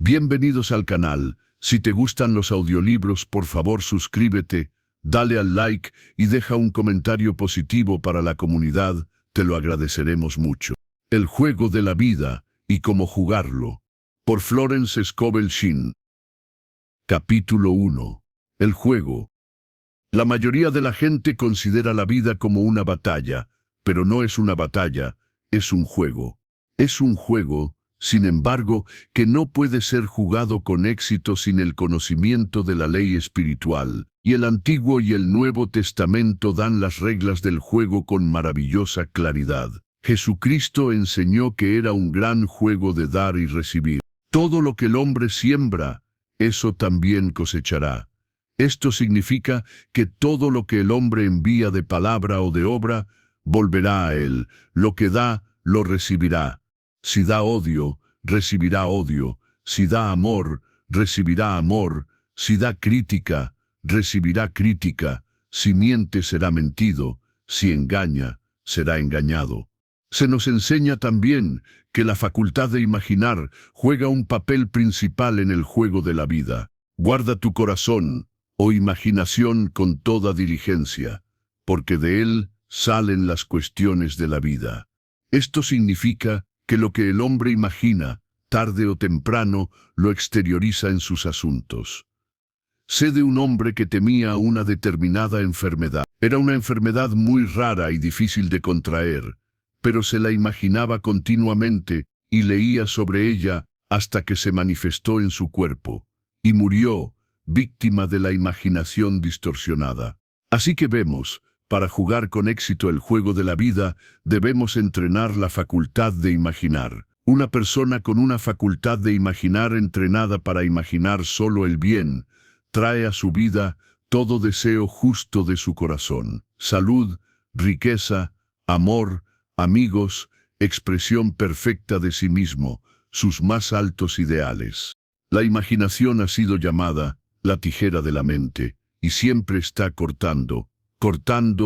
Bienvenidos al canal. Si te gustan los audiolibros, por favor suscríbete, dale al like y deja un comentario positivo para la comunidad, te lo agradeceremos mucho. El juego de la vida y cómo jugarlo. Por Florence Scovel Shinn. Capítulo 1. El juego. La mayoría de la gente considera la vida como una batalla, pero no es una batalla, es un juego. Es un juego, sin embargo, que no puede ser jugado con éxito sin el conocimiento de la ley espiritual, y el Antiguo y el Nuevo Testamento dan las reglas del juego con maravillosa claridad. Jesucristo enseñó que era un gran juego de dar y recibir. Todo lo que el hombre siembra, eso también cosechará. Esto significa que todo lo que el hombre envía de palabra o de obra, volverá a él. Lo que da, lo recibirá. Si da odio, recibirá odio. Si da amor, recibirá amor. Si da crítica, recibirá crítica. Si miente, será mentido. Si engaña, será engañado. Se nos enseña también que la facultad de imaginar juega un papel principal en el juego de la vida. Guarda tu corazón, oh imaginación, con toda diligencia, porque de él salen las cuestiones de la vida. Esto significa que lo que el hombre imagina, tarde o temprano, lo exterioriza en sus asuntos. Sé de un hombre que temía una determinada enfermedad. Era una enfermedad muy rara y difícil de contraer, pero se la imaginaba continuamente y leía sobre ella hasta que se manifestó en su cuerpo, y murió, víctima de la imaginación distorsionada. Así que vemos, para jugar con éxito el juego de la vida, debemos entrenar la facultad de imaginar. Una persona con una facultad de imaginar entrenada para imaginar solo el bien, trae a su vida todo deseo justo de su corazón. Salud, riqueza, amor, amigos, expresión perfecta de sí mismo, sus más altos ideales. La imaginación ha sido llamada la tijera de la mente, y siempre está cortando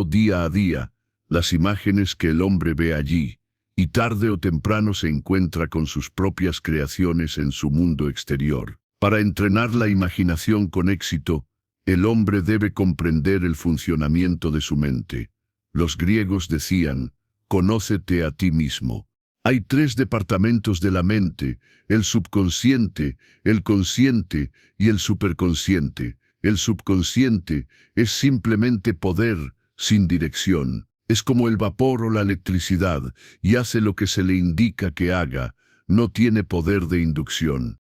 día a día, las imágenes que el hombre ve allí, y tarde o temprano se encuentra con sus propias creaciones en su mundo exterior. Para entrenar la imaginación con éxito, el hombre debe comprender el funcionamiento de su mente. Los griegos decían, conócete a ti mismo. Hay 3 departamentos de la mente, el subconsciente, el consciente y el superconsciente. El subconsciente es simplemente poder, sin dirección. Es como el vapor o la electricidad, y hace lo que se le indica que haga, no tiene poder de inducción.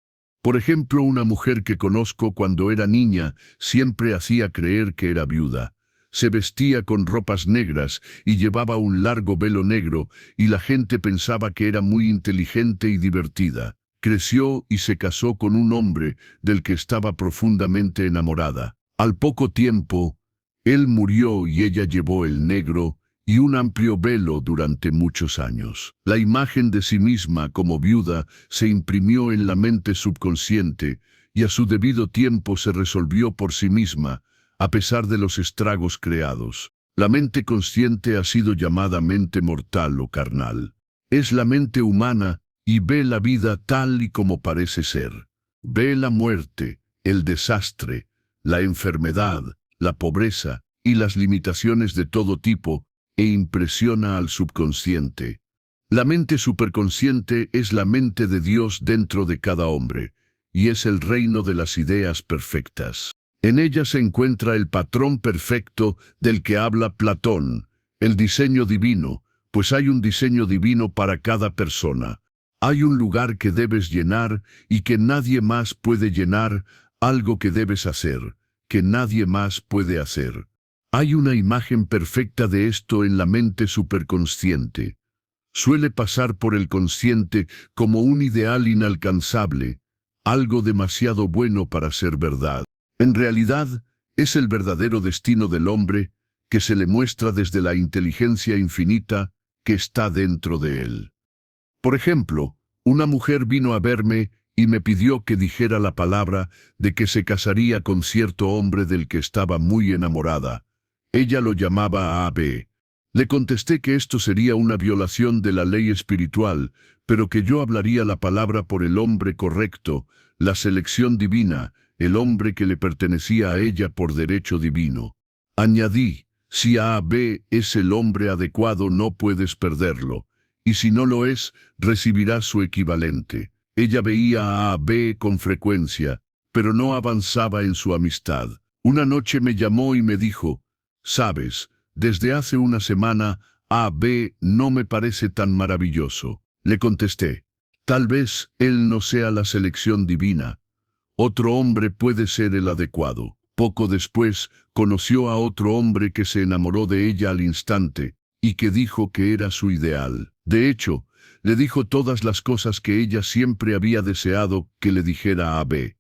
Por ejemplo, una mujer que conozco cuando era niña siempre hacía creer que era viuda. Se vestía con ropas negras y llevaba un largo velo negro, y la gente pensaba que era muy inteligente y divertida. Creció y se casó con un hombre del que estaba profundamente enamorada. Al poco tiempo, él murió y ella llevó el negro y un amplio velo durante muchos años. La imagen de sí misma como viuda se imprimió en la mente subconsciente y a su debido tiempo se resolvió por sí misma, a pesar de los estragos creados. La mente consciente ha sido llamada mente mortal o carnal. Es la mente humana y ve la vida tal y como parece ser. Ve la muerte, el desastre, la enfermedad, la pobreza y las limitaciones de todo tipo, e impresiona al subconsciente. La mente superconsciente es la mente de Dios dentro de cada hombre, y es el reino de las ideas perfectas. En ella se encuentra el patrón perfecto del que habla Platón, el diseño divino, pues hay un diseño divino para cada persona. Hay un lugar que debes llenar y que nadie más puede llenar, algo que debes hacer, que nadie más puede hacer. Hay una imagen perfecta de esto en la mente superconsciente. Suele pasar por el consciente como un ideal inalcanzable, algo demasiado bueno para ser verdad. En realidad, es el verdadero destino del hombre que se le muestra desde la inteligencia infinita que está dentro de él. Por ejemplo, una mujer vino a verme y me pidió que dijera la palabra de que se casaría con cierto hombre del que estaba muy enamorada. Ella lo llamaba A.B. Le contesté que esto sería una violación de la ley espiritual, pero que yo hablaría la palabra por el hombre correcto, la selección divina, el hombre que le pertenecía a ella por derecho divino. Añadí, si A.B. es el hombre adecuado, no puedes perderlo, y si no lo es, recibirás su equivalente. Ella veía a A.B. con frecuencia, pero no avanzaba en su amistad. Una noche me llamó y me dijo, «Sabes, desde hace una semana, A.B. no me parece tan maravilloso». Le contesté, «Tal vez él no sea la selección divina. Otro hombre puede ser el adecuado». Poco después, conoció a otro hombre que se enamoró de ella al instante y que dijo que era su ideal. De hecho, le dijo todas las cosas que ella siempre había deseado que le dijera a A.B.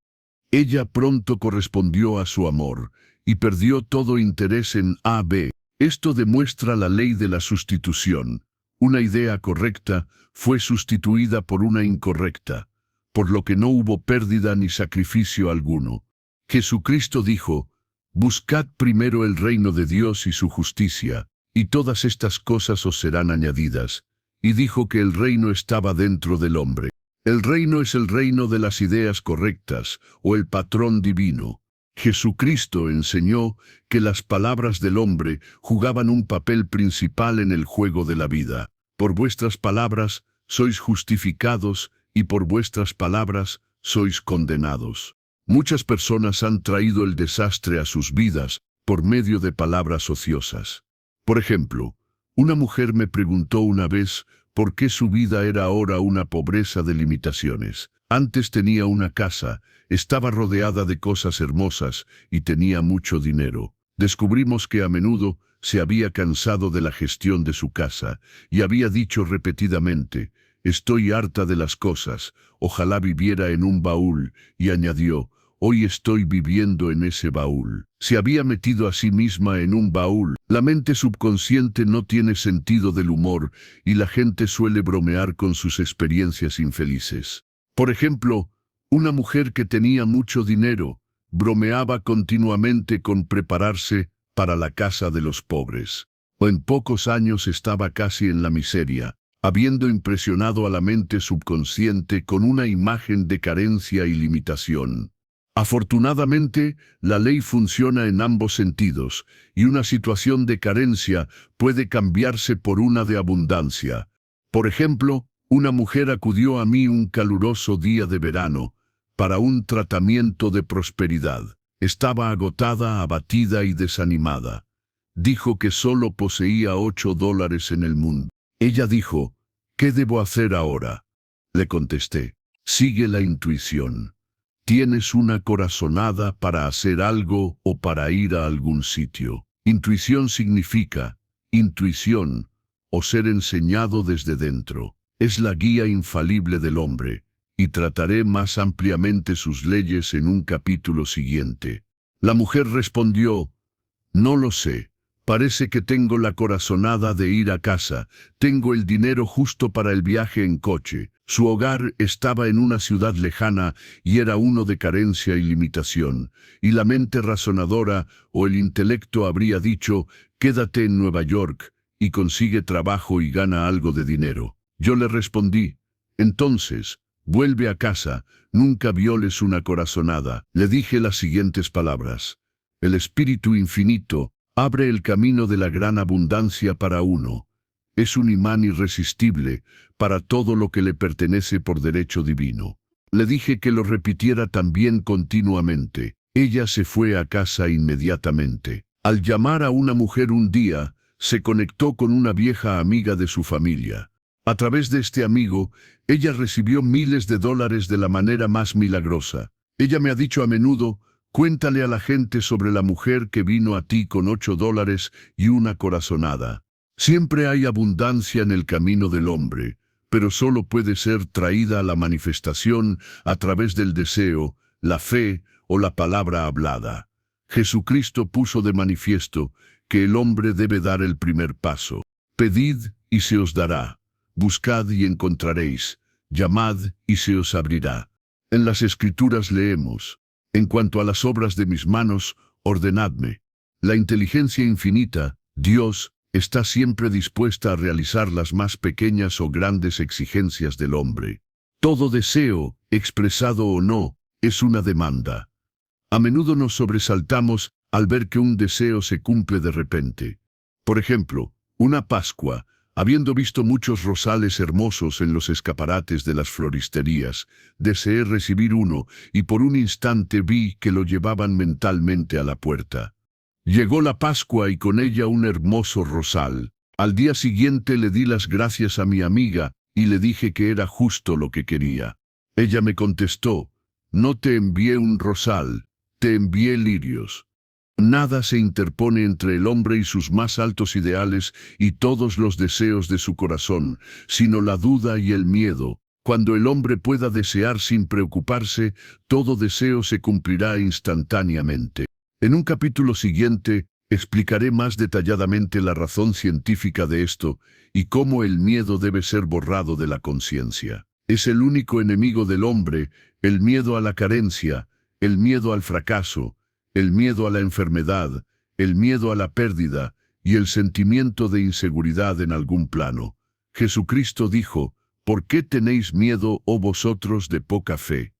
Ella pronto correspondió a su amor y perdió todo interés en A.B. Esto demuestra la ley de la sustitución. Una idea correcta fue sustituida por una incorrecta, por lo que no hubo pérdida ni sacrificio alguno. Jesucristo dijo, «Buscad primero el reino de Dios y su justicia, y todas estas cosas os serán añadidas». Y dijo que el reino estaba dentro del hombre. El reino es el reino de las ideas correctas, o el patrón divino. Jesucristo enseñó que las palabras del hombre jugaban un papel principal en el juego de la vida. Por vuestras palabras sois justificados, y por vuestras palabras sois condenados. Muchas personas han traído el desastre a sus vidas por medio de palabras ociosas. Por ejemplo, una mujer me preguntó una vez por qué su vida era ahora una pobreza de limitaciones. Antes tenía una casa, estaba rodeada de cosas hermosas y tenía mucho dinero. Descubrimos que a menudo se había cansado de la gestión de su casa y había dicho repetidamente, «Estoy harta de las cosas, ojalá viviera en un baúl», y añadió, «Hoy estoy viviendo en ese baúl». Se había metido a sí misma en un baúl. La mente subconsciente no tiene sentido del humor y la gente suele bromear con sus experiencias infelices. Por ejemplo, una mujer que tenía mucho dinero bromeaba continuamente con prepararse para la casa de los pobres. O en pocos años estaba casi en la miseria, habiendo impresionado a la mente subconsciente con una imagen de carencia y limitación. Afortunadamente, la ley funciona en ambos sentidos, y una situación de carencia puede cambiarse por una de abundancia. Por ejemplo, una mujer acudió a mí un caluroso día de verano para un tratamiento de prosperidad. Estaba agotada, abatida y desanimada. Dijo que solo poseía $8 en el mundo. Ella dijo, «¿Qué debo hacer ahora?». Le contesté, «Sigue la intuición. Tienes una corazonada para hacer algo o para ir a algún sitio». Intuición significa intuición o ser enseñado desde dentro. Es la guía infalible del hombre, y trataré más ampliamente sus leyes en un capítulo siguiente. La mujer respondió, «No lo sé. Parece que tengo la corazonada de ir a casa, tengo el dinero justo para el viaje en coche». Su hogar estaba en una ciudad lejana y era uno de carencia y limitación, y la mente razonadora o el intelecto habría dicho, «Quédate en Nueva York y consigue trabajo y gana algo de dinero». Yo le respondí, «Entonces, vuelve a casa, nunca violes una corazonada». Le dije las siguientes palabras, «El Espíritu Infinito abre el camino de la gran abundancia para uno. Es un imán irresistible para todo lo que le pertenece por derecho divino». Le dije que lo repitiera también continuamente. Ella se fue a casa inmediatamente. Al llamar a una mujer un día, se conectó con una vieja amiga de su familia. A través de este amigo, ella recibió miles de dólares de la manera más milagrosa. Ella me ha dicho a menudo, «Cuéntale a la gente sobre la mujer que vino a ti con $8 y una corazonada». Siempre hay abundancia en el camino del hombre, pero solo puede ser traída a la manifestación a través del deseo, la fe o la palabra hablada. Jesucristo puso de manifiesto que el hombre debe dar el primer paso. «Pedid y se os dará. Buscad y encontraréis. Llamad y se os abrirá». En las Escrituras leemos, «En cuanto a las obras de mis manos, ordenadme». La inteligencia infinita, Dios, está siempre dispuesta a realizar las más pequeñas o grandes exigencias del hombre. Todo deseo, expresado o no, es una demanda. A menudo nos sobresaltamos al ver que un deseo se cumple de repente. Por ejemplo, una Pascua, habiendo visto muchos rosales hermosos en los escaparates de las floristerías, deseé recibir uno y por un instante vi que lo llevaban mentalmente a la puerta. Llegó la Pascua y con ella un hermoso rosal. Al día siguiente le di las gracias a mi amiga y le dije que era justo lo que quería. Ella me contestó: no te envié un rosal, te envié lirios. Nada se interpone entre el hombre y sus más altos ideales y todos los deseos de su corazón, sino la duda y el miedo. Cuando el hombre pueda desear sin preocuparse, todo deseo se cumplirá instantáneamente. En un capítulo siguiente, explicaré más detalladamente la razón científica de esto y cómo el miedo debe ser borrado de la conciencia. Es el único enemigo del hombre, el miedo a la carencia, el miedo al fracaso, el miedo a la enfermedad, el miedo a la pérdida y el sentimiento de inseguridad en algún plano. Jesucristo dijo: ¿por qué tenéis miedo, oh vosotros de poca fe?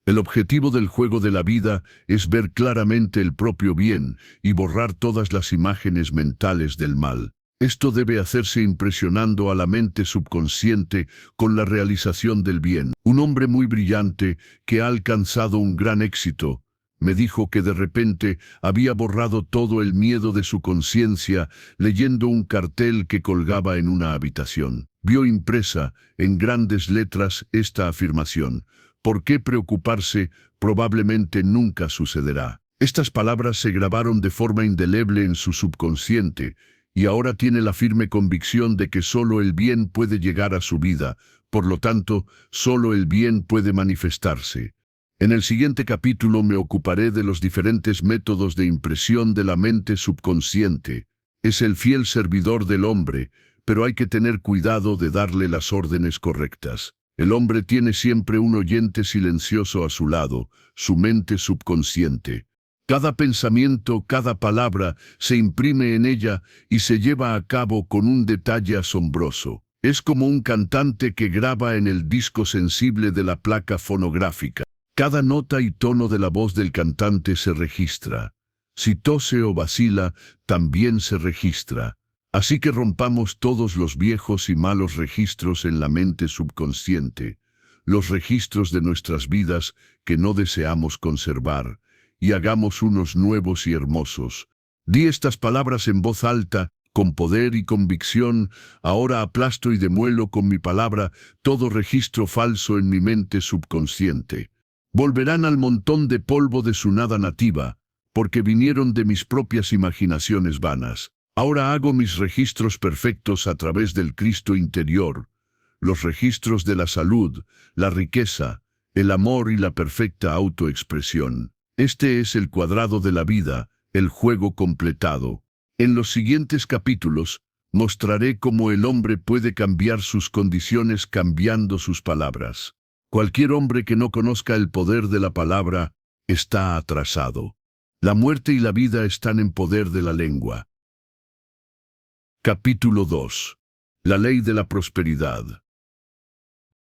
El objetivo del juego de la vida es ver claramente el propio bien y borrar todas las imágenes mentales del mal. Esto debe hacerse impresionando a la mente subconsciente con la realización del bien. Un hombre muy brillante, que ha alcanzado un gran éxito, me dijo que de repente había borrado todo el miedo de su conciencia leyendo un cartel que colgaba en una habitación. Vio impresa en grandes letras esta afirmación: ¿por qué preocuparse? Probablemente nunca sucederá. Estas palabras se grabaron de forma indeleble en su subconsciente, y ahora tiene la firme convicción de que solo el bien puede llegar a su vida, por lo tanto, solo el bien puede manifestarse. En el siguiente capítulo me ocuparé de los diferentes métodos de impresión de la mente subconsciente. Es el fiel servidor del hombre, pero hay que tener cuidado de darle las órdenes correctas. El hombre tiene siempre un oyente silencioso a su lado, su mente subconsciente. Cada pensamiento, cada palabra, se imprime en ella y se lleva a cabo con un detalle asombroso. Es como un cantante que graba en el disco sensible de la placa fonográfica. Cada nota y tono de la voz del cantante se registra. Si tose o vacila, también se registra. Así que rompamos todos los viejos y malos registros en la mente subconsciente, los registros de nuestras vidas que no deseamos conservar, y hagamos unos nuevos y hermosos. Di estas palabras en voz alta, con poder y convicción: ahora aplasto y demuelo con mi palabra todo registro falso en mi mente subconsciente. Volverán al montón de polvo de su nada nativa, porque vinieron de mis propias imaginaciones vanas. Ahora hago mis registros perfectos a través del Cristo interior, los registros de la salud, la riqueza, el amor y la perfecta autoexpresión. Este es el cuadrado de la vida, el juego completado. En los siguientes capítulos, mostraré cómo el hombre puede cambiar sus condiciones cambiando sus palabras. Cualquier hombre que no conozca el poder de la palabra está atrasado. La muerte y la vida están en poder de la lengua. Capítulo 2. La ley de la prosperidad.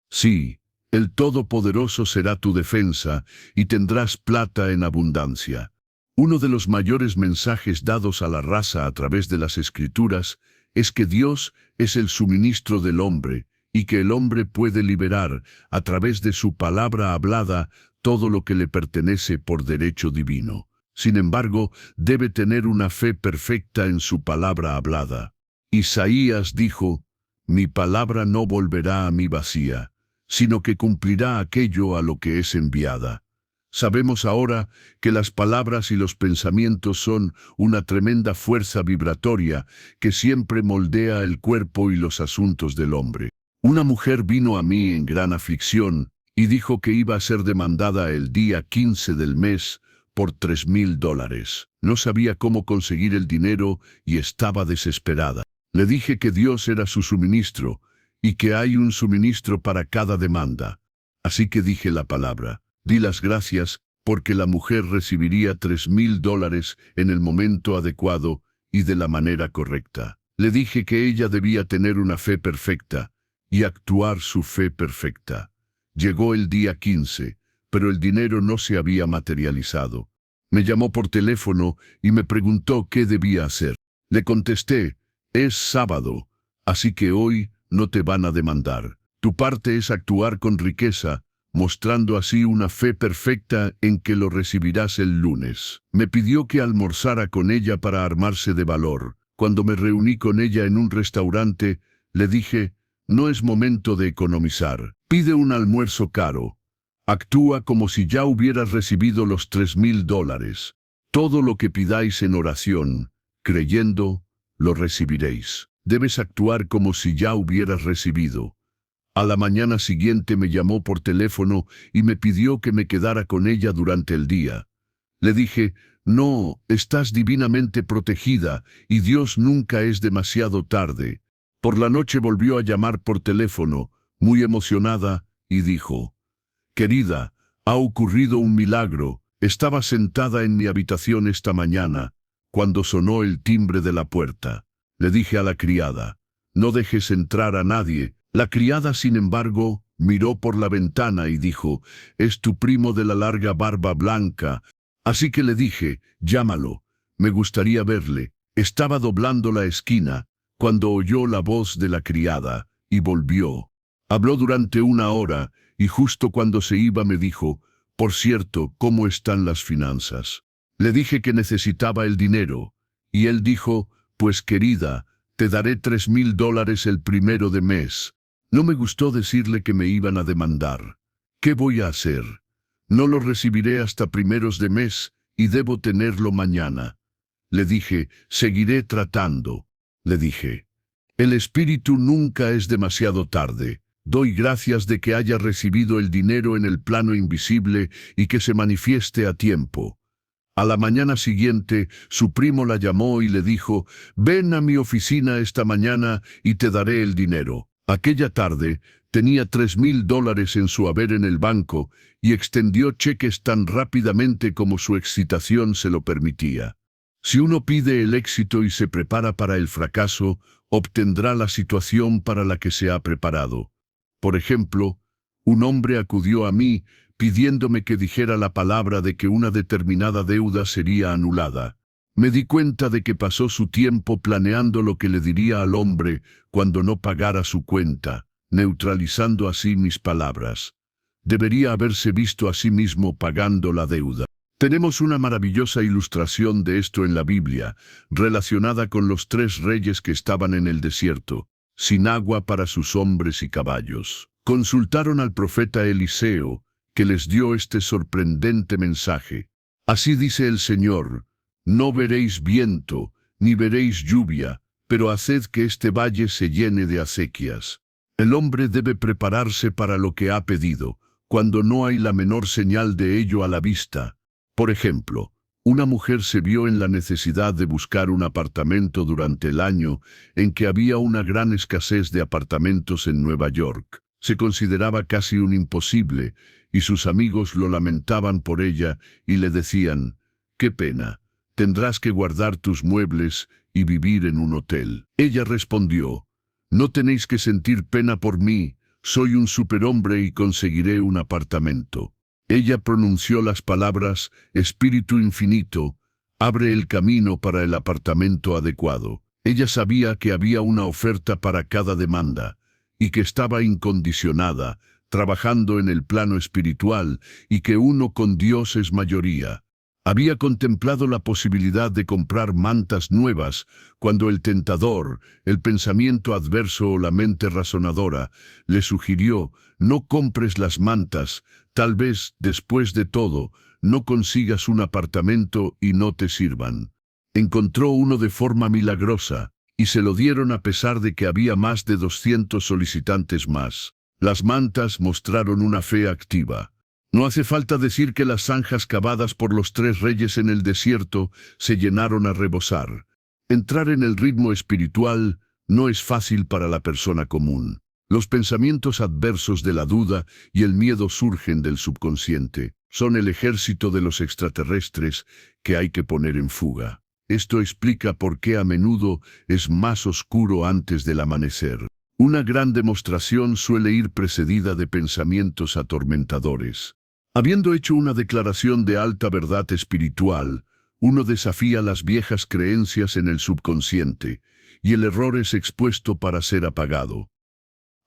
Sí, el Todopoderoso será tu defensa y tendrás plata en abundancia. Uno de los mayores mensajes dados a la raza a través de las Escrituras es que Dios es el suministro del hombre y que el hombre puede liberar, a través de su palabra hablada, todo lo que le pertenece por derecho divino. Sin embargo, debe tener una fe perfecta en su palabra hablada. Isaías dijo: mi palabra no volverá a mí vacía, sino que cumplirá aquello a lo que es enviada. Sabemos ahora que las palabras y los pensamientos son una tremenda fuerza vibratoria que siempre moldea el cuerpo y los asuntos del hombre. Una mujer vino a mí en gran aflicción y dijo que iba a ser demandada el día 15 del mes por $3,000. No sabía cómo conseguir el dinero y estaba desesperada. Le dije que Dios era su suministro y que hay un suministro para cada demanda. Así que dije la palabra. Di las gracias porque la mujer recibiría $3,000 en el momento adecuado y de la manera correcta. Le dije que ella debía tener una fe perfecta y actuar su fe perfecta. Llegó el día 15, pero el dinero no se había materializado. Me llamó por teléfono y me preguntó qué debía hacer. Le contesté, es sábado, así que hoy no te van a demandar. Tu parte es actuar con riqueza, mostrando así una fe perfecta en que lo recibirás el lunes. Me pidió que almorzara con ella para armarse de valor. Cuando me reuní con ella en un restaurante, le dije, no es momento de economizar. Pide un almuerzo caro. Actúa como si ya hubieras recibido los $3,000. Todo lo que pidáis en oración, creyendo, lo recibiréis. Debes actuar como si ya hubieras recibido. A la mañana siguiente me llamó por teléfono y me pidió que me quedara con ella durante el día. Le dije, no, estás divinamente protegida y Dios nunca es demasiado tarde. Por la noche volvió a llamar por teléfono, muy emocionada, y dijo, querida, ha ocurrido un milagro. Estaba sentada en mi habitación esta mañana, cuando sonó el timbre de la puerta. Le dije a la criada, no dejes entrar a nadie. La criada, sin embargo, miró por la ventana y dijo, es tu primo de la larga barba blanca. Así que le dije, llámalo, me gustaría verle. Estaba doblando la esquina, cuando oyó la voz de la criada, y volvió. Habló durante 1 hora, y justo cuando se iba me dijo, por cierto, ¿cómo están las finanzas? Le dije que necesitaba el dinero, y él dijo, pues querida, te daré $3,000 el primero de mes. No me gustó decirle que me iban a demandar. ¿Qué voy a hacer? No lo recibiré hasta primeros de mes, y debo tenerlo mañana. Le dije, seguiré tratando. Le dije, el espíritu nunca es demasiado tarde. Doy gracias de que haya recibido el dinero en el plano invisible y que se manifieste a tiempo. A la mañana siguiente, su primo la llamó y le dijo, ven a mi oficina esta mañana y te daré el dinero. Aquella tarde, tenía $3,000 en su haber en el banco y extendió cheques tan rápidamente como su excitación se lo permitía. Si uno pide el éxito y se prepara para el fracaso, obtendrá la situación para la que se ha preparado. Por ejemplo, un hombre acudió a mí pidiéndome que dijera la palabra de que una determinada deuda sería anulada. Me di cuenta de que pasó su tiempo planeando lo que le diría al hombre cuando no pagara su cuenta, neutralizando así mis palabras. Debería haberse visto a sí mismo pagando la deuda. Tenemos una maravillosa ilustración de esto en la Biblia, relacionada con los 3 reyes que estaban en el desierto, sin agua para sus hombres y caballos. Consultaron al profeta Eliseo, que les dio este sorprendente mensaje. Así dice el Señor, no veréis viento, ni veréis lluvia, pero haced que este valle se llene de acequias. El hombre debe prepararse para lo que ha pedido, cuando no hay la menor señal de ello a la vista. Por ejemplo, una mujer se vio en la necesidad de buscar un apartamento durante el año en que había una gran escasez de apartamentos en Nueva York. Se consideraba casi un imposible, y sus amigos lo lamentaban por ella y le decían, «¡Qué pena! Tendrás que guardar tus muebles y vivir en un hotel». Ella respondió, «No tenéis que sentir pena por mí, soy un superhombre y conseguiré un apartamento». Ella pronunció las palabras, «Espíritu infinito, abre el camino para el apartamento adecuado». Ella sabía que había una oferta para cada demanda, y que estaba incondicionada, trabajando en el plano espiritual, y que uno con Dios es mayoría. Había contemplado la posibilidad de comprar mantas nuevas, cuando el tentador, el pensamiento adverso o la mente razonadora, le sugirió, no compres las mantas, tal vez, después de todo, no consigas un apartamento y no te sirvan. Encontró uno de forma milagrosa, y se lo dieron a pesar de que había más de 200 solicitantes más. Las mantas mostraron una fe activa. No hace falta decir que las zanjas cavadas por los 3 reyes en el desierto se llenaron a rebosar. Entrar en el ritmo espiritual no es fácil para la persona común. Los pensamientos adversos de la duda y el miedo surgen del subconsciente. Son el ejército de los extraterrestres que hay que poner en fuga. Esto explica por qué a menudo es más oscuro antes del amanecer. Una gran demostración suele ir precedida de pensamientos atormentadores. Habiendo hecho una declaración de alta verdad espiritual, uno desafía las viejas creencias en el subconsciente, y el error es expuesto para ser apagado.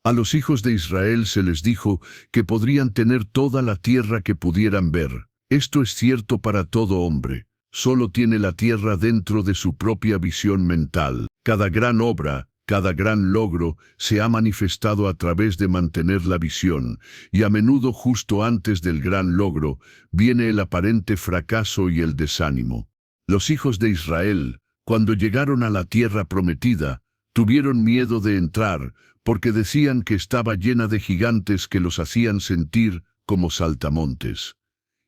A los hijos de Israel se les dijo que podrían tener toda la tierra que pudieran ver. Esto es cierto para todo hombre. Solo tiene la tierra dentro de su propia visión mental. Cada gran obra, cada gran logro se ha manifestado a través de mantener la visión, y a menudo justo antes del gran logro viene el aparente fracaso y el desánimo. Los hijos de Israel, cuando llegaron a la tierra prometida, tuvieron miedo de entrar, porque decían que estaba llena de gigantes que los hacían sentir como saltamontes.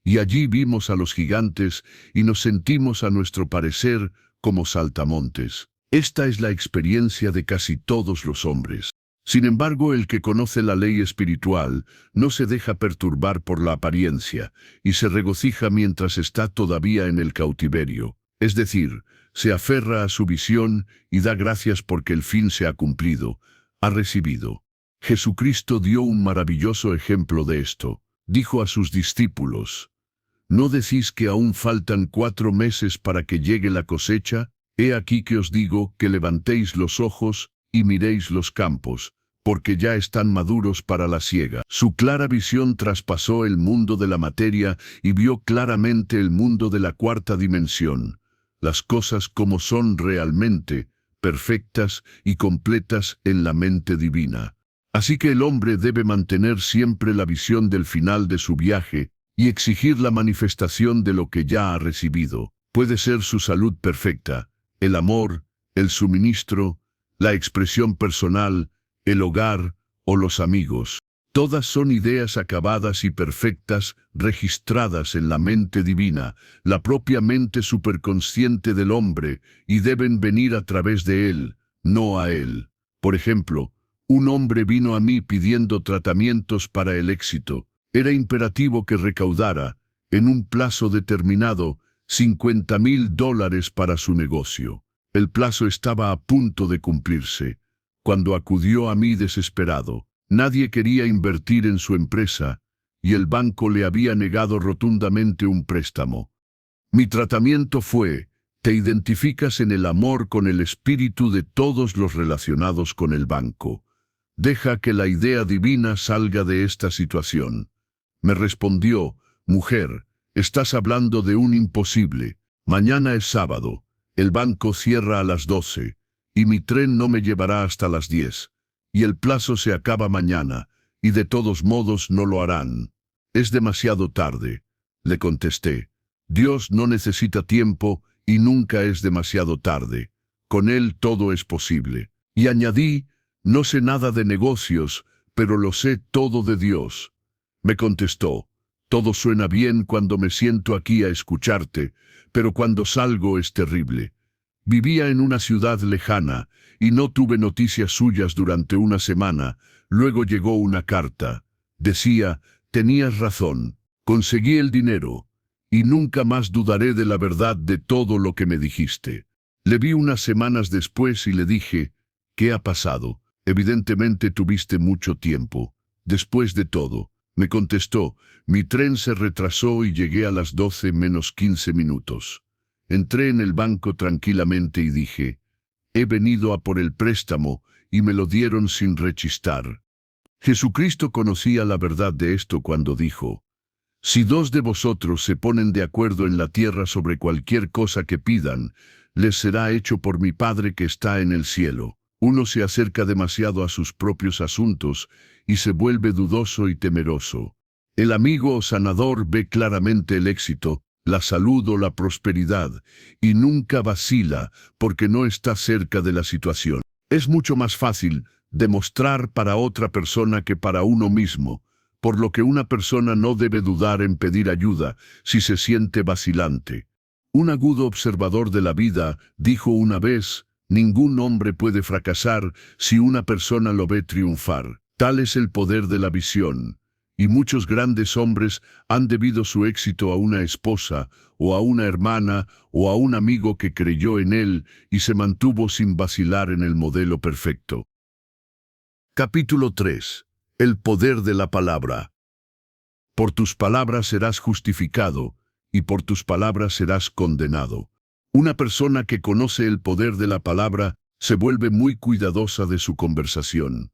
Y allí vimos a los gigantes y nos sentimos a nuestro parecer como saltamontes. Esta es la experiencia de casi todos los hombres. Sin embargo, el que conoce la ley espiritual no se deja perturbar por la apariencia y se regocija mientras está todavía en el cautiverio. Es decir, se aferra a su visión y da gracias porque el fin se ha cumplido, ha recibido. Jesucristo dio un maravilloso ejemplo de esto. Dijo a sus discípulos: ¿no decís que aún faltan 4 meses para que llegue la cosecha? He aquí que os digo que levantéis los ojos y miréis los campos, porque ya están maduros para la siega. Su clara visión traspasó el mundo de la materia y vio claramente el mundo de la cuarta dimensión, las cosas como son realmente, perfectas y completas en la mente divina. Así que el hombre debe mantener siempre la visión del final de su viaje y exigir la manifestación de lo que ya ha recibido. Puede ser su salud perfecta, el amor, el suministro, la expresión personal, el hogar o los amigos. Todas son ideas acabadas y perfectas registradas en la mente divina, la propia mente superconsciente del hombre, y deben venir a través de él, no a él. Por ejemplo, un hombre vino a mí pidiendo tratamientos para el éxito. Era imperativo que recaudara, en un plazo determinado, $50,000 para su negocio. El plazo estaba a punto de cumplirse, cuando acudió a mí desesperado. Nadie quería invertir en su empresa, y el banco le había negado rotundamente un préstamo. Mi tratamiento fue: te identificas en el amor con el espíritu de todos los relacionados con el banco. Deja que la idea divina salga de esta situación. Me respondió: mujer, estás hablando de un imposible. Mañana es sábado, el banco cierra a las 12, y mi tren no me llevará hasta las 10. Y el plazo se acaba mañana, y de todos modos no lo harán. Es demasiado tarde, le contesté. Dios no necesita tiempo y nunca es demasiado tarde. Con Él todo es posible. Y añadí: no sé nada de negocios, pero lo sé todo de Dios. Me contestó: todo suena bien cuando me siento aquí a escucharte, pero cuando salgo es terrible. Vivía en una ciudad lejana y no tuve noticias suyas durante una semana. Luego llegó una carta. Decía: tenías razón, conseguí el dinero, y nunca más dudaré de la verdad de todo lo que me dijiste. Le vi unas semanas después y le dije: ¿qué ha pasado? Evidentemente tuviste mucho tiempo. Después de todo, me contestó: mi tren se retrasó y llegué a las 12 menos 15 minutos. Entré en el banco tranquilamente y dije: he venido a por el préstamo, y me lo dieron sin rechistar. Jesucristo conocía la verdad de esto cuando dijo: si 2 de vosotros se ponen de acuerdo en la tierra sobre cualquier cosa que pidan, les será hecho por mi Padre que está en el cielo. Uno se acerca demasiado a sus propios asuntos y se vuelve dudoso y temeroso. El amigo o sanador ve claramente el éxito, la salud o la prosperidad, y nunca vacila porque no está cerca de la situación. Es mucho más fácil demostrar para otra persona que para uno mismo, por lo que una persona no debe dudar en pedir ayuda si se siente vacilante. Un agudo observador de la vida dijo una vez: ningún hombre puede fracasar si una persona lo ve triunfar. Tal es el poder de la visión. Y muchos grandes hombres han debido su éxito a una esposa, o a una hermana, o a un amigo que creyó en él y se mantuvo sin vacilar en el modelo perfecto. Capítulo 3. El poder de la palabra. Por tus palabras serás justificado, y por tus palabras serás condenado. Una persona que conoce el poder de la palabra se vuelve muy cuidadosa de su conversación.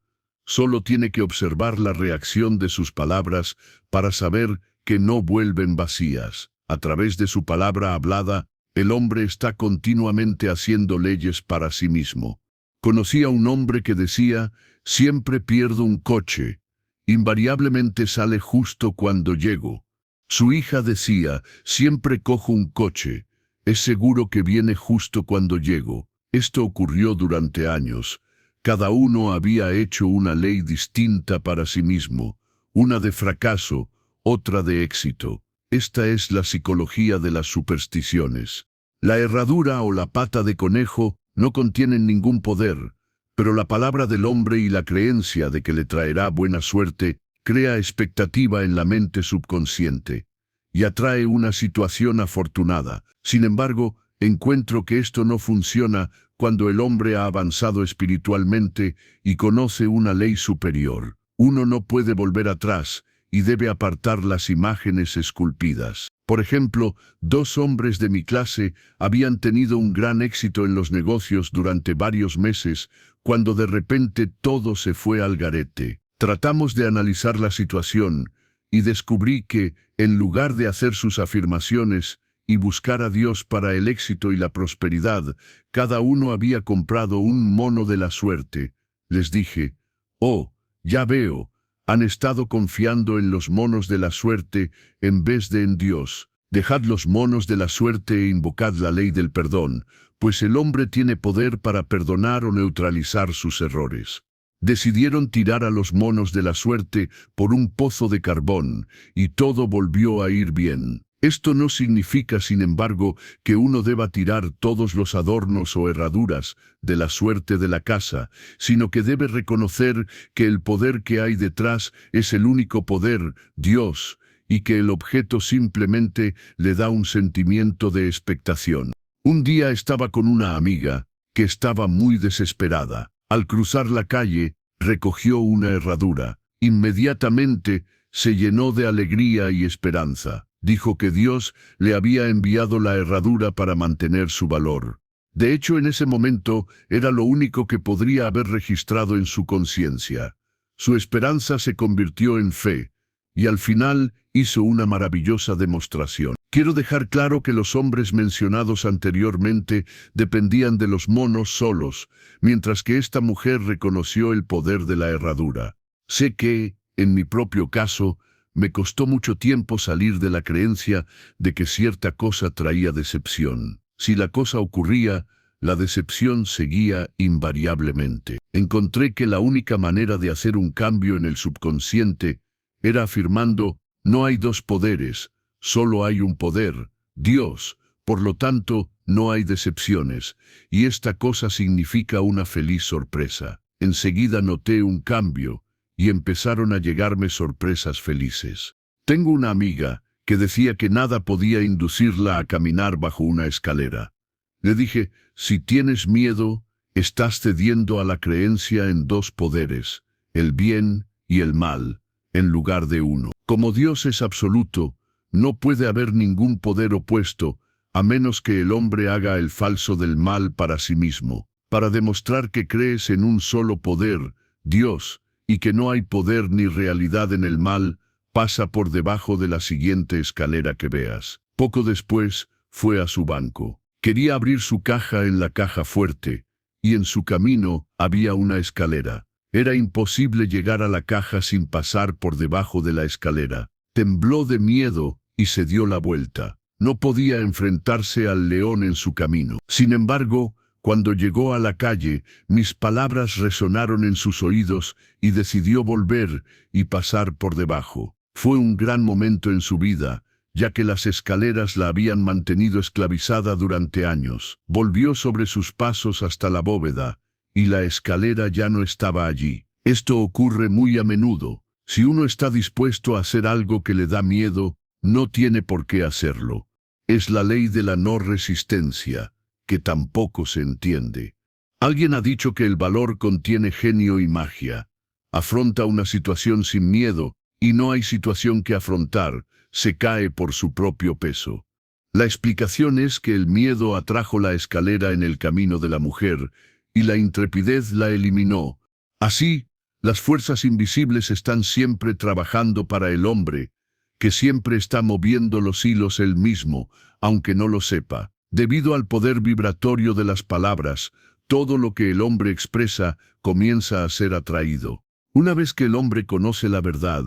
Solo tiene que observar la reacción de sus palabras para saber que no vuelven vacías. A través de su palabra hablada, el hombre está continuamente haciendo leyes para sí mismo. Conocí a un hombre que decía: siempre pierdo un coche. Invariablemente sale justo cuando llego. Su hija decía: siempre cojo un coche. Es seguro que viene justo cuando llego. Esto ocurrió durante años. Cada uno había hecho una ley distinta para sí mismo, una de fracaso, otra de éxito. Esta es la psicología de las supersticiones. La herradura o la pata de conejo no contienen ningún poder, pero la palabra del hombre y la creencia de que le traerá buena suerte crea expectativa en la mente subconsciente y atrae una situación afortunada. Sin embargo, encuentro que esto no funciona cuando el hombre ha avanzado espiritualmente y conoce una ley superior. Uno no puede volver atrás y debe apartar las imágenes esculpidas. Por ejemplo, 2 hombres de mi clase habían tenido un gran éxito en los negocios durante varios meses, cuando de repente todo se fue al garete. Tratamos de analizar la situación y descubrí que, en lugar de hacer sus afirmaciones y buscar a Dios para el éxito y la prosperidad, cada uno había comprado un mono de la suerte. Les dije: oh, ya veo, han estado confiando en los monos de la suerte en vez de en Dios. Dejad los monos de la suerte e invocad la ley del perdón, pues el hombre tiene poder para perdonar o neutralizar sus errores. Decidieron tirar a los monos de la suerte por un pozo de carbón, y todo volvió a ir bien. Esto no significa, sin embargo, que uno deba tirar todos los adornos o herraduras de la suerte de la casa, sino que debe reconocer que el poder que hay detrás es el único poder, Dios, y que el objeto simplemente le da un sentimiento de expectación. Un día estaba con una amiga que estaba muy desesperada. Al cruzar la calle, recogió una herradura. Inmediatamente se llenó de alegría y esperanza. Dijo que Dios le había enviado la herradura para mantener su valor. De hecho, en ese momento era lo único que podría haber registrado en su conciencia. Su esperanza se convirtió en fe, y al final hizo una maravillosa demostración. Quiero dejar claro que los hombres mencionados anteriormente dependían de los monos solos, mientras que esta mujer reconoció el poder de la herradura. Sé que, en mi propio caso, me costó mucho tiempo salir de la creencia de que cierta cosa traía decepción. Si la cosa ocurría, la decepción seguía invariablemente. Encontré que la única manera de hacer un cambio en el subconsciente era afirmando: no hay 2 poderes, solo hay un poder, Dios. Por lo tanto, no hay decepciones, y esta cosa significa una feliz sorpresa. Enseguida noté un cambio, y empezaron a llegarme sorpresas felices. Tengo una amiga que decía que nada podía inducirla a caminar bajo una escalera. Le dije: si tienes miedo, estás cediendo a la creencia en 2 poderes, el bien y el mal, en lugar de uno. Como Dios es absoluto, no puede haber ningún poder opuesto, a menos que el hombre haga el falso del mal para sí mismo. Para demostrar que crees en un solo poder, Dios, y que no hay poder ni realidad en el mal, pasa por debajo de la siguiente escalera que veas. Poco después, fue a su banco. Quería abrir su caja en la caja fuerte, y en su camino había una escalera. Era imposible llegar a la caja sin pasar por debajo de la escalera. Tembló de miedo y se dio la vuelta. No podía enfrentarse al león en su camino. Sin embargo, cuando llegó a la calle, mis palabras resonaron en sus oídos y decidió volver y pasar por debajo. Fue un gran momento en su vida, ya que las escaleras la habían mantenido esclavizada durante años. Volvió sobre sus pasos hasta la bóveda, y la escalera ya no estaba allí. Esto ocurre muy a menudo. Si uno está dispuesto a hacer algo que le da miedo, no tiene por qué hacerlo. Es la ley de la no resistencia, que tampoco se entiende. Alguien ha dicho que el valor contiene genio y magia. Afronta una situación sin miedo y no hay situación que afrontar, se cae por su propio peso. La explicación es que el miedo atrajo la escalera en el camino de la mujer, y la intrepidez la eliminó. Así, las fuerzas invisibles están siempre trabajando para el hombre, que siempre está moviendo los hilos él mismo, aunque no lo sepa. Debido al poder vibratorio de las palabras, todo lo que el hombre expresa comienza a ser atraído. Una vez que el hombre conoce la verdad,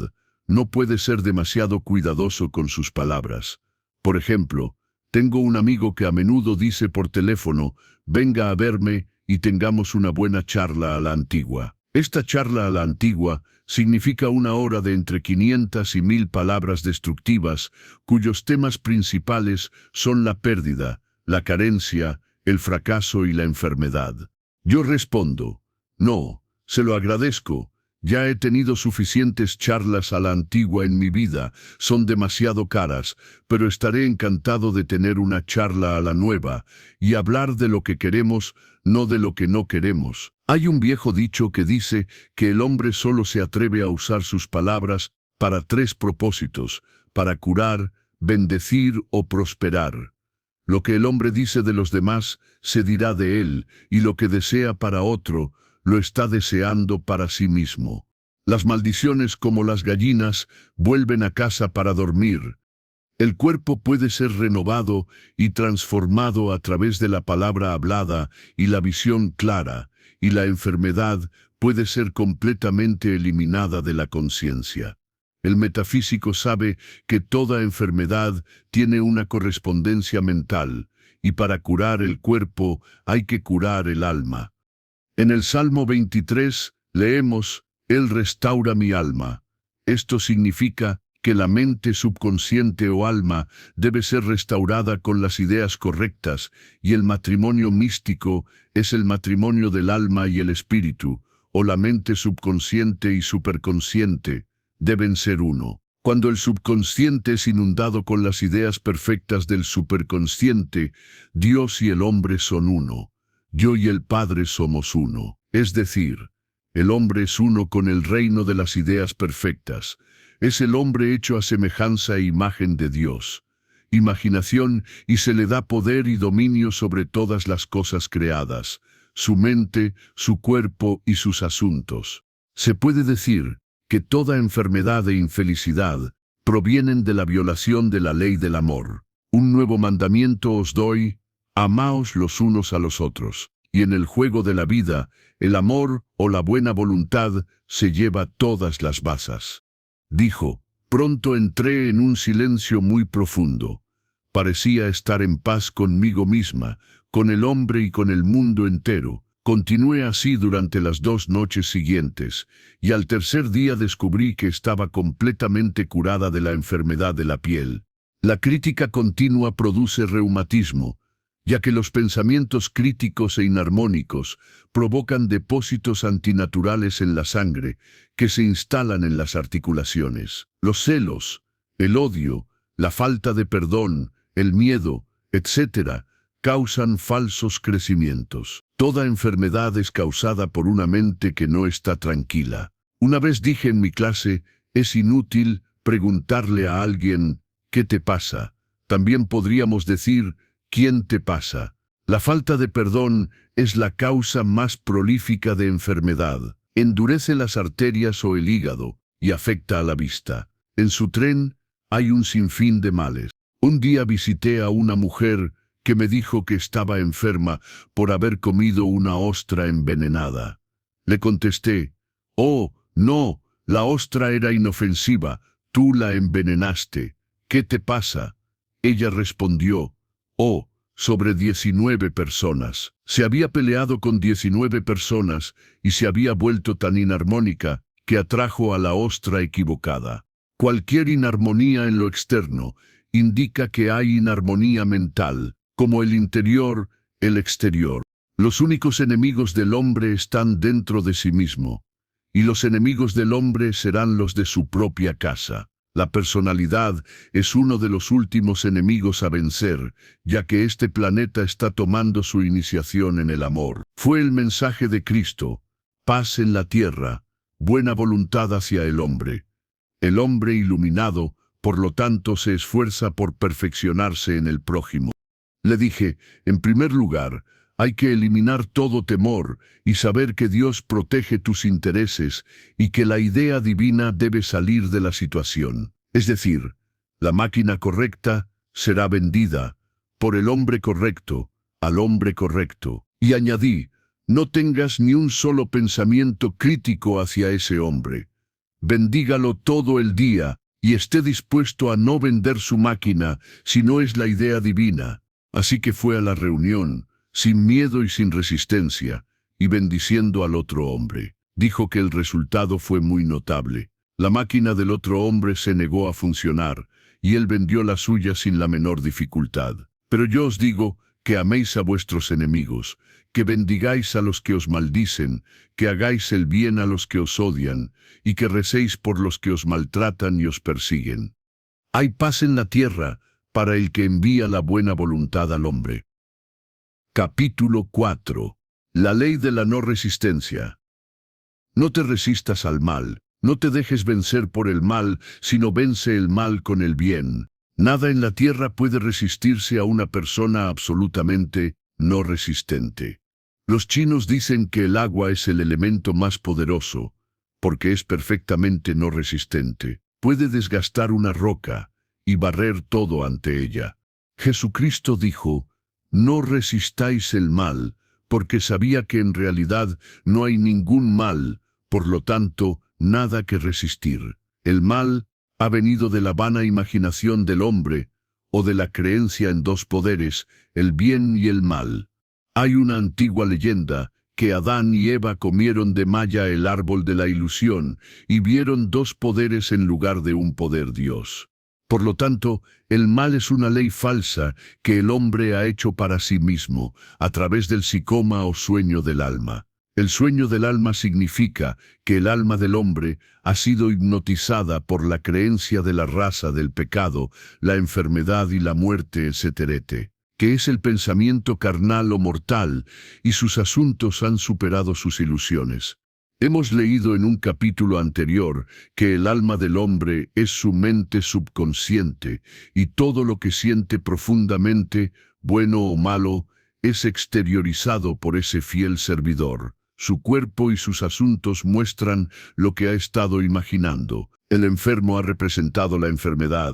no puede ser demasiado cuidadoso con sus palabras. Por ejemplo, tengo un amigo que a menudo dice por teléfono, venga a verme y tengamos una buena charla a la antigua. Esta charla a la antigua significa una hora de entre 500 y 1000 palabras destructivas, cuyos temas principales son la pérdida, la carencia, el fracaso y la enfermedad. Yo respondo, no, se lo agradezco. Ya he tenido suficientes charlas a la antigua en mi vida, son demasiado caras, pero estaré encantado de tener una charla a la nueva y hablar de lo que queremos, no de lo que no queremos. Hay un viejo dicho que dice que el hombre solo se atreve a usar sus palabras para 3 propósitos, para curar, bendecir o prosperar. Lo que el hombre dice de los demás se dirá de él, y lo que desea para otro, lo está deseando para sí mismo. Las maldiciones, como las gallinas, vuelven a casa para dormir. El cuerpo puede ser renovado y transformado a través de la palabra hablada y la visión clara, y la enfermedad puede ser completamente eliminada de la conciencia. El metafísico sabe que toda enfermedad tiene una correspondencia mental, y para curar el cuerpo hay que curar el alma. En el Salmo 23 leemos, Él restaura mi alma. Esto significa que la mente subconsciente o alma debe ser restaurada con las ideas correctas, y el matrimonio místico es el matrimonio del alma y el espíritu, o la mente subconsciente y superconsciente, deben ser uno. Cuando el subconsciente es inundado con las ideas perfectas del superconsciente, Dios y el hombre son uno. Yo y el Padre somos uno. Es decir, el hombre es uno con el reino de las ideas perfectas. Es el hombre hecho a semejanza e imagen de Dios. Imaginación, y se le da poder y dominio sobre todas las cosas creadas, su mente, su cuerpo y sus asuntos. Se puede decir que toda enfermedad e infelicidad provienen de la violación de la ley del amor. Un nuevo mandamiento os doy, amaos los unos a los otros. Y en el juego de la vida, el amor o la buena voluntad se lleva todas las bazas. Dijo, pronto entré en un silencio muy profundo. Parecía estar en paz conmigo misma, con el hombre y con el mundo entero. Continué así durante las 2 noches siguientes, y al tercer día descubrí que estaba completamente curada de la enfermedad de la piel. La crítica continua produce reumatismo, ya que los pensamientos críticos e inarmónicos provocan depósitos antinaturales en la sangre que se instalan en las articulaciones. Los celos, el odio, la falta de perdón, el miedo, etc., causan falsos crecimientos. Toda enfermedad es causada por una mente que no está tranquila. Una vez dije en mi clase, es inútil preguntarle a alguien, ¿qué te pasa? También podríamos decir, ¿quién te pasa? La falta de perdón es la causa más prolífica de enfermedad. Endurece las arterias o el hígado y afecta a la vista. En su tren hay un sinfín de males. Un día visité a una mujer que me dijo que estaba enferma por haber comido una ostra envenenada. Le contesté, oh, no, la ostra era inofensiva, tú la envenenaste. ¿Qué te pasa? Ella respondió, oh, sobre 19 personas. Se había peleado con 19 personas y se había vuelto tan inarmónica que atrajo a la ostra equivocada. Cualquier inarmonía en lo externo indica que hay inarmonía mental, como el interior, el exterior. Los únicos enemigos del hombre están dentro de sí mismo, y los enemigos del hombre serán los de su propia casa. La personalidad es uno de los últimos enemigos a vencer, ya que este planeta está tomando su iniciación en el amor. Fue el mensaje de Cristo, paz en la tierra, buena voluntad hacia el hombre. El hombre iluminado, por lo tanto, se esfuerza por perfeccionarse en el prójimo. Le dije, en primer lugar, hay que eliminar todo temor y saber que Dios protege tus intereses y que la idea divina debe salir de la situación. Es decir, la máquina correcta será vendida por el hombre correcto, al hombre correcto. Y añadí, no tengas ni un solo pensamiento crítico hacia ese hombre. Bendígalo todo el día y esté dispuesto a no vender su máquina si no es la idea divina. Así que fue a la reunión, sin miedo y sin resistencia, y bendiciendo al otro hombre. Dijo que el resultado fue muy notable. La máquina del otro hombre se negó a funcionar, y él vendió la suya sin la menor dificultad. Pero yo os digo que améis a vuestros enemigos, que bendigáis a los que os maldicen, que hagáis el bien a los que os odian, y que recéis por los que os maltratan y os persiguen. Hay paz en la tierra para el que envía la buena voluntad al hombre. Capítulo 4. La ley de la no resistencia. No te resistas al mal, no te dejes vencer por el mal, sino vence el mal con el bien. Nada en la tierra puede resistirse a una persona absolutamente no resistente. Los chinos dicen que el agua es el elemento más poderoso, porque es perfectamente no resistente. Puede desgastar una roca y barrer todo ante ella. Jesucristo dijo, no resistáis el mal, porque sabía que en realidad no hay ningún mal, por lo tanto, nada que resistir. El mal ha venido de la vana imaginación del hombre, o de la creencia en dos poderes, el bien y el mal. Hay una antigua leyenda que Adán y Eva comieron de malla el árbol de la ilusión y vieron dos poderes en lugar de un poder Dios. Por lo tanto, el mal es una ley falsa que el hombre ha hecho para sí mismo, a través del psicoma o sueño del alma. El sueño del alma significa que el alma del hombre ha sido hipnotizada por la creencia de la raza del pecado, la enfermedad y la muerte, etc., que es el pensamiento carnal o mortal, y sus asuntos han superado sus ilusiones. Hemos leído en un capítulo anterior que el alma del hombre es su mente subconsciente, y todo lo que siente profundamente, bueno o malo, es exteriorizado por ese fiel servidor. Su cuerpo y sus asuntos muestran lo que ha estado imaginando. El enfermo ha representado la enfermedad,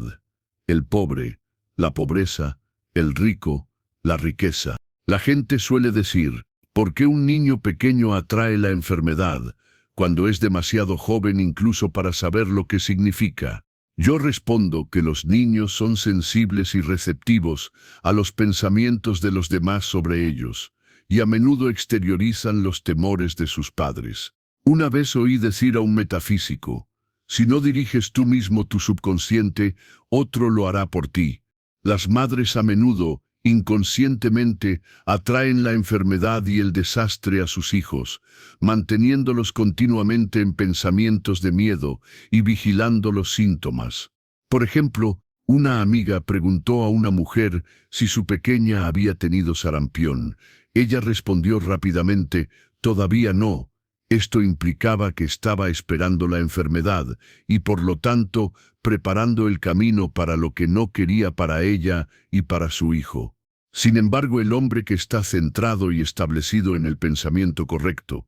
el pobre, la pobreza, el rico, la riqueza. La gente suele decir, ¿por qué un niño pequeño atrae la enfermedad, cuando es demasiado joven incluso para saber lo que significa? Yo respondo que los niños son sensibles y receptivos a los pensamientos de los demás sobre ellos, y a menudo exteriorizan los temores de sus padres. Una vez oí decir a un metafísico, si no diriges tú mismo tu subconsciente, otro lo hará por ti. Las madres a menudo, inconscientemente, atraen la enfermedad y el desastre a sus hijos, manteniéndolos continuamente en pensamientos de miedo y vigilando los síntomas. Por ejemplo, una amiga preguntó a una mujer si su pequeña había tenido sarampión. Ella respondió rápidamente, todavía no. Esto implicaba que estaba esperando la enfermedad y por lo tanto preparando el camino para lo que no quería para ella y para su hijo. Sin embargo, el hombre que está centrado y establecido en el pensamiento correcto,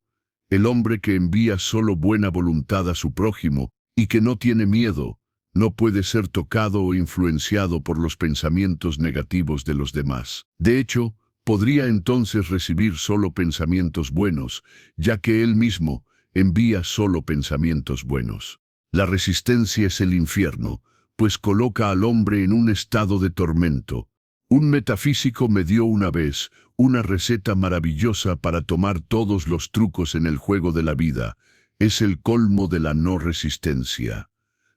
el hombre que envía solo buena voluntad a su prójimo y que no tiene miedo, no puede ser tocado o influenciado por los pensamientos negativos de los demás. De hecho, podría entonces recibir solo pensamientos buenos, ya que él mismo envía solo pensamientos buenos. La resistencia es el infierno, pues coloca al hombre en un estado de tormento. Un metafísico me dio una vez una receta maravillosa para tomar todos los trucos en el juego de la vida. Es el colmo de la no resistencia.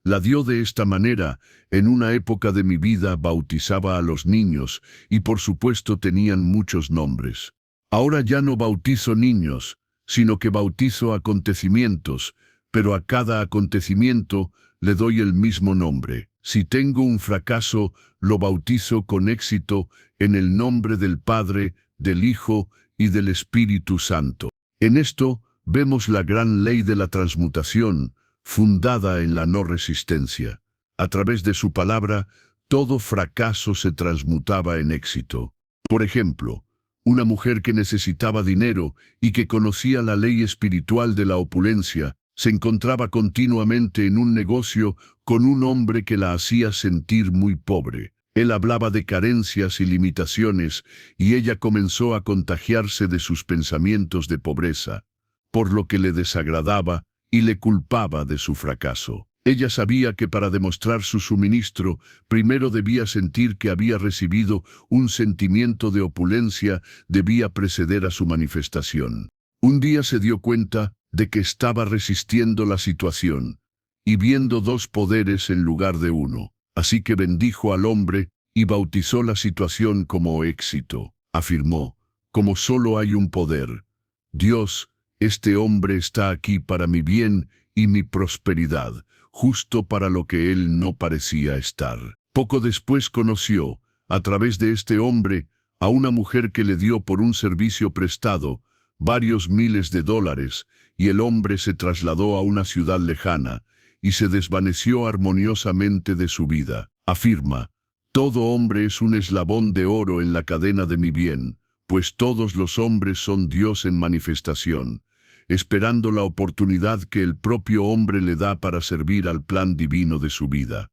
La dio de esta manera. En una época de mi vida bautizaba a los niños y por supuesto tenían muchos nombres. Ahora ya no bautizo niños, sino que bautizo acontecimientos, pero a cada acontecimiento le doy el mismo nombre. Si tengo un fracaso, lo bautizo con éxito en el nombre del Padre, del Hijo y del Espíritu Santo. En esto vemos la gran ley de la transmutación, fundada en la no resistencia. A través de su palabra, todo fracaso se transmutaba en éxito. Por ejemplo, una mujer que necesitaba dinero y que conocía la ley espiritual de la opulencia, se encontraba continuamente en un negocio con un hombre que la hacía sentir muy pobre. Él hablaba de carencias y limitaciones, y ella comenzó a contagiarse de sus pensamientos de pobreza, por lo que le desagradaba y le culpaba de su fracaso. Ella sabía que para demostrar su suministro, primero debía sentir que había recibido un sentimiento de opulencia, debía preceder a su manifestación. Un día se dio cuenta de que estaba resistiendo la situación, y viendo dos poderes en lugar de uno. Así que bendijo al hombre y bautizó la situación como éxito. Afirmó, como solo hay un poder, Dios, este hombre está aquí para mi bien y mi prosperidad, justo para lo que él no parecía estar. Poco después conoció, a través de este hombre, a una mujer que le dio por un servicio prestado varios miles de dólares, y el hombre se trasladó a una ciudad lejana, y se desvaneció armoniosamente de su vida. Afirma, todo hombre es un eslabón de oro en la cadena de mi bien, pues todos los hombres son Dios en manifestación, esperando la oportunidad que el propio hombre le da para servir al plan divino de su vida.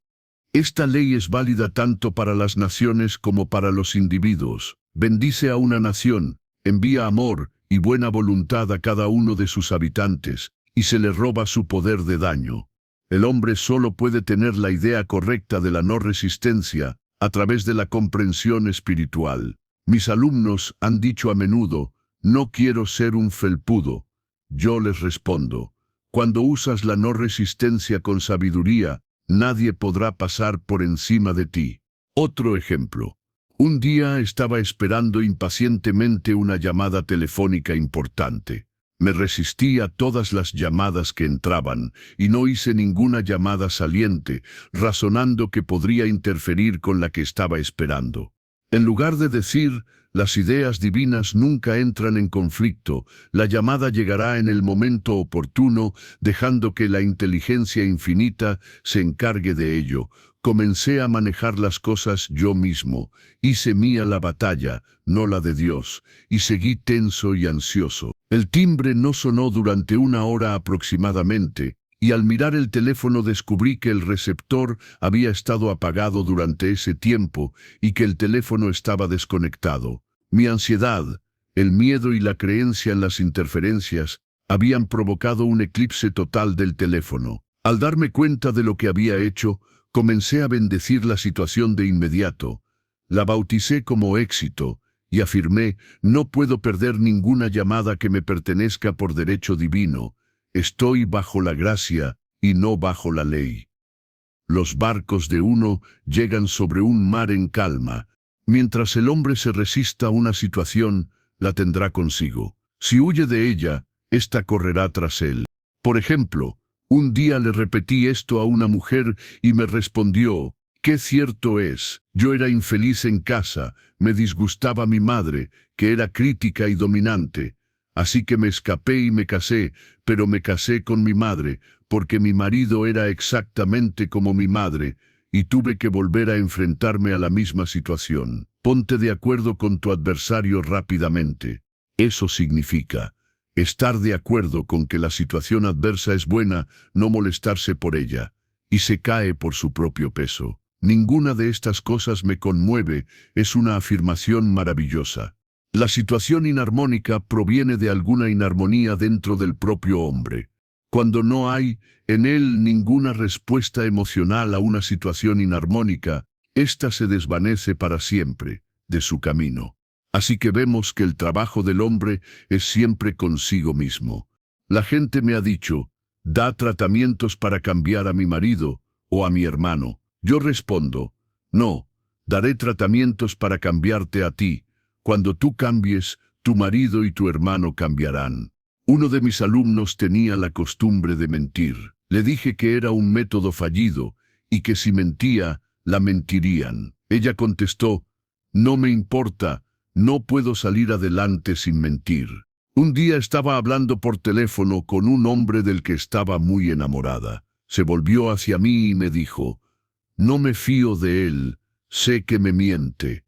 Esta ley es válida tanto para las naciones como para los individuos. Bendice a una nación, envía amor y buena voluntad a cada uno de sus habitantes, y se le roba su poder de daño. El hombre solo puede tener la idea correcta de la no resistencia a través de la comprensión espiritual. Mis alumnos han dicho a menudo, no quiero ser un felpudo. Yo les respondo, cuando usas la no resistencia con sabiduría, nadie podrá pasar por encima de ti. Otro ejemplo. Un día estaba esperando impacientemente una llamada telefónica importante. Me resistí a todas las llamadas que entraban y no hice ninguna llamada saliente, razonando que podría interferir con la que estaba esperando. En lugar de decir, las ideas divinas nunca entran en conflicto, la llamada llegará en el momento oportuno, dejando que la inteligencia infinita se encargue de ello. Comencé a manejar las cosas yo mismo, hice mía la batalla, no la de Dios, y seguí tenso y ansioso. El timbre no sonó durante 1 hora aproximadamente, y al mirar el teléfono descubrí que el receptor había estado apagado durante ese tiempo y que el teléfono estaba desconectado. Mi ansiedad, el miedo y la creencia en las interferencias habían provocado un eclipse total del teléfono. Al darme cuenta de lo que había hecho, comencé a bendecir la situación de inmediato. La bauticé como éxito y afirmé, no puedo perder ninguna llamada que me pertenezca por derecho divino. Estoy bajo la gracia y no bajo la ley. Los barcos de uno llegan sobre un mar en calma. Mientras el hombre se resista a una situación, la tendrá consigo. Si huye de ella, ésta correrá tras él. Por ejemplo, un día le repetí esto a una mujer y me respondió, «Qué cierto es, yo era infeliz en casa, me disgustaba mi madre, que era crítica y dominante. Así que me escapé y me casé, pero me casé con mi madre, porque mi marido era exactamente como mi madre, y tuve que volver a enfrentarme a la misma situación. Ponte de acuerdo con tu adversario rápidamente. Eso significa estar de acuerdo con que la situación adversa es buena, no molestarse por ella, y se cae por su propio peso. Ninguna de estas cosas me conmueve, es una afirmación maravillosa. La situación inarmónica proviene de alguna inarmonía dentro del propio hombre. Cuando no hay en él ninguna respuesta emocional a una situación inarmónica, ésta se desvanece para siempre de su camino. Así que vemos que el trabajo del hombre es siempre consigo mismo. La gente me ha dicho, da tratamientos para cambiar a mi marido o a mi hermano. Yo respondo, no, daré tratamientos para cambiarte a ti. Cuando tú cambies, tu marido y tu hermano cambiarán. Uno de mis alumnos tenía la costumbre de mentir. Le dije que era un método fallido y que si mentía, la mentirían. Ella contestó, no me importa, no puedo salir adelante sin mentir. Un día estaba hablando por teléfono con un hombre del que estaba muy enamorada. Se volvió hacia mí y me dijo, «No me fío de él, sé que me miente».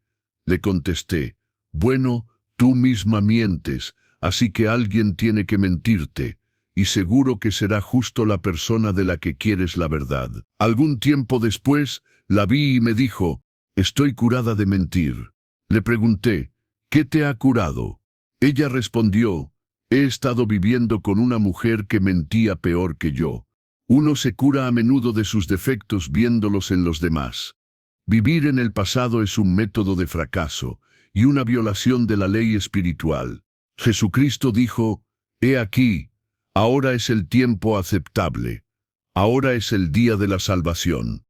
Le contesté, «Bueno, tú misma mientes, así que alguien tiene que mentirte, y seguro que será justo la persona de la que quieres la verdad». Algún tiempo después, la vi y me dijo, «Estoy curada de mentir». Le pregunté, «¿Qué te ha curado?» Ella respondió, «He estado viviendo con una mujer que mentía peor que yo». Uno se cura a menudo de sus defectos viéndolos en los demás. Vivir en el pasado es un método de fracaso y una violación de la ley espiritual. Jesucristo dijo, «He aquí, ahora es el tiempo aceptable, ahora es el día de la salvación».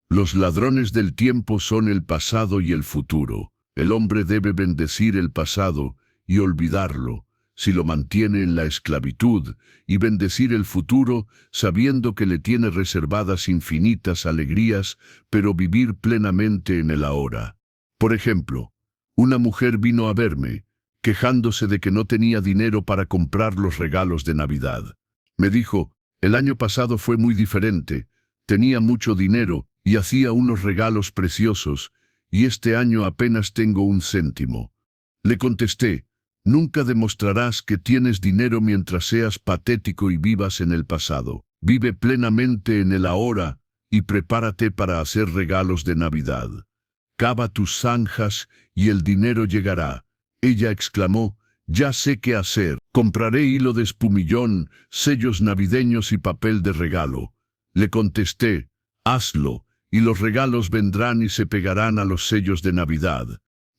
Los ladrones del tiempo son el pasado y el futuro. El hombre debe bendecir el pasado y olvidarlo, si lo mantiene en la esclavitud, y bendecir el futuro, sabiendo que le tiene reservadas infinitas alegrías, pero vivir plenamente en el ahora. Por ejemplo, una mujer vino a verme, quejándose de que no tenía dinero para comprar los regalos de Navidad. Me dijo, «El año pasado fue muy diferente, tenía mucho dinero y hacía unos regalos preciosos, y este año apenas tengo un céntimo». Le contesté, «Nunca demostrarás que tienes dinero mientras seas patético y vivas en el pasado. Vive plenamente en el ahora y prepárate para hacer regalos de Navidad. Cava tus zanjas y el dinero llegará». Ella exclamó, «Ya sé qué hacer. Compraré hilo de espumillón, sellos navideños y papel de regalo». Le contesté, «Hazlo, y los regalos vendrán y se pegarán a los sellos de Navidad».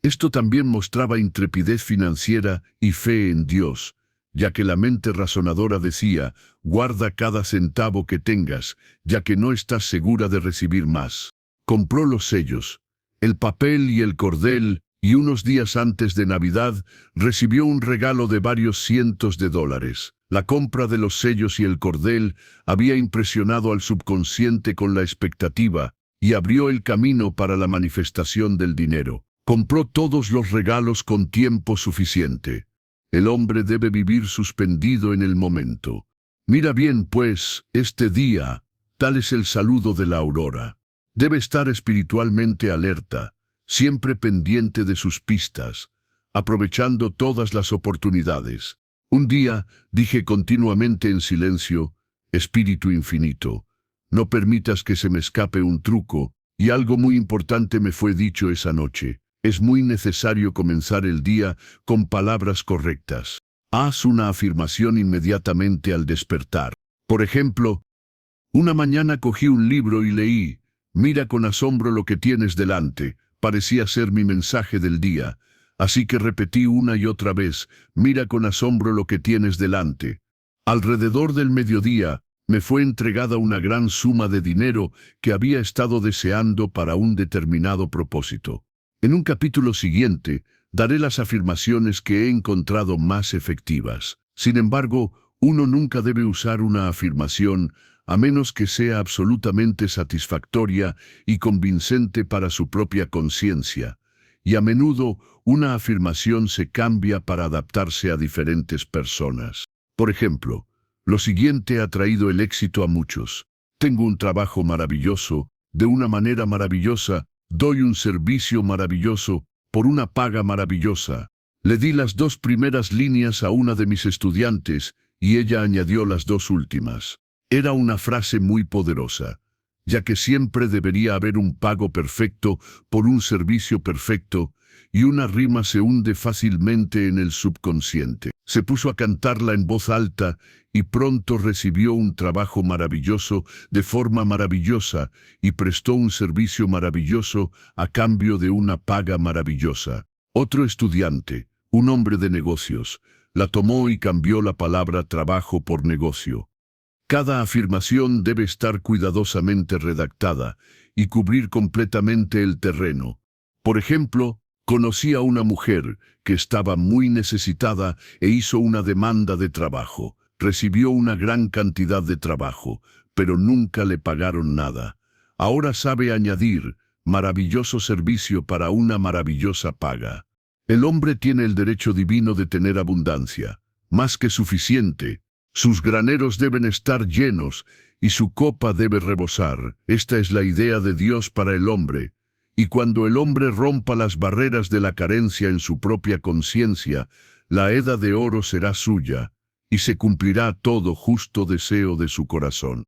Esto también mostraba intrepidez financiera y fe en Dios, ya que la mente razonadora decía, «Guarda cada centavo que tengas, ya que no estás segura de recibir más». Compró los sellos, el papel y el cordel, y unos días antes de Navidad recibió un regalo de varios cientos de dólares. La compra de los sellos y el cordel había impresionado al subconsciente con la expectativa y abrió el camino para la manifestación del dinero. Compró todos los regalos con tiempo suficiente. El hombre debe vivir suspendido en el momento. Mira bien, pues, este día, tal es el saludo de la aurora. Debe estar espiritualmente alerta, siempre pendiente de sus pistas, aprovechando todas las oportunidades. Un día dije continuamente en silencio, «Espíritu infinito, no permitas que se me escape un truco», y algo muy importante me fue dicho esa noche. Es muy necesario comenzar el día con palabras correctas. Haz una afirmación inmediatamente al despertar. Por ejemplo, una mañana cogí un libro y leí, «Mira con asombro lo que tienes delante». Parecía ser mi mensaje del día, así que repetí una y otra vez, «Mira con asombro lo que tienes delante». Alrededor del mediodía, me fue entregada una gran suma de dinero que había estado deseando para un determinado propósito. En un capítulo siguiente, daré las afirmaciones que he encontrado más efectivas. Sin embargo, uno nunca debe usar una afirmación a menos que sea absolutamente satisfactoria y convincente para su propia conciencia. Y a menudo, una afirmación se cambia para adaptarse a diferentes personas. Por ejemplo, lo siguiente ha traído el éxito a muchos. Tengo un trabajo maravilloso, de una manera maravillosa, doy un servicio maravilloso, por una paga maravillosa. Le di las 2 primeras líneas a una de mis estudiantes y ella añadió las 2 últimas. Era una frase muy poderosa, ya que siempre debería haber un pago perfecto por un servicio perfecto, y una rima se hunde fácilmente en el subconsciente. Se puso a cantarla en voz alta y pronto recibió un trabajo maravilloso de forma maravillosa y prestó un servicio maravilloso a cambio de una paga maravillosa. Otro estudiante, un hombre de negocios, la tomó y cambió la palabra trabajo por negocio. Cada afirmación debe estar cuidadosamente redactada y cubrir completamente el terreno. Por ejemplo, conocí a una mujer que estaba muy necesitada e hizo una demanda de trabajo. Recibió una gran cantidad de trabajo, pero nunca le pagaron nada. Ahora sabe añadir, maravilloso servicio para una maravillosa paga. El hombre tiene el derecho divino de tener abundancia. más que suficiente. Sus graneros deben estar llenos y su copa debe rebosar. Esta es la idea de Dios para el hombre. Y cuando el hombre rompa las barreras de la carencia en su propia conciencia, la edad de oro será suya, y se cumplirá todo justo deseo de su corazón.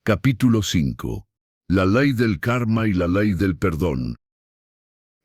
Capítulo 5. La ley del karma y la ley del perdón.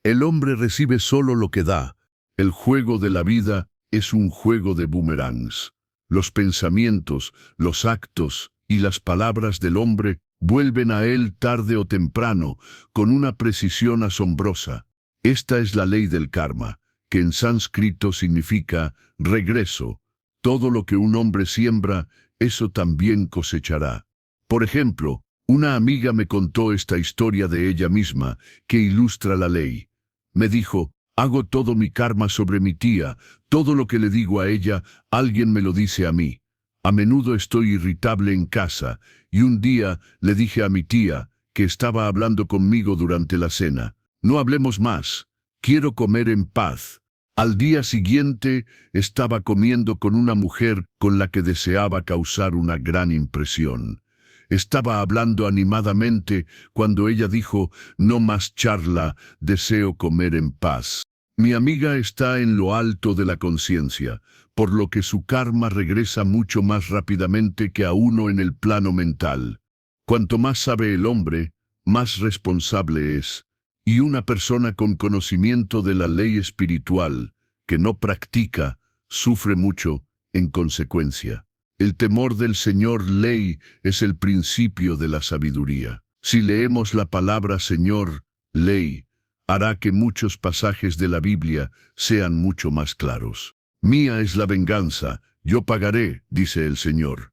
El hombre recibe solo lo que da. El juego de la vida es un juego de boomerangs. Los pensamientos, los actos y las palabras del hombre vuelven a él tarde o temprano, con una precisión asombrosa. Esta es la ley del karma, que en sánscrito significa regreso. Todo lo que un hombre siembra, eso también cosechará. Por ejemplo, una amiga me contó esta historia de ella misma, que ilustra la ley. Me dijo: hago todo mi karma sobre mi tía, todo lo que le digo a ella, alguien me lo dice a mí. A menudo estoy irritable en casa, y un día le dije a mi tía, que estaba hablando conmigo durante la cena: no hablemos más, quiero comer en paz. Al día siguiente, estaba comiendo con una mujer con la que deseaba causar una gran impresión. Estaba hablando animadamente cuando ella dijo: no más charla, deseo comer en paz. Mi amiga está en lo alto de la conciencia, por lo que su karma regresa mucho más rápidamente que a uno en el plano mental. Cuanto más sabe el hombre, más responsable es. Y una persona con conocimiento de la ley espiritual, que no practica, sufre mucho, en consecuencia. El temor del Señor ley es el principio de la sabiduría. Si leemos la palabra Señor, ley, hará que muchos pasajes de la Biblia sean mucho más claros. Mía es la venganza, yo pagaré, dice el Señor.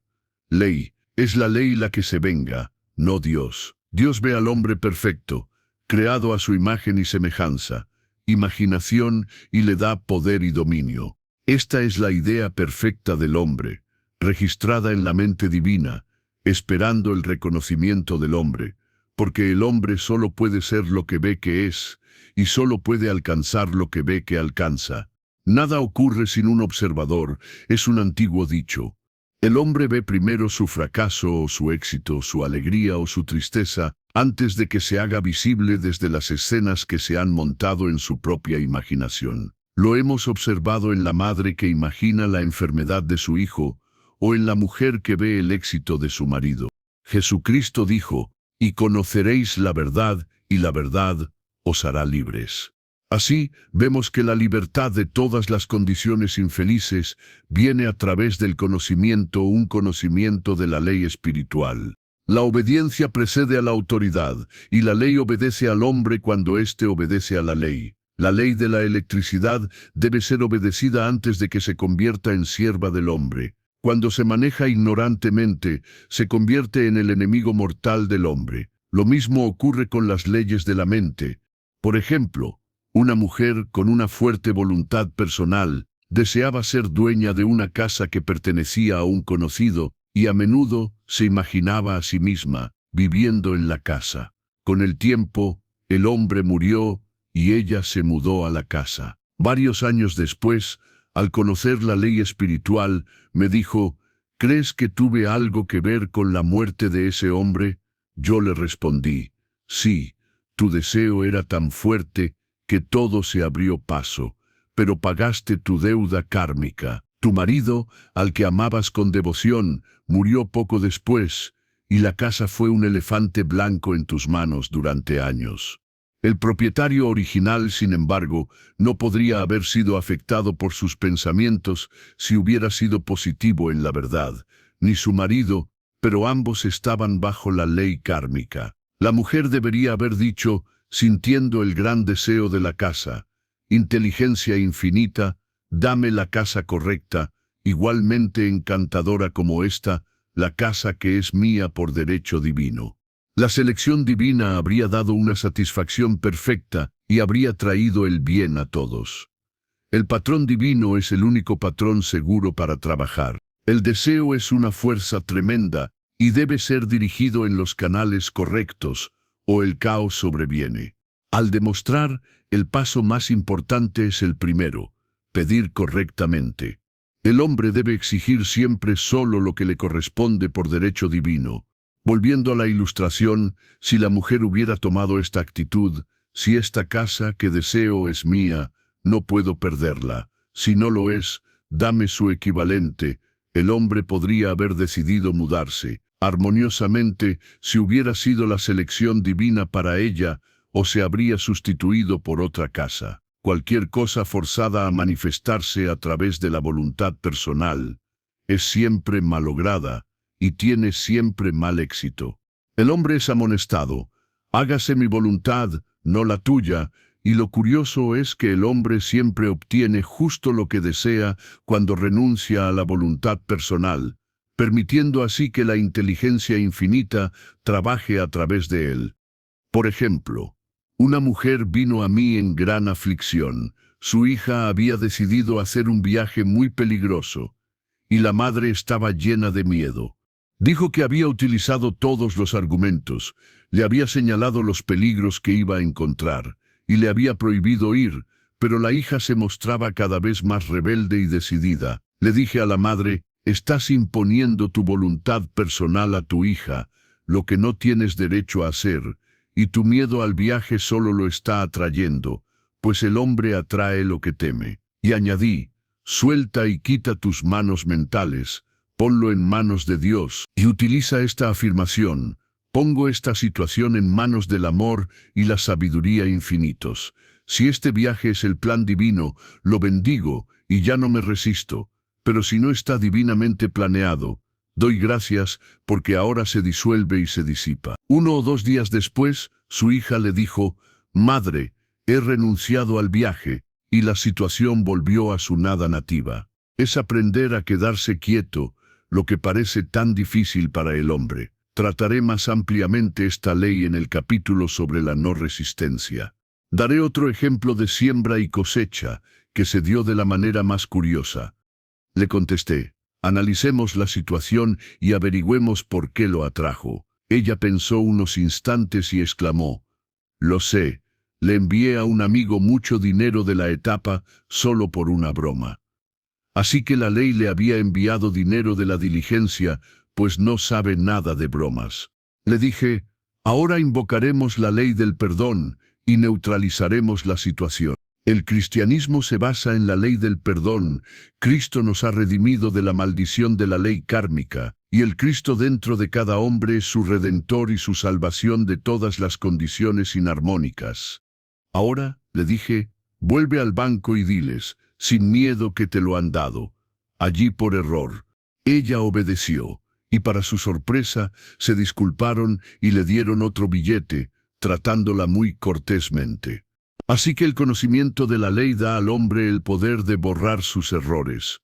Ley, es la ley la que se venga, no Dios. Dios ve al hombre perfecto, creado a su imagen y semejanza, imaginación, y le da poder y dominio. Esta es la idea perfecta del hombre, registrada en la mente divina, esperando el reconocimiento del hombre, porque el hombre solo puede ser lo que ve que es, y solo puede alcanzar lo que ve que alcanza. Nada ocurre sin un observador, es un antiguo dicho. El hombre ve primero su fracaso o su éxito, su alegría o su tristeza, antes de que se haga visible desde las escenas que se han montado en su propia imaginación. Lo hemos observado en la madre que imagina la enfermedad de su hijo, o en la mujer que ve el éxito de su marido. Jesucristo dijo: y conoceréis la verdad, y la verdad os hará libres. Así, vemos que la libertad de todas las condiciones infelices viene a través del conocimiento, un conocimiento de la ley espiritual. La obediencia precede a la autoridad, y la ley obedece al hombre cuando éste obedece a la ley. La ley de la electricidad debe ser obedecida antes de que se convierta en sierva del hombre. Cuando se maneja ignorantemente, se convierte en el enemigo mortal del hombre. Lo mismo ocurre con las leyes de la mente. Por ejemplo, una mujer con una fuerte voluntad personal deseaba ser dueña de una casa que pertenecía a un conocido, y a menudo se imaginaba a sí misma viviendo en la casa. Con el tiempo, el hombre murió y ella se mudó a la casa. Varios años después, al conocer la ley espiritual, me dijo: ¿crees que tuve algo que ver con la muerte de ese hombre? Yo le respondí: sí, tu deseo era tan fuerte que todo se abrió paso, pero pagaste tu deuda kármica. Tu marido, al que amabas con devoción, murió poco después, y la casa fue un elefante blanco en tus manos durante años. El propietario original, sin embargo, no podría haber sido afectado por sus pensamientos si hubiera sido positivo en la verdad, ni su marido, pero ambos estaban bajo la ley kármica. La mujer debería haber dicho, sintiendo el gran deseo de la casa: inteligencia infinita, dame la casa correcta, igualmente encantadora como esta, la casa que es mía por derecho divino. La selección divina habría dado una satisfacción perfecta y habría traído el bien a todos. El patrón divino es el único patrón seguro para trabajar. El deseo es una fuerza tremenda y debe ser dirigido en los canales correctos, o el caos sobreviene. Al demostrar, el paso más importante es el primero: pedir correctamente. El hombre debe exigir siempre solo lo que le corresponde por derecho divino. Volviendo a la ilustración, si la mujer hubiera tomado esta actitud, si esta casa que deseo es mía, no puedo perderla. Si no lo es, dame su equivalente. El hombre podría haber decidido mudarse armoniosamente si hubiera sido la selección divina para ella, o se habría sustituido por otra casa. Cualquier cosa forzada a manifestarse a través de la voluntad personal es siempre malograda y tiene siempre mal éxito. El hombre es amonestado: hágase mi voluntad, no la tuya, y lo curioso es que el hombre siempre obtiene justo lo que desea cuando renuncia a la voluntad personal, permitiendo así que la inteligencia infinita trabaje a través de él. Por ejemplo, una mujer vino a mí en gran aflicción. Su hija había decidido hacer un viaje muy peligroso, y la madre estaba llena de miedo. Dijo que había utilizado todos los argumentos, le había señalado los peligros que iba a encontrar, y le había prohibido ir, pero la hija se mostraba cada vez más rebelde y decidida. Le dije a la madre: estás imponiendo tu voluntad personal a tu hija, lo que no tienes derecho a hacer, y tu miedo al viaje solo lo está atrayendo, pues el hombre atrae lo que teme. Y añadí: suelta y quita tus manos mentales, ponlo en manos de Dios, y utiliza esta afirmación: pongo esta situación en manos del amor y la sabiduría infinitos. Si este viaje es el plan divino, lo bendigo y ya no me resisto, pero si no está divinamente planeado, doy gracias porque ahora se disuelve y se disipa. 1 o 2 días después, su hija le dijo: madre, he renunciado al viaje, y la situación volvió a su nada nativa. Es aprender a quedarse quieto, lo que parece tan difícil para el hombre. Trataré más ampliamente esta ley en el capítulo sobre la no resistencia. Daré otro ejemplo de siembra y cosecha, que se dio de la manera más curiosa. Le contesté: analicemos la situación y averigüemos por qué lo atrajo. Ella pensó unos instantes y exclamó: lo sé, le envié a un amigo mucho dinero de la etapa solo por una broma. Así que la ley le había enviado dinero de la diligencia, pues no sabe nada de bromas. Le dije: ahora invocaremos la ley del perdón y neutralizaremos la situación. El cristianismo se basa en la ley del perdón. Cristo nos ha redimido de la maldición de la ley kármica, y el Cristo dentro de cada hombre es su redentor y su salvación de todas las condiciones inarmónicas. Ahora, le dije, vuelve al banco y diles, sin miedo, que te lo han dado, allí por error. Ella obedeció, y para su sorpresa, se disculparon y le dieron otro billete, tratándola muy cortésmente. Así que el conocimiento de la ley da al hombre el poder de borrar sus errores.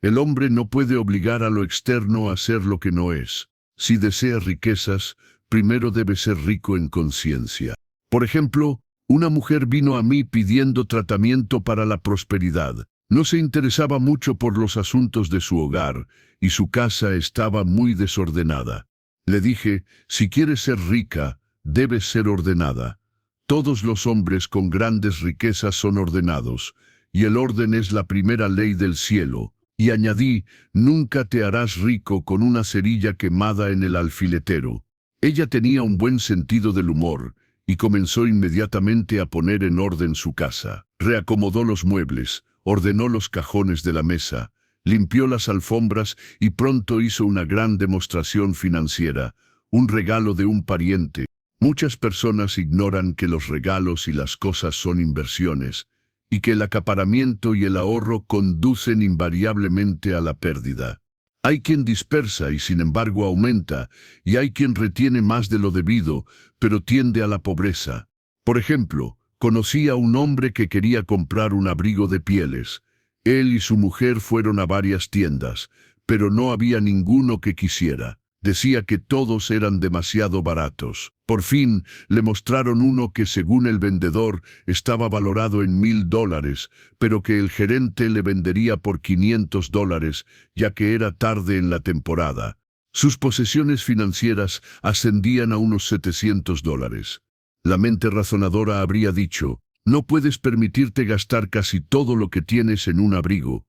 El hombre no puede obligar a lo externo a ser lo que no es. Si desea riquezas, primero debe ser rico en conciencia. Por ejemplo, una mujer vino a mí pidiendo tratamiento para la prosperidad. No se interesaba mucho por los asuntos de su hogar, y su casa estaba muy desordenada. Le dije: si quieres ser rica, debes ser ordenada. Todos los hombres con grandes riquezas son ordenados, y el orden es la primera ley del cielo. Y añadí: nunca te harás rico con una cerilla quemada en el alfiletero. Ella tenía un buen sentido del humor, y comenzó inmediatamente a poner en orden su casa. Reacomodó los muebles, ordenó los cajones de la mesa, limpió las alfombras y pronto hizo una gran demostración financiera, un regalo de un pariente. Muchas personas ignoran que los regalos y las cosas son inversiones, y que el acaparamiento y el ahorro conducen invariablemente a la pérdida. Hay quien dispersa y sin embargo aumenta, y hay quien retiene más de lo debido, pero tiende a la pobreza. Por ejemplo, conocí a un hombre que quería comprar un abrigo de pieles. Él y su mujer fueron a varias tiendas, pero no había ninguno que quisiera. Decía que todos eran demasiado baratos. Por fin, le mostraron uno que, según el vendedor, estaba valorado en $1000, pero que el gerente le vendería por $500, ya que era tarde en la temporada. Sus posesiones financieras ascendían a unos $700. La mente razonadora habría dicho: no puedes permitirte gastar casi todo lo que tienes en un abrigo,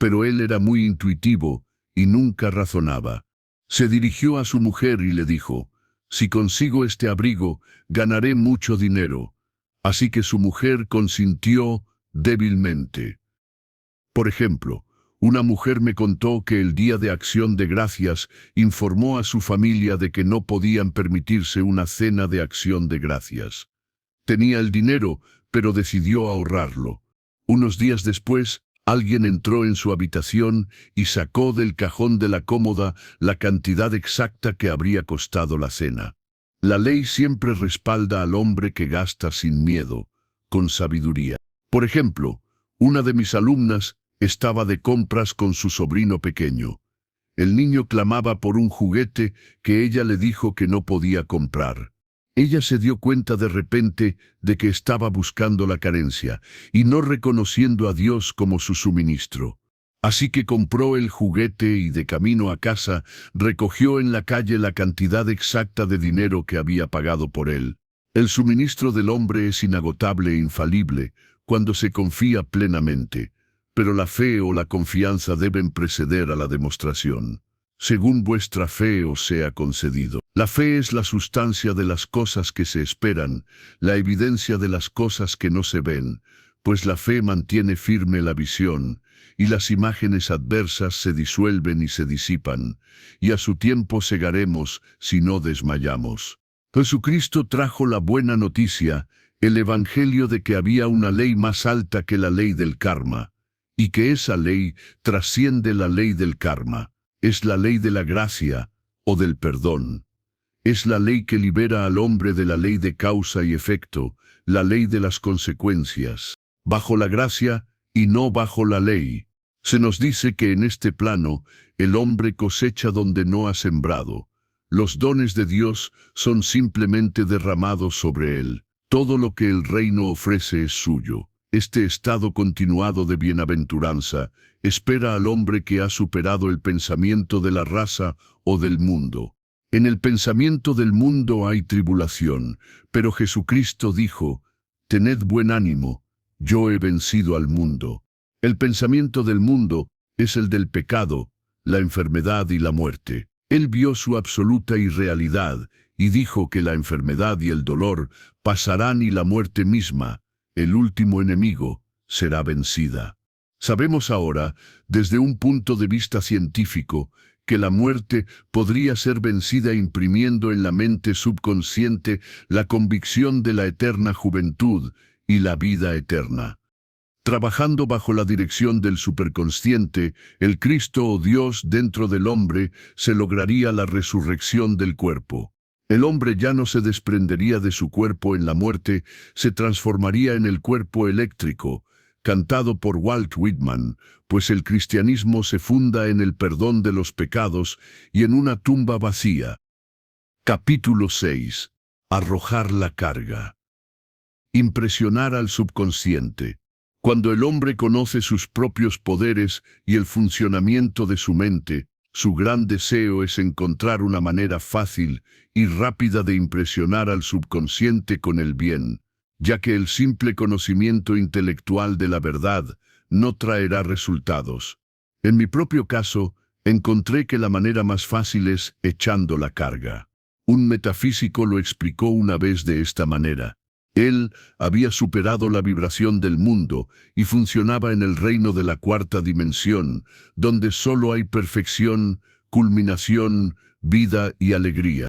pero él era muy intuitivo y nunca razonaba. Se dirigió a su mujer y le dijo: «Si consigo este abrigo, ganaré mucho dinero». Así que su mujer consintió débilmente. Por ejemplo, una mujer me contó que el Día de Acción de Gracias informó a su familia de que no podían permitirse una cena de acción de gracias. Tenía el dinero, pero decidió ahorrarlo. Unos días después, alguien entró en su habitación y sacó del cajón de la cómoda la cantidad exacta que habría costado la cena. La ley siempre respalda al hombre que gasta sin miedo, con sabiduría. Por ejemplo, una de mis alumnas estaba de compras con su sobrino pequeño. El niño clamaba por un juguete que ella le dijo que no podía comprar. Ella se dio cuenta de repente de que estaba buscando la carencia y no reconociendo a Dios como su suministro. Así que compró el juguete y de camino a casa recogió en la calle la cantidad exacta de dinero que había pagado por él. El suministro del hombre es inagotable e infalible cuando se confía plenamente, pero la fe o la confianza deben preceder a la demostración. Según vuestra fe os sea concedido. La fe es la sustancia de las cosas que se esperan, la evidencia de las cosas que no se ven, pues la fe mantiene firme la visión, y las imágenes adversas se disuelven y se disipan, y a su tiempo cegaremos si no desmayamos. Jesucristo trajo la buena noticia, el evangelio de que había una ley más alta que la ley del karma, y que esa ley trasciende la ley del karma. Es la ley de la gracia o del perdón. Es la ley que libera al hombre de la ley de causa y efecto, la ley de las consecuencias. Bajo la gracia y no bajo la ley. Se nos dice que en este plano el hombre cosecha donde no ha sembrado. Los dones de Dios son simplemente derramados sobre él. Todo lo que el reino ofrece es suyo. Este estado continuado de bienaventuranza espera al hombre que ha superado el pensamiento de la raza o del mundo. En el pensamiento del mundo hay tribulación, pero Jesucristo dijo: «Tened buen ánimo, yo he vencido al mundo». El pensamiento del mundo es el del pecado, la enfermedad y la muerte. Él vio su absoluta irrealidad y dijo que la enfermedad y el dolor pasarán y la muerte misma, el último enemigo, será vencida. Sabemos ahora, desde un punto de vista científico, que la muerte podría ser vencida imprimiendo en la mente subconsciente la convicción de la eterna juventud y la vida eterna. Trabajando bajo la dirección del superconsciente, el Cristo o Dios dentro del hombre, se lograría la resurrección del cuerpo. El hombre ya no se desprendería de su cuerpo en la muerte, se transformaría en el cuerpo eléctrico, cantado por Walt Whitman, pues el cristianismo se funda en el perdón de los pecados y en una tumba vacía. Capítulo 6. Arrojar la carga. Impresionar al subconsciente. Cuando el hombre conoce sus propios poderes y el funcionamiento de su mente, su gran deseo es encontrar una manera fácil y rápida de impresionar al subconsciente con el bien, ya que el simple conocimiento intelectual de la verdad no traerá resultados. En mi propio caso, encontré que la manera más fácil es echando la carga. Un metafísico lo explicó una vez de esta manera. Él había superado la vibración del mundo y funcionaba en el reino de la cuarta dimensión, donde solo hay perfección, culminación, vida y alegría.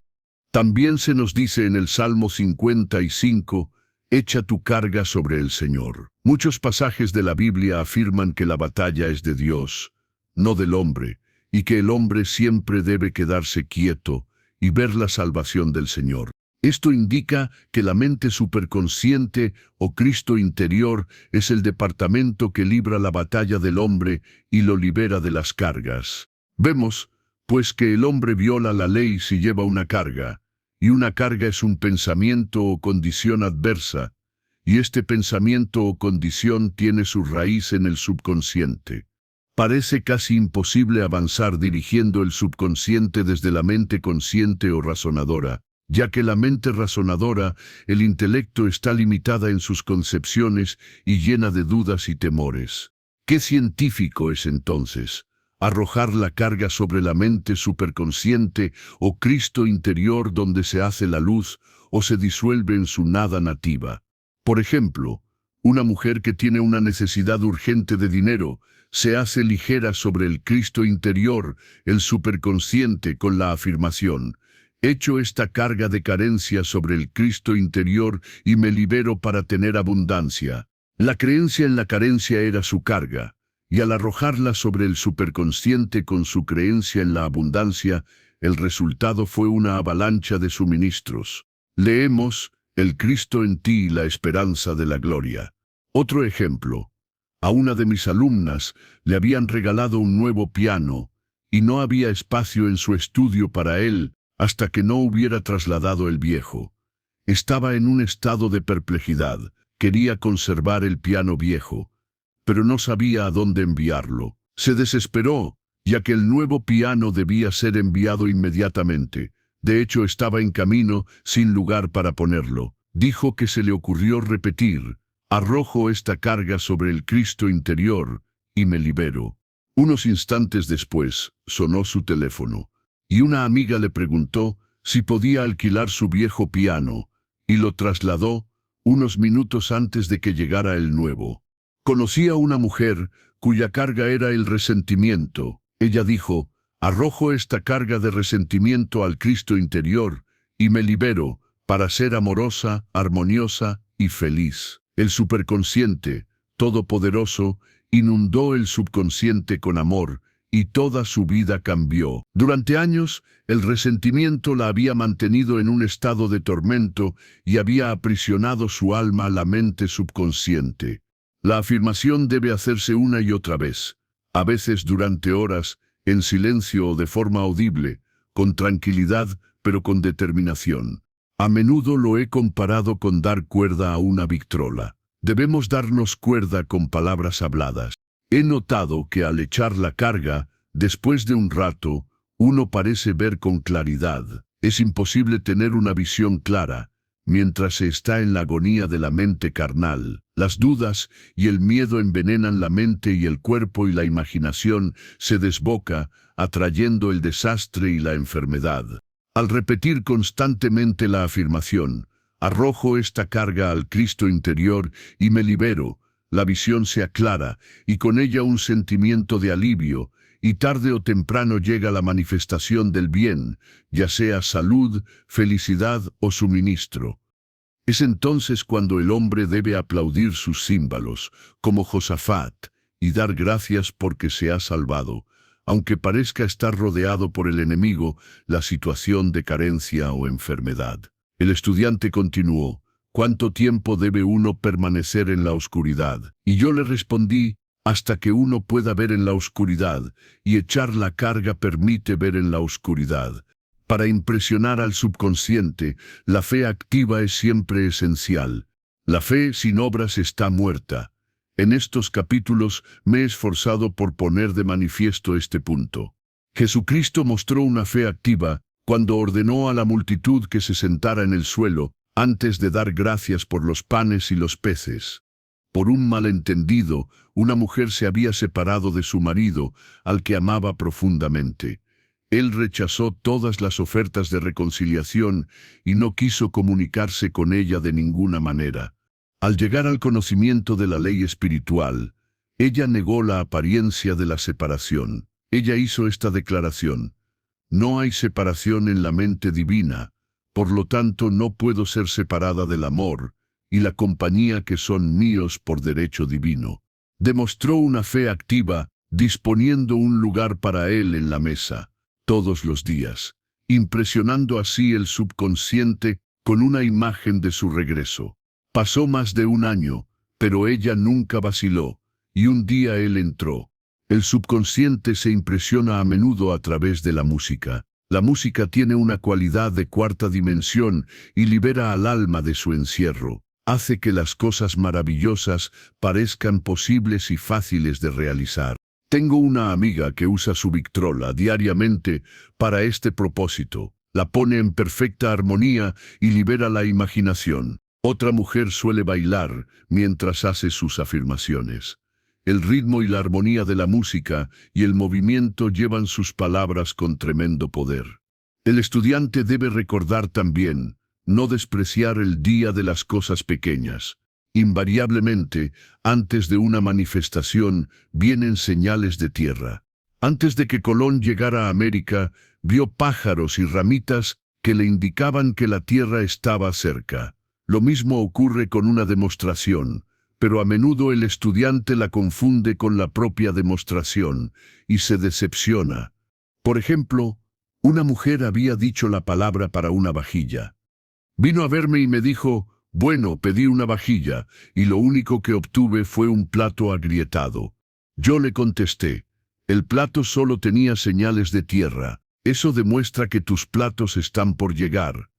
También se nos dice en el Salmo 55, «Echa tu carga sobre el Señor». Muchos pasajes de la Biblia afirman que la batalla es de Dios, no del hombre, y que el hombre siempre debe quedarse quieto y ver la salvación del Señor. Esto indica que la mente superconsciente o Cristo interior es el departamento que libra la batalla del hombre y lo libera de las cargas. Vemos, pues, que el hombre viola la ley si lleva una carga, y una carga es un pensamiento o condición adversa, y este pensamiento o condición tiene su raíz en el subconsciente. Parece casi imposible avanzar dirigiendo el subconsciente desde la mente consciente o razonadora, ya que la mente razonadora, el intelecto está limitada en sus concepciones y llena de dudas y temores. ¿Qué científico es entonces? ¿Arrojar la carga sobre la mente superconsciente o Cristo interior donde se hace la luz o se disuelve en su nada nativa? Por ejemplo, una mujer que tiene una necesidad urgente de dinero se hace ligera sobre el Cristo interior, el superconsciente, con la afirmación: echo esta carga de carencia sobre el Cristo interior y me libero para tener abundancia. La creencia en la carencia era su carga, y al arrojarla sobre el superconsciente con su creencia en la abundancia, el resultado fue una avalancha de suministros. Leemos: el Cristo en ti, la esperanza de la gloria. Otro ejemplo: a una de mis alumnas le habían regalado un nuevo piano, y no había espacio en su estudio para él hasta que no hubiera trasladado el viejo. Estaba en un estado de perplejidad, quería conservar el piano viejo, pero no sabía a dónde enviarlo. Se desesperó, ya que el nuevo piano debía ser enviado inmediatamente. De hecho, estaba en camino, sin lugar para ponerlo. Dijo que se le ocurrió repetir: arrojo esta carga sobre el Cristo interior y me libero. Unos instantes después, sonó su teléfono, y una amiga le preguntó si podía alquilar su viejo piano, y lo trasladó unos minutos antes de que llegara el nuevo. Conocí a una mujer cuya carga era el resentimiento. Ella dijo: arrojo esta carga de resentimiento al Cristo interior y me libero para ser amorosa, armoniosa y feliz. El superconsciente, todopoderoso, inundó el subconsciente con amor, y toda su vida cambió. Durante años, el resentimiento la había mantenido en un estado de tormento y había aprisionado su alma a la mente subconsciente. La afirmación debe hacerse una y otra vez, a veces durante horas, en silencio o de forma audible, con tranquilidad, pero con determinación. A menudo lo he comparado con dar cuerda a una victrola. Debemos darnos cuerda con palabras habladas. He notado que al echar la carga, después de un rato, uno parece ver con claridad. Es imposible tener una visión clara mientras se está en la agonía de la mente carnal. Las dudas y el miedo envenenan la mente y el cuerpo, y la imaginación se desboca, atrayendo el desastre y la enfermedad. Al repetir constantemente la afirmación: arrojo esta carga al Cristo interior y me libero, la visión se aclara, y con ella un sentimiento de alivio, y tarde o temprano llega la manifestación del bien, ya sea salud, felicidad o suministro. Es entonces cuando el hombre debe aplaudir sus címbalos, como Josafat, y dar gracias porque se ha salvado, aunque parezca estar rodeado por el enemigo, la situación de carencia o enfermedad. El estudiante continuó: ¿cuánto tiempo debe uno permanecer en la oscuridad? Y yo le respondí: hasta que uno pueda ver en la oscuridad, y echar la carga permite ver en la oscuridad. Para impresionar al subconsciente, la fe activa es siempre esencial. La fe sin obras está muerta. En estos capítulos me he esforzado por poner de manifiesto este punto. Jesucristo mostró una fe activa cuando ordenó a la multitud que se sentara en el suelo, antes de dar gracias por los panes y los peces. Por un malentendido, una mujer se había separado de su marido, al que amaba profundamente. Él rechazó todas las ofertas de reconciliación y no quiso comunicarse con ella de ninguna manera. Al llegar al conocimiento de la ley espiritual, ella negó la apariencia de la separación. Ella hizo esta declaración: no hay separación en la mente divina, por lo tanto no puedo ser separada del amor y la compañía que son míos por derecho divino. Demostró una fe activa, disponiendo un lugar para él en la mesa, todos los días, impresionando así el subconsciente con una imagen de su regreso. Pasó más de un año, pero ella nunca vaciló, y un día él entró. El subconsciente se impresiona a menudo a través de la música. La música tiene una cualidad de cuarta dimensión y libera al alma de su encierro. Hace que las cosas maravillosas parezcan posibles y fáciles de realizar. Tengo una amiga que usa su victrola diariamente para este propósito. La pone en perfecta armonía y libera la imaginación. Otra mujer suele bailar mientras hace sus afirmaciones. El ritmo y la armonía de la música y el movimiento llevan sus palabras con tremendo poder. El estudiante debe recordar también, no despreciar el día de las cosas pequeñas. Invariablemente, antes de una manifestación, vienen señales de tierra. Antes de que Colón llegara a América, vio pájaros y ramitas que le indicaban que la tierra estaba cerca. Lo mismo ocurre con una demostración, pero a menudo el estudiante la confunde con la propia demostración y se decepciona. Por ejemplo, una mujer había dicho la palabra para una vajilla. Vino a verme y me dijo, bueno, pedí una vajilla, y lo único que obtuve fue un plato agrietado. Yo le contesté, el plato solo tenía señales de tierra. Eso demuestra que tus platos están por llegar.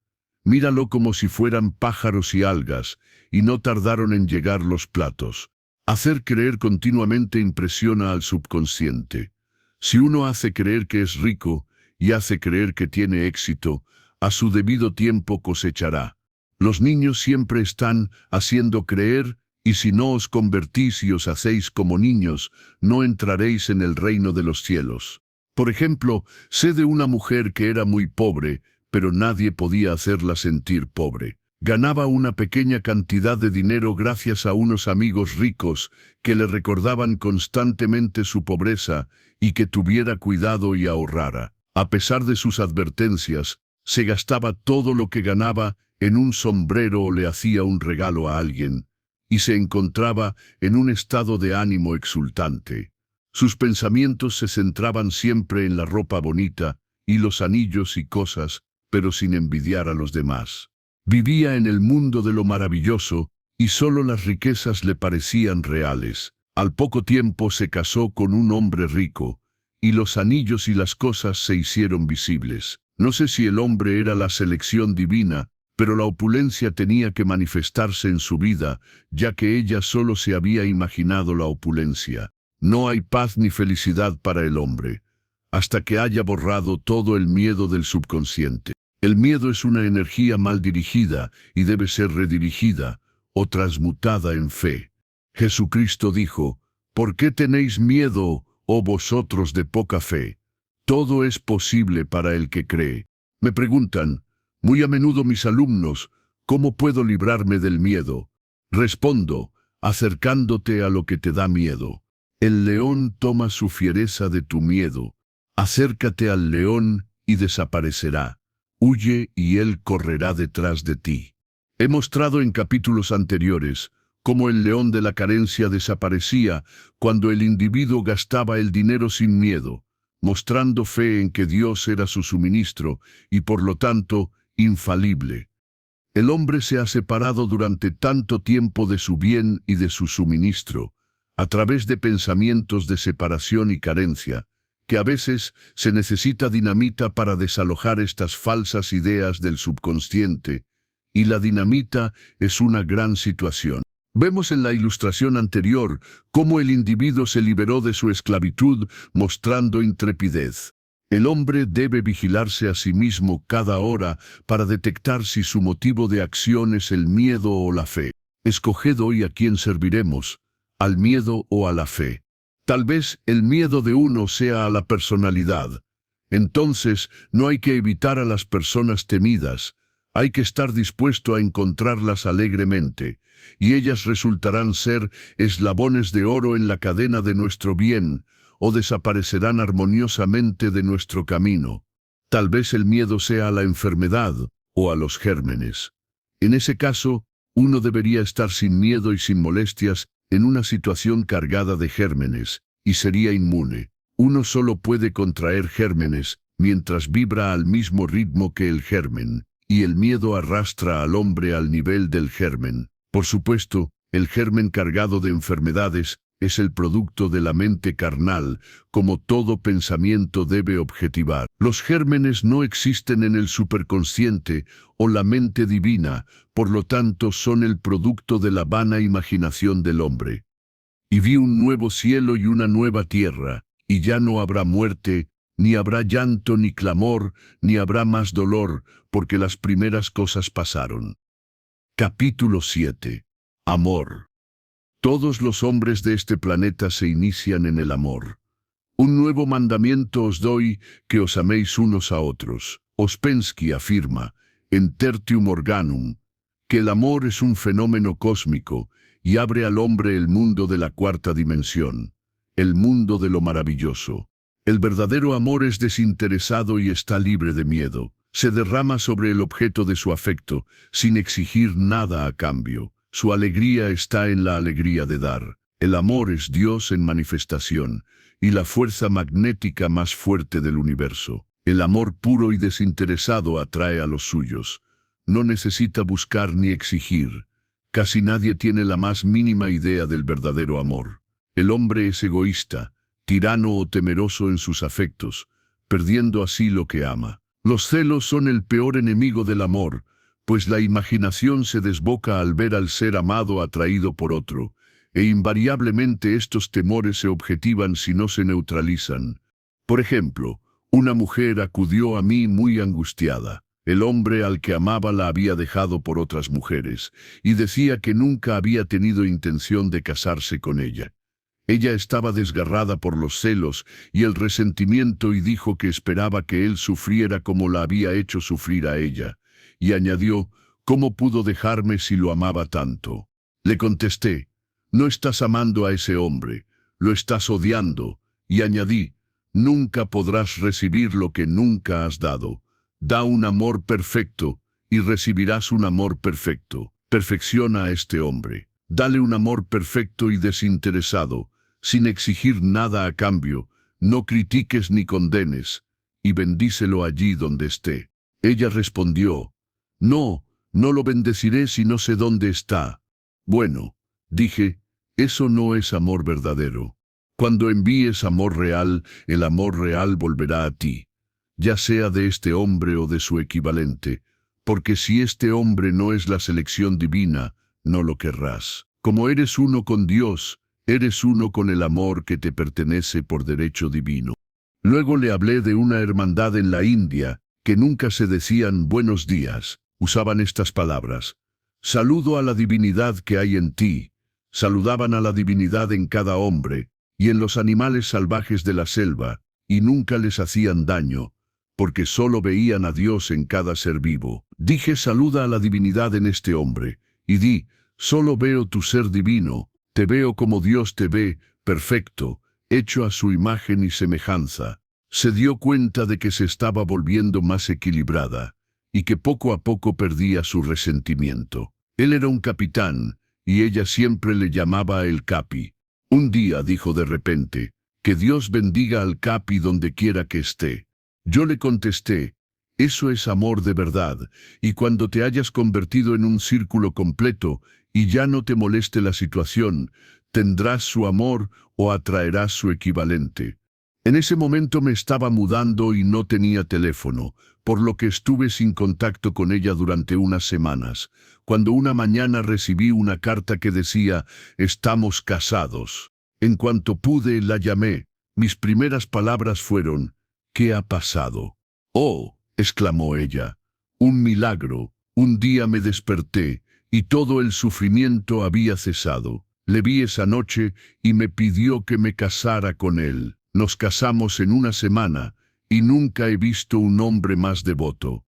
Míralo como si fueran pájaros y algas, y no tardaron en llegar los platos. Hacer creer continuamente impresiona al subconsciente. Si uno hace creer que es rico, y hace creer que tiene éxito, a su debido tiempo cosechará. Los niños siempre están haciendo creer, y si no os convertís y os hacéis como niños, no entraréis en el reino de los cielos. Por ejemplo, sé de una mujer que era muy pobre, pero nadie podía hacerla sentir pobre. Ganaba una pequeña cantidad de dinero gracias a unos amigos ricos que le recordaban constantemente su pobreza y que tuviera cuidado y ahorrara. A pesar de sus advertencias, se gastaba todo lo que ganaba en un sombrero o le hacía un regalo a alguien, y se encontraba en un estado de ánimo exultante. Sus pensamientos se centraban siempre en la ropa bonita y los anillos y cosas, pero sin envidiar a los demás. Vivía en el mundo de lo maravilloso y solo las riquezas le parecían reales. Al poco tiempo se casó con un hombre rico, y los anillos y las cosas se hicieron visibles. No sé si el hombre era la selección divina, pero la opulencia tenía que manifestarse en su vida, ya que ella solo se había imaginado la opulencia. No hay paz ni felicidad para el hombre, hasta que haya borrado todo el miedo del subconsciente. El miedo es una energía mal dirigida y debe ser redirigida o transmutada en fe. Jesucristo dijo, ¿por qué tenéis miedo, oh vosotros de poca fe? Todo es posible para el que cree. Me preguntan, muy a menudo mis alumnos, ¿cómo puedo librarme del miedo? Respondo, acercándote a lo que te da miedo. El león toma su fiereza de tu miedo. Acércate al león y desaparecerá. Huye y él correrá detrás de ti. He mostrado en capítulos anteriores cómo el león de la carencia desaparecía cuando el individuo gastaba el dinero sin miedo, mostrando fe en que Dios era su suministro y por lo tanto infalible. El hombre se ha separado durante tanto tiempo de su bien y de su suministro, a través de pensamientos de separación y carencia, que a veces se necesita dinamita para desalojar estas falsas ideas del subconsciente, y la dinamita es una gran situación. Vemos en la ilustración anterior cómo el individuo se liberó de su esclavitud mostrando intrepidez. El hombre debe vigilarse a sí mismo cada hora para detectar si su motivo de acción es el miedo o la fe. Escoged hoy a quién serviremos, al miedo o a la fe. Tal vez el miedo de uno sea a la personalidad. Entonces, no hay que evitar a las personas temidas. Hay que estar dispuesto a encontrarlas alegremente, y ellas resultarán ser eslabones de oro en la cadena de nuestro bien, o desaparecerán armoniosamente de nuestro camino. Tal vez el miedo sea a la enfermedad o a los gérmenes. En ese caso, uno debería estar sin miedo y sin molestias en una situación cargada de gérmenes, y sería inmune. Uno solo puede contraer gérmenes mientras vibra al mismo ritmo que el germen, y el miedo arrastra al hombre al nivel del germen. Por supuesto, el germen cargado de enfermedades es el producto de la mente carnal, como todo pensamiento debe objetivar. Los gérmenes no existen en el superconsciente o la mente divina, por lo tanto son el producto de la vana imaginación del hombre. Y vi un nuevo cielo y una nueva tierra, y ya no habrá muerte, ni habrá llanto ni clamor, ni habrá más dolor, porque las primeras cosas pasaron. Capítulo 7. Amor. Todos los hombres de este planeta se inician en el amor. Un nuevo mandamiento os doy, que os améis unos a otros. Ouspensky afirma, en Tertium Organum, que el amor es un fenómeno cósmico y abre al hombre el mundo de la cuarta dimensión, el mundo de lo maravilloso. El verdadero amor es desinteresado y está libre de miedo. Se derrama sobre el objeto de su afecto, sin exigir nada a cambio. Su alegría está en la alegría de dar. El amor es Dios en manifestación, y la fuerza magnética más fuerte del universo. El amor puro y desinteresado atrae a los suyos. No necesita buscar ni exigir. Casi nadie tiene la más mínima idea del verdadero amor. El hombre es egoísta, tirano o temeroso en sus afectos, perdiendo así lo que ama. Los celos son el peor enemigo del amor, pues la imaginación se desboca al ver al ser amado atraído por otro, e invariablemente estos temores se objetivan si no se neutralizan. Por ejemplo, una mujer acudió a mí muy angustiada. El hombre al que amaba la había dejado por otras mujeres, y decía que nunca había tenido intención de casarse con ella. Ella estaba desgarrada por los celos y el resentimiento y dijo que esperaba que él sufriera como la había hecho sufrir a ella. Y añadió, ¿cómo pudo dejarme si lo amaba tanto? Le contesté, no estás amando a ese hombre, lo estás odiando. Y añadí, nunca podrás recibir lo que nunca has dado. Da un amor perfecto y recibirás un amor perfecto. Perfecciona a este hombre. Dale un amor perfecto y desinteresado, sin exigir nada a cambio, no critiques ni condenes, y bendícelo allí donde esté. Ella respondió, no lo bendeciré si no sé dónde está. Bueno, dije, eso no es amor verdadero. Cuando envíes amor real, el amor real volverá a ti, ya sea de este hombre o de su equivalente, porque si este hombre no es la selección divina, no lo querrás. Como eres uno con Dios, eres uno con el amor que te pertenece por derecho divino. Luego le hablé de una hermandad en la India, que nunca se decían buenos días, usaban estas palabras. Saludo a la divinidad que hay en ti. Saludaban a la divinidad en cada hombre, y en los animales salvajes de la selva, y nunca les hacían daño, porque solo veían a Dios en cada ser vivo. Dije saluda a la divinidad en este hombre, y di, solo veo tu ser divino, te veo como Dios te ve, perfecto, hecho a su imagen y semejanza. Se dio cuenta de que se estaba volviendo más equilibrada, y que poco a poco perdía su resentimiento. Él era un capitán, y ella siempre le llamaba el Capi. Un día dijo de repente, que Dios bendiga al Capi donde quiera que esté. Yo le contesté, eso es amor de verdad, y cuando te hayas convertido en un círculo completo, y ya no te moleste la situación, tendrás su amor o atraerás su equivalente. En ese momento me estaba mudando y no tenía teléfono, por lo que estuve sin contacto con ella durante unas semanas, cuando una mañana recibí una carta que decía, estamos casados. En cuanto pude, la llamé. Mis primeras palabras fueron, ¿qué ha pasado? Oh, exclamó ella, un milagro. Un día me desperté, y todo el sufrimiento había cesado. Le vi esa noche y me pidió que me casara con él. Nos casamos en una semana y nunca he visto un hombre más devoto.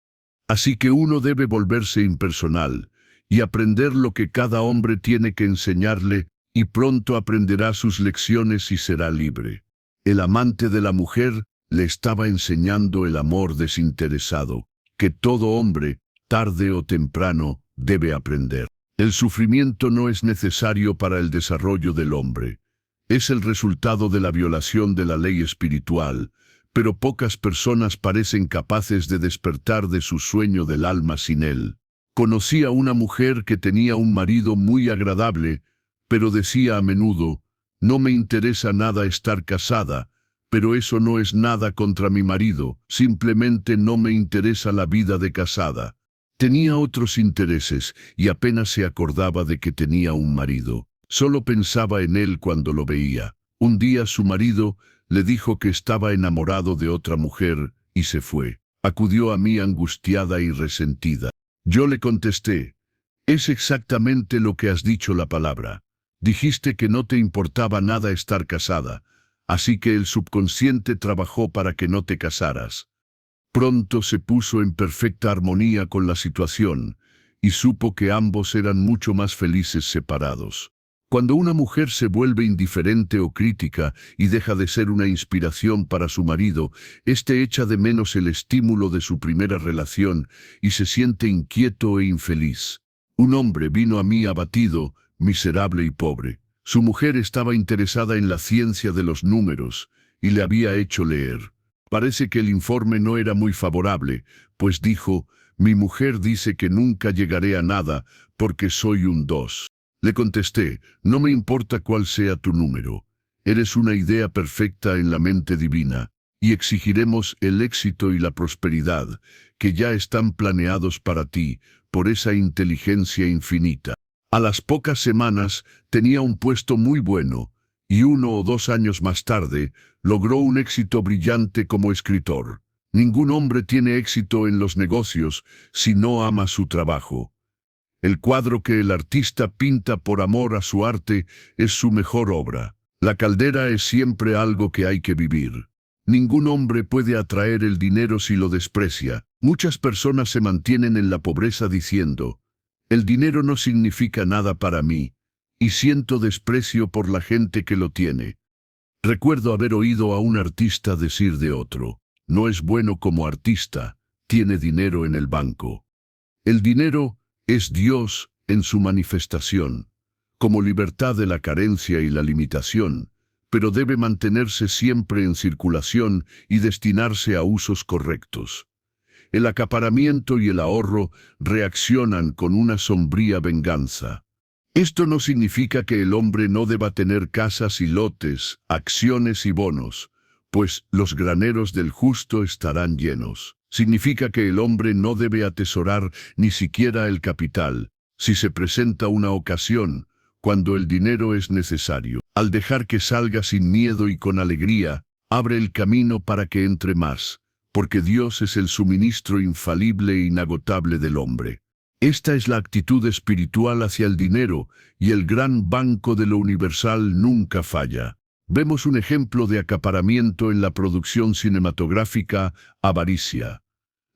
Así que uno debe volverse impersonal y aprender lo que cada hombre tiene que enseñarle y pronto aprenderá sus lecciones y será libre. El amante de la mujer le estaba enseñando el amor desinteresado, que todo hombre, tarde o temprano, debe aprender. El sufrimiento no es necesario para el desarrollo del hombre. Es el resultado de la violación de la ley espiritual, pero pocas personas parecen capaces de despertar de su sueño del alma sin él. Conocí a una mujer que tenía un marido muy agradable, pero decía a menudo, no me interesa nada estar casada, pero eso no es nada contra mi marido, simplemente no me interesa la vida de casada. Tenía otros intereses y apenas se acordaba de que tenía un marido. Solo pensaba en él cuando lo veía. Un día su marido le dijo que estaba enamorado de otra mujer y se fue. Acudió a mí angustiada y resentida. Yo le contesté, es exactamente lo que has dicho la palabra. Dijiste que no te importaba nada estar casada, así que el subconsciente trabajó para que no te casaras. Pronto se puso en perfecta armonía con la situación y supo que ambos eran mucho más felices separados. Cuando una mujer se vuelve indiferente o crítica y deja de ser una inspiración para su marido, éste echa de menos el estímulo de su primera relación y se siente inquieto e infeliz. Un hombre vino a mí abatido, miserable y pobre. Su mujer estaba interesada en la ciencia de los números y le había hecho leer. Parece que el informe no era muy favorable, pues dijo: «Mi mujer dice que nunca llegaré a nada porque soy un 2». Le contesté: «No me importa cuál sea tu número. Eres una idea perfecta en la mente divina, y exigiremos el éxito y la prosperidad que ya están planeados para ti por esa inteligencia infinita». A las pocas semanas tenía un puesto muy bueno, y 1 o 2 años más tarde logró un éxito brillante como escritor. Ningún hombre tiene éxito en los negocios si no ama su trabajo. El cuadro que el artista pinta por amor a su arte es su mejor obra. La caldera es siempre algo que hay que vivir. Ningún hombre puede atraer el dinero si lo desprecia. Muchas personas se mantienen en la pobreza diciendo: «El dinero no significa nada para mí, y siento desprecio por la gente que lo tiene». Recuerdo haber oído a un artista decir de otro: «No es bueno como artista, tiene dinero en el banco». El dinero es Dios en su manifestación, como libertad de la carencia y la limitación, pero debe mantenerse siempre en circulación y destinarse a usos correctos. El acaparamiento y el ahorro reaccionan con una sombría venganza. Esto no significa que el hombre no deba tener casas y lotes, acciones y bonos, pues los graneros del justo estarán llenos. Significa que el hombre no debe atesorar ni siquiera el capital, si se presenta una ocasión, cuando el dinero es necesario. Al dejar que salga sin miedo y con alegría, abre el camino para que entre más, porque Dios es el suministro infalible e inagotable del hombre. Esta es la actitud espiritual hacia el dinero, y el gran banco de lo universal nunca falla. Vemos un ejemplo de acaparamiento en la producción cinematográfica Avaricia.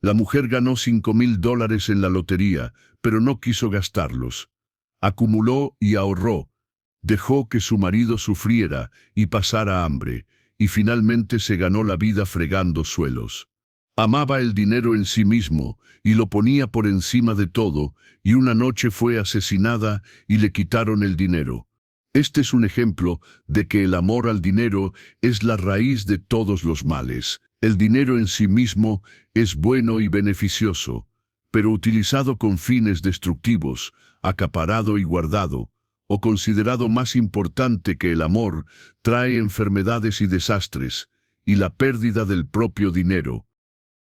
La mujer ganó $5,000 en la lotería, pero no quiso gastarlos. Acumuló y ahorró. Dejó que su marido sufriera y pasara hambre, y finalmente se ganó la vida fregando suelos. Amaba el dinero en sí mismo y lo ponía por encima de todo, y una noche fue asesinada y le quitaron el dinero. Este es un ejemplo de que el amor al dinero es la raíz de todos los males. El dinero en sí mismo es bueno y beneficioso, pero utilizado con fines destructivos, acaparado y guardado, o considerado más importante que el amor, trae enfermedades y desastres, y la pérdida del propio dinero.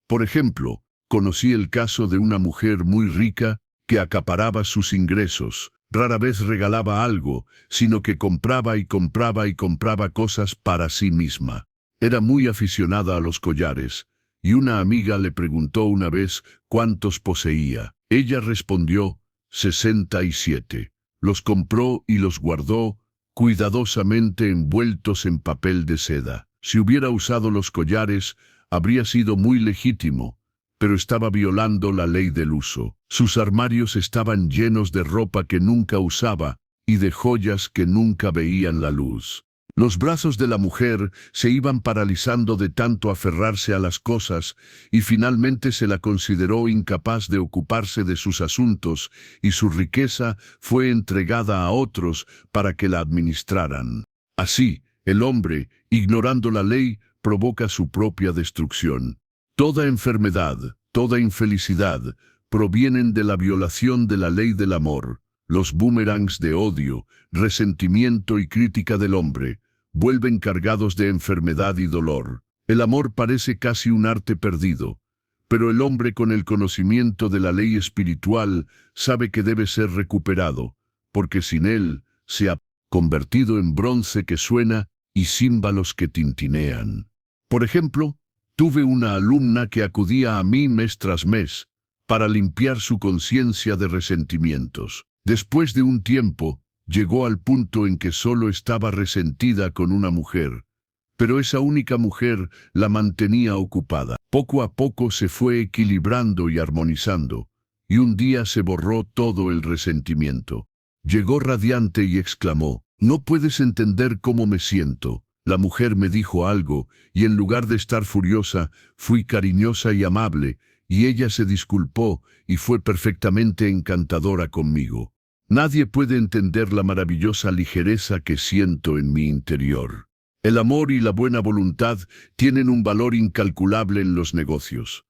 Por ejemplo, conocí el caso de una mujer muy rica que acaparaba sus ingresos. Rara vez regalaba algo, sino que compraba y compraba y compraba cosas para sí misma. Era muy aficionada a los collares, y una amiga le preguntó una vez cuántos poseía. Ella respondió: 67. Los compró y los guardó, cuidadosamente envueltos en papel de seda. Si hubiera usado los collares, habría sido muy legítimo, pero estaba violando la ley del uso. Sus armarios estaban llenos de ropa que nunca usaba y de joyas que nunca veían la luz. Los brazos de la mujer se iban paralizando de tanto aferrarse a las cosas, y finalmente se la consideró incapaz de ocuparse de sus asuntos, y su riqueza fue entregada a otros para que la administraran. Así, el hombre, ignorando la ley, provoca su propia destrucción. Toda enfermedad, toda infelicidad, provienen de la violación de la ley del amor. Los boomerangs de odio, resentimiento y crítica del hombre vuelven cargados de enfermedad y dolor. El amor parece casi un arte perdido, pero el hombre con el conocimiento de la ley espiritual sabe que debe ser recuperado, porque sin él se ha convertido en bronce que suena y címbalos que tintinean. Por ejemplo, tuve una alumna que acudía a mí mes tras mes para limpiar su conciencia de resentimientos. Después de un tiempo, llegó al punto en que solo estaba resentida con una mujer. Pero esa única mujer la mantenía ocupada. Poco a poco se fue equilibrando y armonizando, y un día se borró todo el resentimiento. Llegó radiante y exclamó: «No puedes entender cómo me siento». La mujer me dijo algo, y en lugar de estar furiosa, fui cariñosa y amable, y ella se disculpó, y fue perfectamente encantadora conmigo. Nadie puede entender la maravillosa ligereza que siento en mi interior. El amor y la buena voluntad tienen un valor incalculable en los negocios.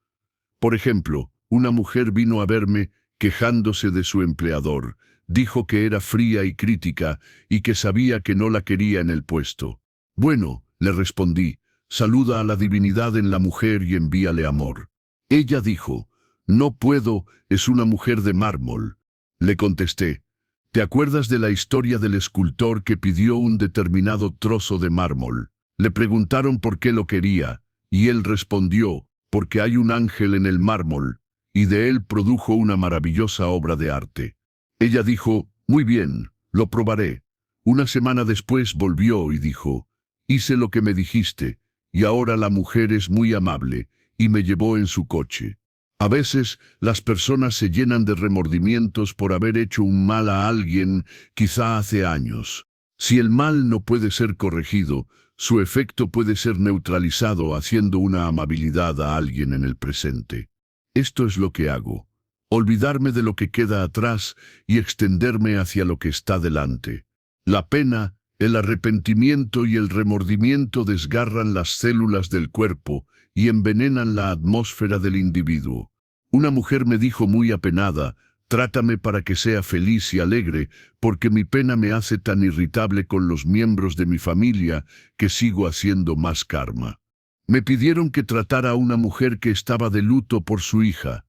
Por ejemplo, una mujer vino a verme quejándose de su empleador. Dijo que era fría y crítica y que sabía que no la quería en el puesto. «Bueno», le respondí, «saluda a la divinidad en la mujer y envíale amor». Ella dijo: «No puedo, es una mujer de mármol». Le contesté: «¿Te acuerdas de la historia del escultor que pidió un determinado trozo de mármol? Le preguntaron por qué lo quería, y él respondió: porque hay un ángel en el mármol, y de él produjo una maravillosa obra de arte». Ella dijo: «Muy bien, lo probaré». Una semana después volvió y dijo: «Hice lo que me dijiste, y ahora la mujer es muy amable», y me llevó en su coche. A veces, las personas se llenan de remordimientos por haber hecho un mal a alguien, quizá hace años. Si el mal no puede ser corregido, su efecto puede ser neutralizado haciendo una amabilidad a alguien en el presente. Esto es lo que hago: olvidarme de lo que queda atrás y extenderme hacia lo que está delante. La pena, el arrepentimiento y el remordimiento desgarran las células del cuerpo y envenenan la atmósfera del individuo. Una mujer me dijo muy apenada: «Trátame para que sea feliz y alegre, porque mi pena me hace tan irritable con los miembros de mi familia que sigo haciendo más karma». Me pidieron que tratara a una mujer que estaba de luto por su hija.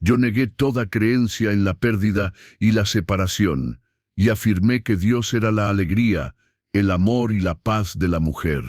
Yo negué toda creencia en la pérdida y la separación, y afirmé que Dios era la alegría, el amor y la paz de la mujer.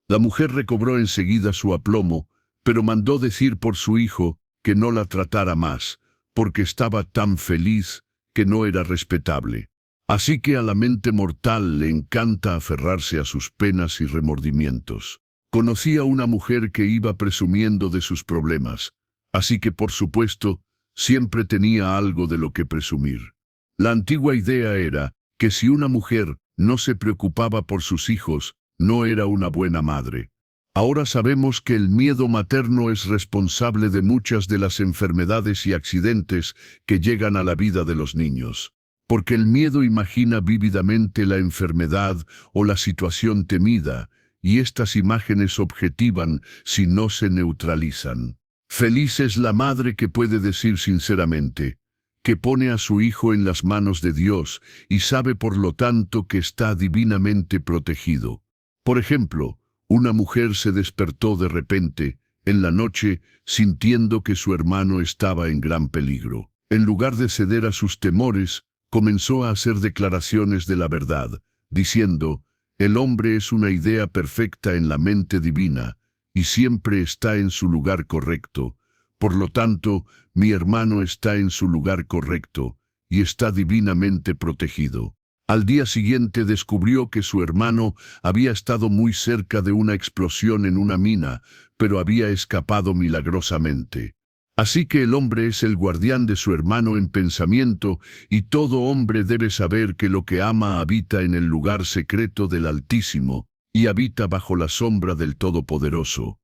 La mujer recobró enseguida su aplomo, pero mandó decir por su hijo que no la tratara más, porque estaba tan feliz que no era respetable. Así que a la mente mortal le encanta aferrarse a sus penas y remordimientos. Conocí a una mujer que iba presumiendo de sus problemas, así que por supuesto, siempre tenía algo de lo que presumir. La antigua idea era que si una mujer no se preocupaba por sus hijos, no era una buena madre. Ahora sabemos que el miedo materno es responsable de muchas de las enfermedades y accidentes que llegan a la vida de los niños. Porque el miedo imagina vívidamente la enfermedad o la situación temida, y estas imágenes objetivan si no se neutralizan. Feliz es la madre que puede decir sinceramente, que pone a su hijo en las manos de Dios y sabe por lo tanto que está divinamente protegido. Por ejemplo, una mujer se despertó de repente, en la noche, sintiendo que su hermano estaba en gran peligro. En lugar de ceder a sus temores, comenzó a hacer declaraciones de la verdad, diciendo: «El hombre es una idea perfecta en la mente divina, y siempre está en su lugar correcto. Por lo tanto, mi hermano está en su lugar correcto, y está divinamente protegido». Al día siguiente descubrió que su hermano había estado muy cerca de una explosión en una mina, pero había escapado milagrosamente. Así que el hombre es el guardián de su hermano en pensamiento, y todo hombre debe saber que lo que ama habita en el lugar secreto del Altísimo, y habita bajo la sombra del Todopoderoso.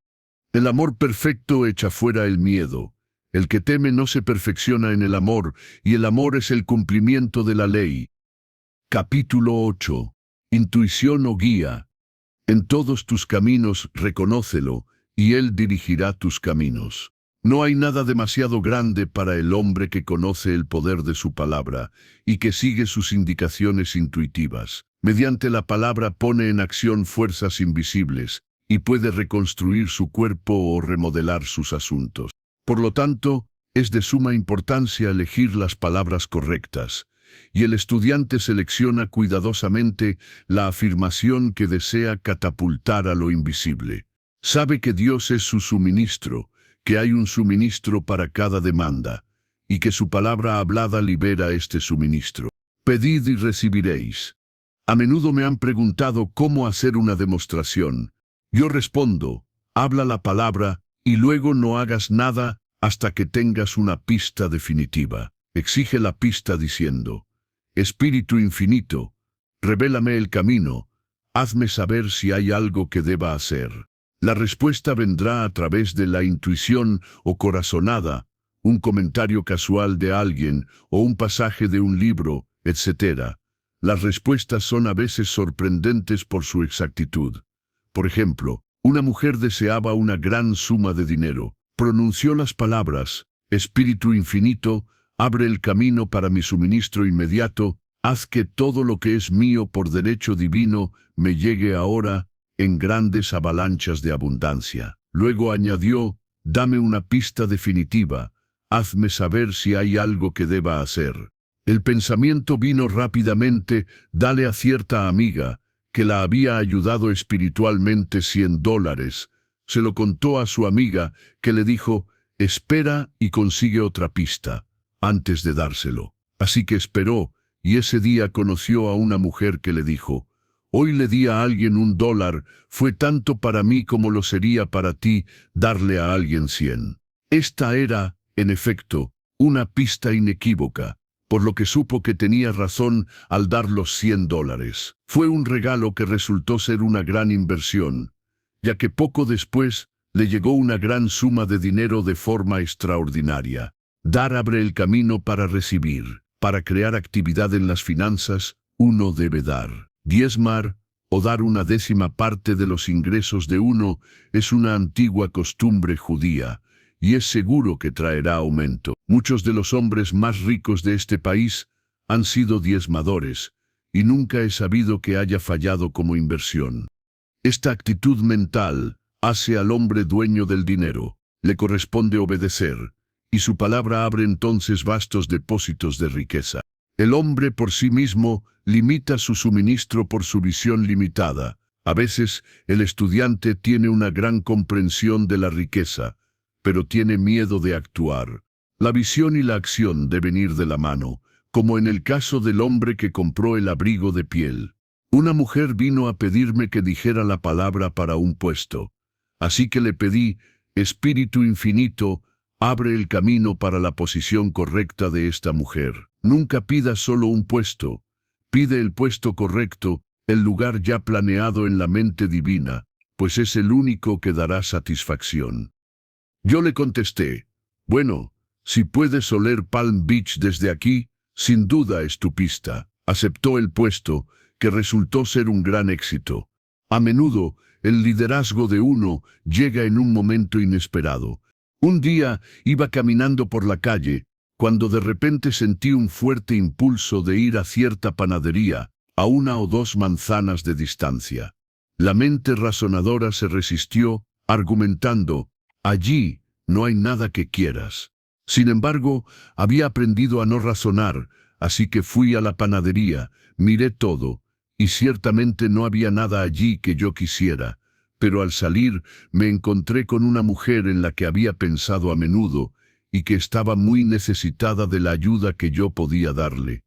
El amor perfecto echa fuera el miedo. El que teme no se perfecciona en el amor, y el amor es el cumplimiento de la ley. Capítulo 8. Intuición o guía. En todos tus caminos reconócelo, y Él dirigirá tus caminos. No hay nada demasiado grande para el hombre que conoce el poder de su palabra, y que sigue sus indicaciones intuitivas. Mediante la palabra pone en acción fuerzas invisibles, y puede reconstruir su cuerpo o remodelar sus asuntos. Por lo tanto, es de suma importancia elegir las palabras correctas, y el estudiante selecciona cuidadosamente la afirmación que desea catapultar a lo invisible. Sabe que Dios es su suministro, que hay un suministro para cada demanda, y que su palabra hablada libera este suministro. Pedid y recibiréis. A menudo me han preguntado cómo hacer una demostración. Yo respondo, habla la palabra y luego no hagas nada hasta que tengas una pista definitiva. Exige la pista diciendo, Espíritu infinito, revélame el camino, hazme saber si hay algo que deba hacer. La respuesta vendrá a través de la intuición o corazonada, un comentario casual de alguien o un pasaje de un libro, etc. Las respuestas son a veces sorprendentes por su exactitud. Por ejemplo, una mujer deseaba una gran suma de dinero. Pronunció las palabras, Espíritu infinito, abre el camino para mi suministro inmediato, haz que todo lo que es mío por derecho divino me llegue ahora en grandes avalanchas de abundancia. Luego añadió, dame una pista definitiva, hazme saber si hay algo que deba hacer. El pensamiento vino rápidamente, dale a cierta amiga, que la había ayudado espiritualmente $100. Se lo contó a su amiga, que le dijo, espera y consigue otra pista, antes de dárselo. Así que esperó, y ese día conoció a una mujer que le dijo, hoy le di a alguien $1, fue tanto para mí como lo sería para ti darle a alguien 100. Esta era, en efecto, una pista inequívoca, por lo que supo que tenía razón al dar los $100. Fue un regalo que resultó ser una gran inversión, ya que poco después le llegó una gran suma de dinero de forma extraordinaria. Dar abre el camino para recibir. Para crear actividad en las finanzas, uno debe dar. Diezmar, o dar una décima parte de los ingresos de uno, es una antigua costumbre judía, y es seguro que traerá aumento. Muchos de los hombres más ricos de este país han sido diezmadores, y nunca he sabido que haya fallado como inversión. Esta actitud mental hace al hombre dueño del dinero. Le corresponde obedecer, y su palabra abre entonces vastos depósitos de riqueza. El hombre por sí mismo limita su suministro por su visión limitada. A veces el estudiante tiene una gran comprensión de la riqueza, pero tiene miedo de actuar. La visión y la acción deben ir de la mano, como en el caso del hombre que compró el abrigo de piel. Una mujer vino a pedirme que dijera la palabra para un puesto. Así que le pedí, Espíritu infinito, abre el camino para la posición correcta de esta mujer. Nunca pida solo un puesto. Pide el puesto correcto, el lugar ya planeado en la mente divina, pues es el único que dará satisfacción. Yo le contesté, bueno, si puedes oler Palm Beach desde aquí, sin duda es tu pista. Aceptó el puesto, que resultó ser un gran éxito. A menudo, el liderazgo de uno llega en un momento inesperado. Un día iba caminando por la calle, cuando de repente sentí un fuerte impulso de ir a cierta panadería, a 1 o 2 manzanas de distancia. La mente razonadora se resistió, argumentando, allí no hay nada que quieras. Sin embargo, había aprendido a no razonar, así que fui a la panadería, miré todo, y ciertamente no había nada allí que yo quisiera, pero al salir me encontré con una mujer en la que había pensado a menudo y que estaba muy necesitada de la ayuda que yo podía darle.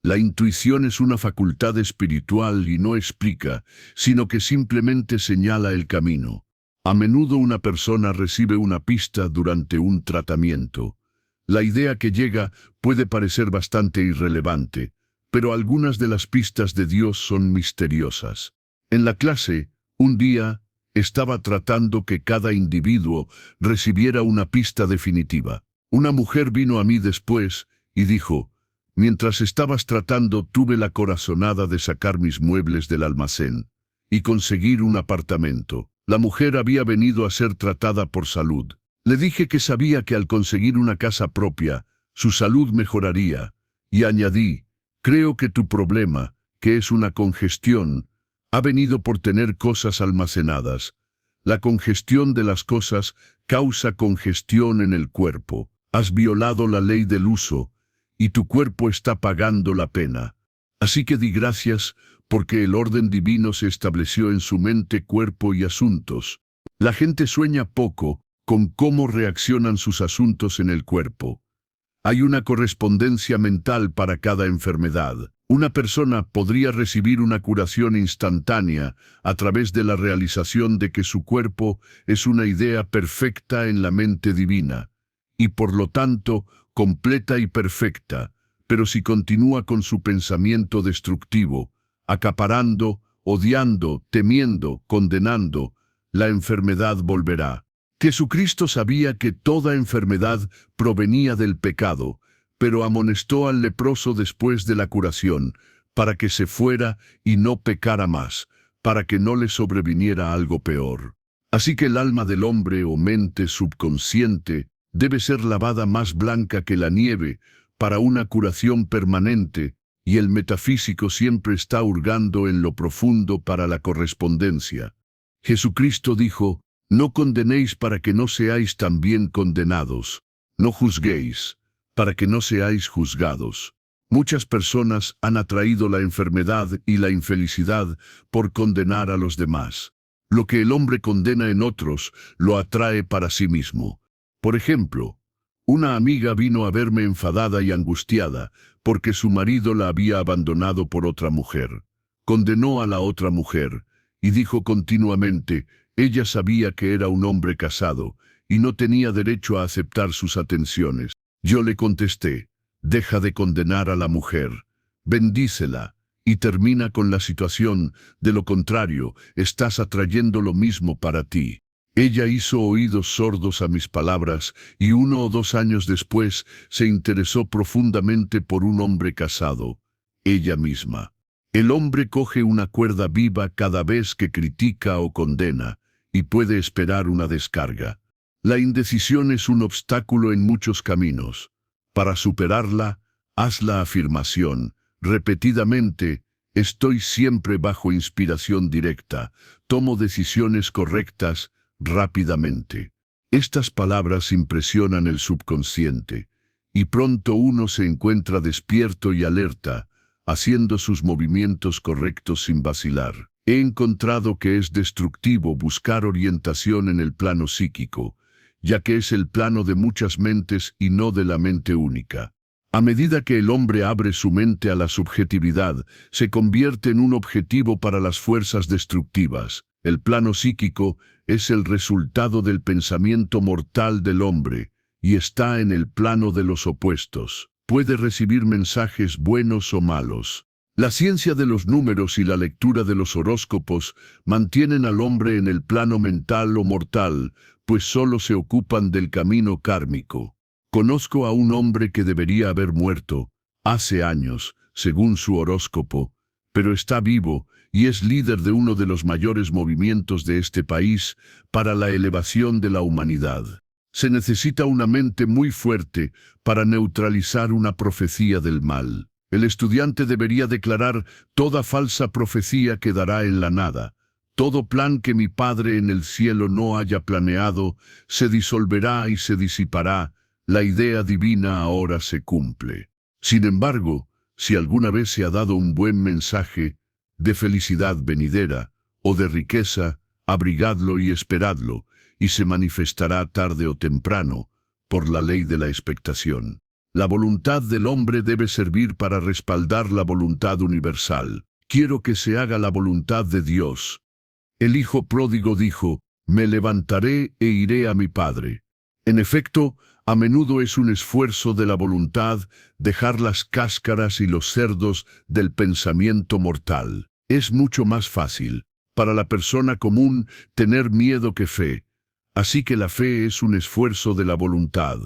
La intuición es una facultad espiritual y no explica, sino que simplemente señala el camino. A menudo una persona recibe una pista durante un tratamiento. La idea que llega puede parecer bastante irrelevante, pero algunas de las pistas de Dios son misteriosas. En la clase, un día, estaba tratando que cada individuo recibiera una pista definitiva. Una mujer vino a mí después y dijo, mientras estabas tratando tuve la corazonada de sacar mis muebles del almacén y conseguir un apartamento. La mujer había venido a ser tratada por salud. Le dije que sabía que al conseguir una casa propia, su salud mejoraría, y añadí, creo que tu problema, que es una congestión, ha venido por tener cosas almacenadas. La congestión de las cosas causa congestión en el cuerpo. Has violado la ley del uso, y tu cuerpo está pagando la pena. Así que di gracias, porque el orden divino se estableció en su mente, cuerpo y asuntos. La gente sueña poco con cómo reaccionan sus asuntos en el cuerpo. Hay una correspondencia mental para cada enfermedad. Una persona podría recibir una curación instantánea a través de la realización de que su cuerpo es una idea perfecta en la mente divina, y por lo tanto completa y perfecta, pero si continúa con su pensamiento destructivo, acaparando, odiando, temiendo, condenando, la enfermedad volverá. Jesucristo sabía que toda enfermedad provenía del pecado, pero amonestó al leproso después de la curación, para que se fuera y no pecara más, para que no le sobreviniera algo peor. Así que el alma del hombre o mente subconsciente debe ser lavada más blanca que la nieve para una curación permanente, y el metafísico siempre está hurgando en lo profundo para la correspondencia. Jesucristo dijo: no condenéis para que no seáis también condenados. No juzguéis, para que no seáis juzgados. Muchas personas han atraído la enfermedad y la infelicidad por condenar a los demás. Lo que el hombre condena en otros, lo atrae para sí mismo. Por ejemplo, una amiga vino a verme enfadada y angustiada porque su marido la había abandonado por otra mujer. Condenó a la otra mujer y dijo continuamente: ella sabía que era un hombre casado y no tenía derecho a aceptar sus atenciones. Yo le contesté: deja de condenar a la mujer, bendícela y termina con la situación, de lo contrario, estás atrayendo lo mismo para ti. Ella hizo oídos sordos a mis palabras y 1 o 2 años después se interesó profundamente por un hombre casado, ella misma. El hombre coge una cuerda viva cada vez que critica o condena, y puede esperar una descarga. La indecisión es un obstáculo en muchos caminos. Para superarla, haz la afirmación, repetidamente: estoy siempre bajo inspiración directa, tomo decisiones correctas, rápidamente. Estas palabras impresionan el subconsciente, y pronto uno se encuentra despierto y alerta, haciendo sus movimientos correctos sin vacilar. He encontrado que es destructivo buscar orientación en el plano psíquico, ya que es el plano de muchas mentes y no de la mente única. A medida que el hombre abre su mente a la subjetividad, se convierte en un objetivo para las fuerzas destructivas. El plano psíquico es el resultado del pensamiento mortal del hombre, y está en el plano de los opuestos. Puede recibir mensajes buenos o malos. La ciencia de los números y la lectura de los horóscopos mantienen al hombre en el plano mental o mortal, pues solo se ocupan del camino kármico. Conozco a un hombre que debería haber muerto hace años, según su horóscopo, pero está vivo y es líder de uno de los mayores movimientos de este país para la elevación de la humanidad. Se necesita una mente muy fuerte para neutralizar una profecía del mal. El estudiante debería declarar: toda falsa profecía quedará en la nada. Todo plan que mi Padre en el cielo no haya planeado se disolverá y se disipará. La idea divina ahora se cumple. Sin embargo, si alguna vez se ha dado un buen mensaje de felicidad venidera o de riqueza, abrigadlo y esperadlo, y se manifestará tarde o temprano, por la ley de la expectación. La voluntad del hombre debe servir para respaldar la voluntad universal. Quiero que se haga la voluntad de Dios. El hijo pródigo dijo: me levantaré e iré a mi padre. En efecto, a menudo es un esfuerzo de la voluntad dejar las cáscaras y los cerdos del pensamiento mortal. Es mucho más fácil para la persona común tener miedo que fe. Así que la fe es un esfuerzo de la voluntad.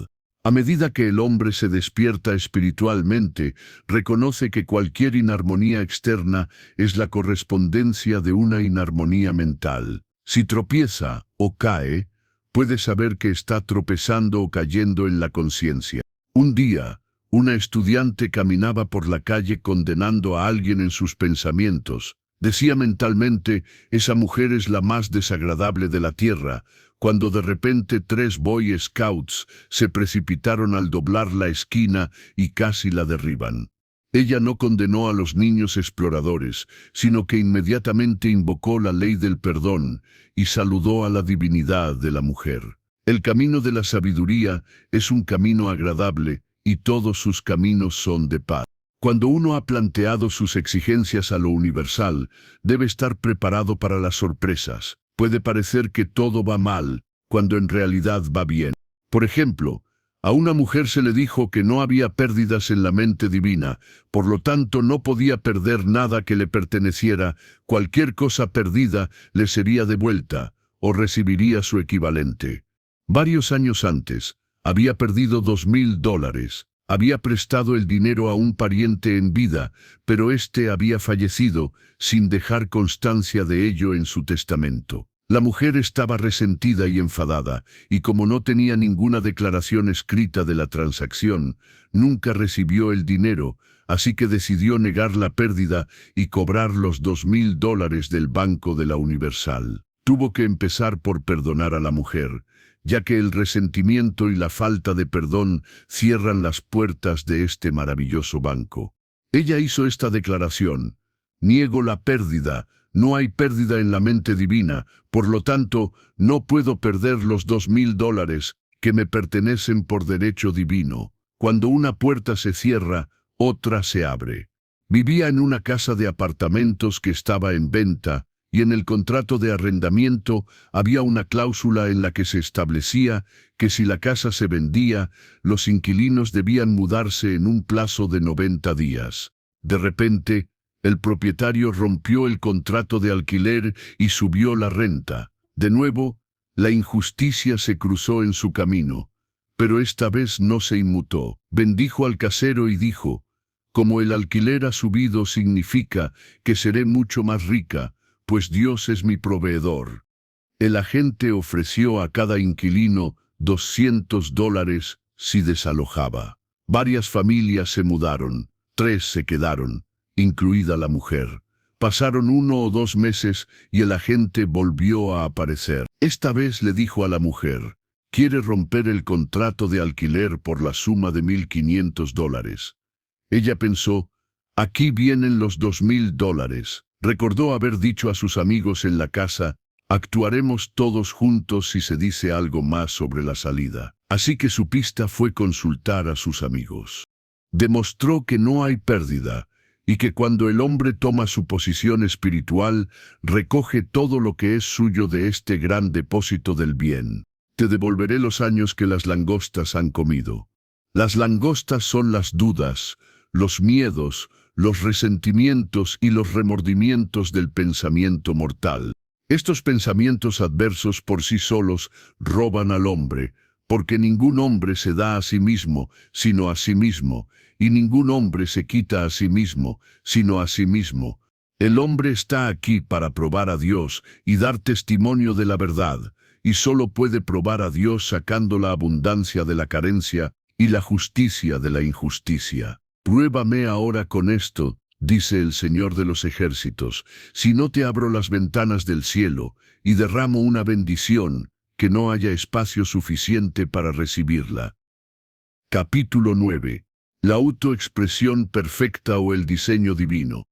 A medida que el hombre se despierta espiritualmente, reconoce que cualquier inarmonía externa es la correspondencia de una inarmonía mental. Si tropieza o cae, puede saber que está tropezando o cayendo en la conciencia. Un día, una estudiante caminaba por la calle condenando a alguien en sus pensamientos. Decía mentalmente: esa mujer es la más desagradable de la tierra, cuando de repente 3 Boy Scouts se precipitaron al doblar la esquina y casi la derriban. Ella no condenó a los niños exploradores, sino que inmediatamente invocó la ley del perdón y saludó a la divinidad de la mujer. El camino de la sabiduría es un camino agradable y todos sus caminos son de paz. Cuando uno ha planteado sus exigencias a lo universal, debe estar preparado para las sorpresas. Puede parecer que todo va mal, cuando en realidad va bien. Por ejemplo, a una mujer se le dijo que no había pérdidas en la mente divina, por lo tanto no podía perder nada que le perteneciera, cualquier cosa perdida le sería devuelta, o recibiría su equivalente. Varios años antes, había perdido $2,000. Había prestado el dinero a un pariente en vida, pero éste había fallecido, sin dejar constancia de ello en su testamento. La mujer estaba resentida y enfadada, y como no tenía ninguna declaración escrita de la transacción, nunca recibió el dinero, así que decidió negar la pérdida y cobrar los $2,000 del Banco de la Universal. Tuvo que empezar por perdonar a la mujer, ya que el resentimiento y la falta de perdón cierran las puertas de este maravilloso banco. Ella hizo esta declaración: niego la pérdida, no hay pérdida en la mente divina, por lo tanto, no puedo perder los $2,000 que me pertenecen por derecho divino. Cuando una puerta se cierra, otra se abre. Vivía en una casa de apartamentos que estaba en venta, y en el contrato de arrendamiento había una cláusula en la que se establecía que si la casa se vendía, los inquilinos debían mudarse en un plazo de 90 días. De repente, el propietario rompió el contrato de alquiler y subió la renta. De nuevo, la injusticia se cruzó en su camino, pero esta vez no se inmutó. Bendijo al casero y dijo: como el alquiler ha subido significa que seré mucho más rica, pues Dios es mi proveedor. El agente ofreció a cada inquilino $200 si desalojaba. Varias familias se mudaron, 3 se quedaron, incluida la mujer. Pasaron 1 o 2 meses y el agente volvió a aparecer. Esta vez le dijo a la mujer: ¿quiere romper el contrato de alquiler por la suma de $1,500? Ella pensó: aquí vienen los $2,000. Recordó haber dicho a sus amigos en la casa: actuaremos todos juntos si se dice algo más sobre la salida. Así que su pista fue consultar a sus amigos. Demostró que no hay pérdida, y que cuando el hombre toma su posición espiritual, recoge todo lo que es suyo de este gran depósito del bien. Te devolveré los años que las langostas han comido. Las langostas son las dudas, los miedos, los resentimientos y los remordimientos del pensamiento mortal. Estos pensamientos adversos por sí solos roban al hombre, porque ningún hombre se da a sí mismo, sino a sí mismo, y ningún hombre se quita a sí mismo, sino a sí mismo. El hombre está aquí para probar a Dios y dar testimonio de la verdad, y solo puede probar a Dios sacando la abundancia de la carencia y la justicia de la injusticia. Pruébame ahora con esto, dice el Señor de los ejércitos, si no te abro las ventanas del cielo y derramo una bendición, que no haya espacio suficiente para recibirla. Capítulo 9. La autoexpresión perfecta o el diseño divino.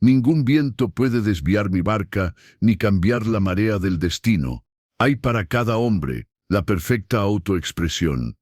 Ningún viento puede desviar mi barca, ni cambiar la marea del destino. Hay para cada hombre la perfecta autoexpresión.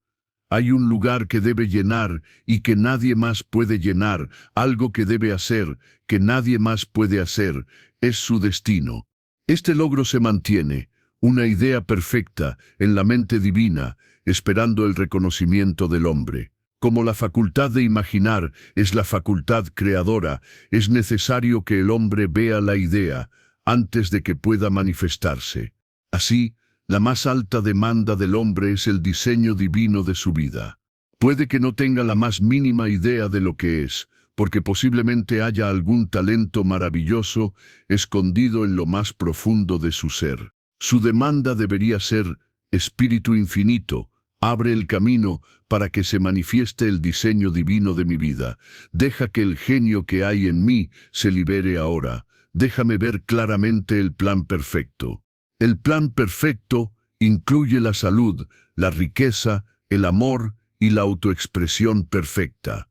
Hay un lugar que debe llenar y que nadie más puede llenar, algo que debe hacer, que nadie más puede hacer, es su destino. Este logro se mantiene, una idea perfecta, en la mente divina, esperando el reconocimiento del hombre. Como la facultad de imaginar es la facultad creadora, es necesario que el hombre vea la idea antes de que pueda manifestarse. Así, la más alta demanda del hombre es el diseño divino de su vida. Puede que no tenga la más mínima idea de lo que es, porque posiblemente haya algún talento maravilloso escondido en lo más profundo de su ser. Su demanda debería ser: Espíritu infinito, abre el camino para que se manifieste el diseño divino de mi vida. Deja que el genio que hay en mí se libere ahora. Déjame ver claramente el plan perfecto. El plan perfecto incluye la salud, la riqueza, el amor y la autoexpresión perfecta.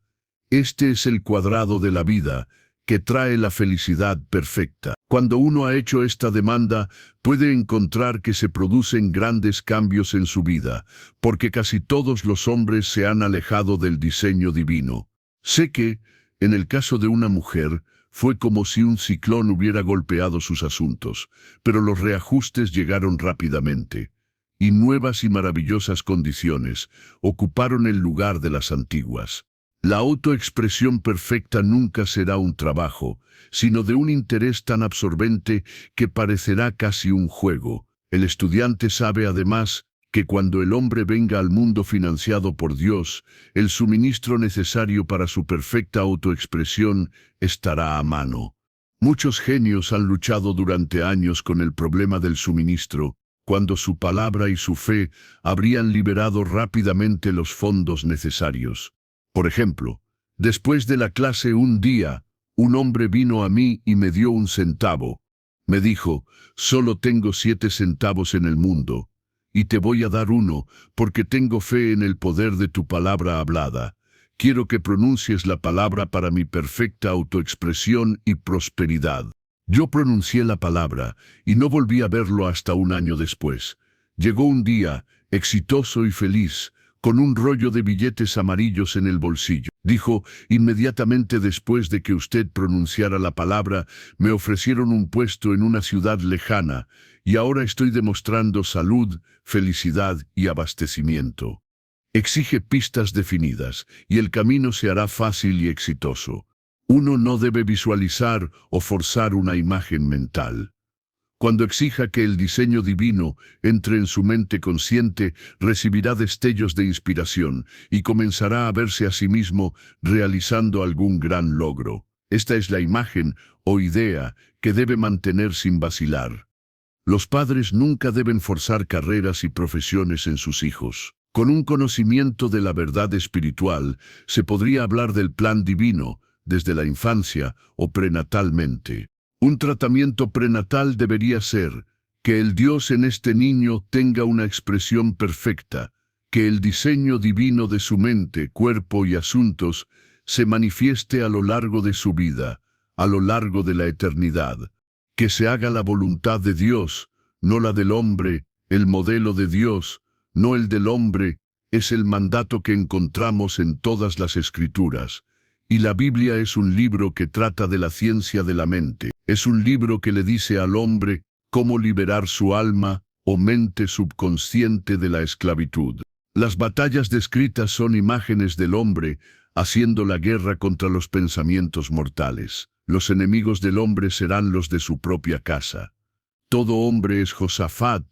Este es el cuadrado de la vida que trae la felicidad perfecta. Cuando uno ha hecho esta demanda, puede encontrar que se producen grandes cambios en su vida, porque casi todos los hombres se han alejado del diseño divino. Sé que, en el caso de una mujer, fue como si un ciclón hubiera golpeado sus asuntos, pero los reajustes llegaron rápidamente, y nuevas y maravillosas condiciones ocuparon el lugar de las antiguas. La autoexpresión perfecta nunca será un trabajo, sino de un interés tan absorbente que parecerá casi un juego. El estudiante sabe además que cuando el hombre venga al mundo financiado por Dios, el suministro necesario para su perfecta autoexpresión estará a mano. Muchos genios han luchado durante años con el problema del suministro, cuando su palabra y su fe habrían liberado rápidamente los fondos necesarios. Por ejemplo, después de la clase un día, un hombre vino a mí y me dio 1 centavo. Me dijo, solo tengo 7 centavos en el mundo, y te voy a dar 1, porque tengo fe en el poder de tu palabra hablada. Quiero que pronuncies la palabra para mi perfecta autoexpresión y prosperidad. Yo pronuncié la palabra, y no volví a verlo hasta un año después. Llegó un día, exitoso y feliz, con un rollo de billetes amarillos en el bolsillo. Dijo, inmediatamente después de que usted pronunciara la palabra, me ofrecieron un puesto en una ciudad lejana, y ahora estoy demostrando salud, felicidad y abastecimiento. Exige pistas definidas, y el camino se hará fácil y exitoso. Uno no debe visualizar o forzar una imagen mental. Cuando exija que el diseño divino entre en su mente consciente, recibirá destellos de inspiración y comenzará a verse a sí mismo realizando algún gran logro. Esta es la imagen o idea que debe mantener sin vacilar. Los padres nunca deben forzar carreras y profesiones en sus hijos. Con un conocimiento de la verdad espiritual, se podría hablar del plan divino desde la infancia o prenatalmente. Un tratamiento prenatal debería ser que el Dios en este niño tenga una expresión perfecta, que el diseño divino de su mente, cuerpo y asuntos se manifieste a lo largo de su vida, a lo largo de la eternidad, que se haga la voluntad de Dios, no la del hombre, el modelo de Dios, no el del hombre, es el mandato que encontramos en todas las Escrituras. Y la Biblia es un libro que trata de la ciencia de la mente. Es un libro que le dice al hombre cómo liberar su alma o mente subconsciente de la esclavitud. Las batallas descritas son imágenes del hombre haciendo la guerra contra los pensamientos mortales. Los enemigos del hombre serán los de su propia casa. Todo hombre es Josafat,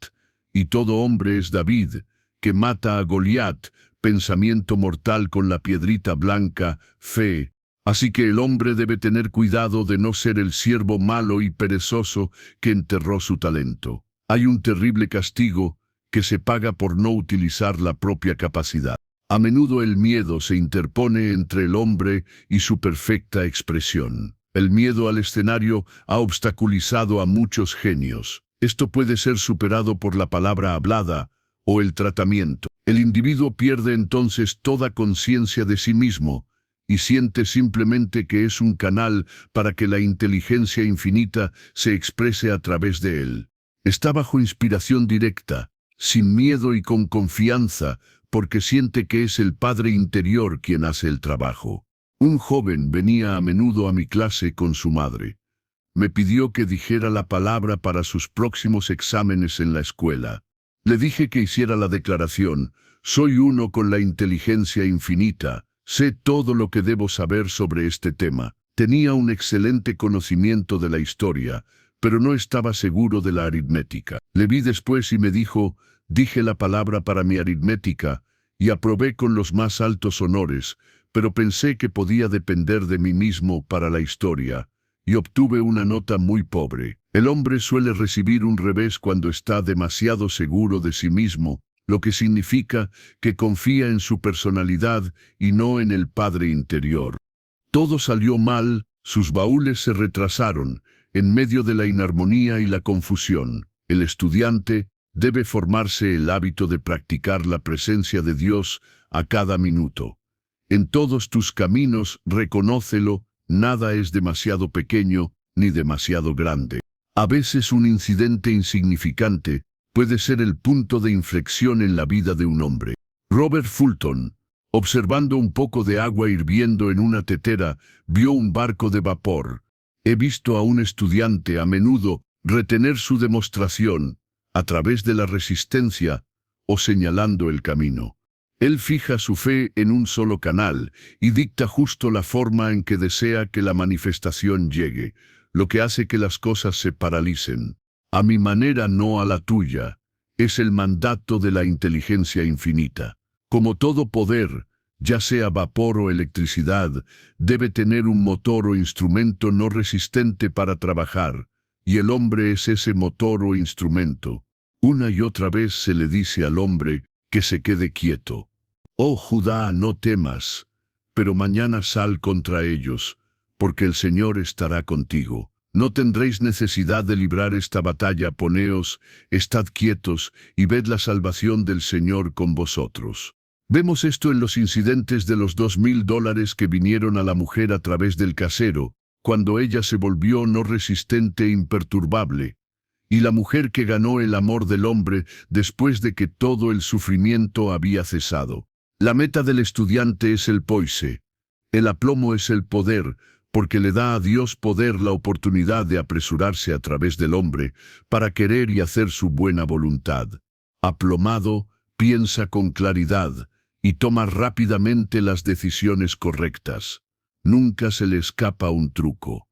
y todo hombre es David, que mata a Goliat, pensamiento mortal con la piedrita blanca, fe. Así que el hombre debe tener cuidado de no ser el siervo malo y perezoso que enterró su talento. Hay un terrible castigo que se paga por no utilizar la propia capacidad. A menudo el miedo se interpone entre el hombre y su perfecta expresión. El miedo al escenario ha obstaculizado a muchos genios. Esto puede ser superado por la palabra hablada o el tratamiento. El individuo pierde entonces toda conciencia de sí mismo y siente simplemente que es un canal para que la inteligencia infinita se exprese a través de él. Está bajo inspiración directa, sin miedo y con confianza, porque siente que es el Padre interior quien hace el trabajo. Un joven venía a menudo a mi clase con su madre. Me pidió que dijera la palabra para sus próximos exámenes en la escuela. Le dije que hiciera la declaración: soy uno con la inteligencia infinita, sé todo lo que debo saber sobre este tema. Tenía un excelente conocimiento de la historia, pero no estaba seguro de la aritmética. Le vi después y me dijo: dije la palabra para mi aritmética y aprobé con los más altos honores, pero pensé que podía depender de mí mismo para la historia, y obtuve una nota muy pobre. El hombre suele recibir un revés cuando está demasiado seguro de sí mismo, lo que significa que confía en su personalidad y no en el Padre interior. Todo salió mal, sus baúles se retrasaron, en medio de la inarmonía y la confusión. El estudiante debe formarse el hábito de practicar la presencia de Dios a cada minuto. En todos tus caminos reconócelo, nada es demasiado pequeño ni demasiado grande. A veces un incidente insignificante puede ser el punto de inflexión en la vida de un hombre. Robert Fulton, observando un poco de agua hirviendo en una tetera, vio un barco de vapor. He visto a un estudiante a menudo retener su demostración a través de la resistencia o señalando el camino. Él fija su fe en un solo canal y dicta justo la forma en que desea que la manifestación llegue, lo que hace que las cosas se paralicen. A mi manera, no a la tuya, es el mandato de la inteligencia infinita. Como todo poder, ya sea vapor o electricidad, debe tener un motor o instrumento no resistente para trabajar, y el hombre es ese motor o instrumento. Una y otra vez se le dice al hombre que se quede quieto. Oh Judá, no temas, pero mañana sal contra ellos, porque el Señor estará contigo. No tendréis necesidad de librar esta batalla, poneos, estad quietos y ved la salvación del Señor con vosotros. Vemos esto en los incidentes de los $2,000 que vinieron a la mujer a través del casero, cuando ella se volvió no resistente e imperturbable, y la mujer que ganó el amor del hombre después de que todo el sufrimiento había cesado. La meta del estudiante es el poise. El aplomo es el poder, porque le da a Dios poder la oportunidad de apresurarse a través del hombre para querer y hacer su buena voluntad. Aplomado, piensa con claridad y toma rápidamente las decisiones correctas. Nunca se le escapa un truco.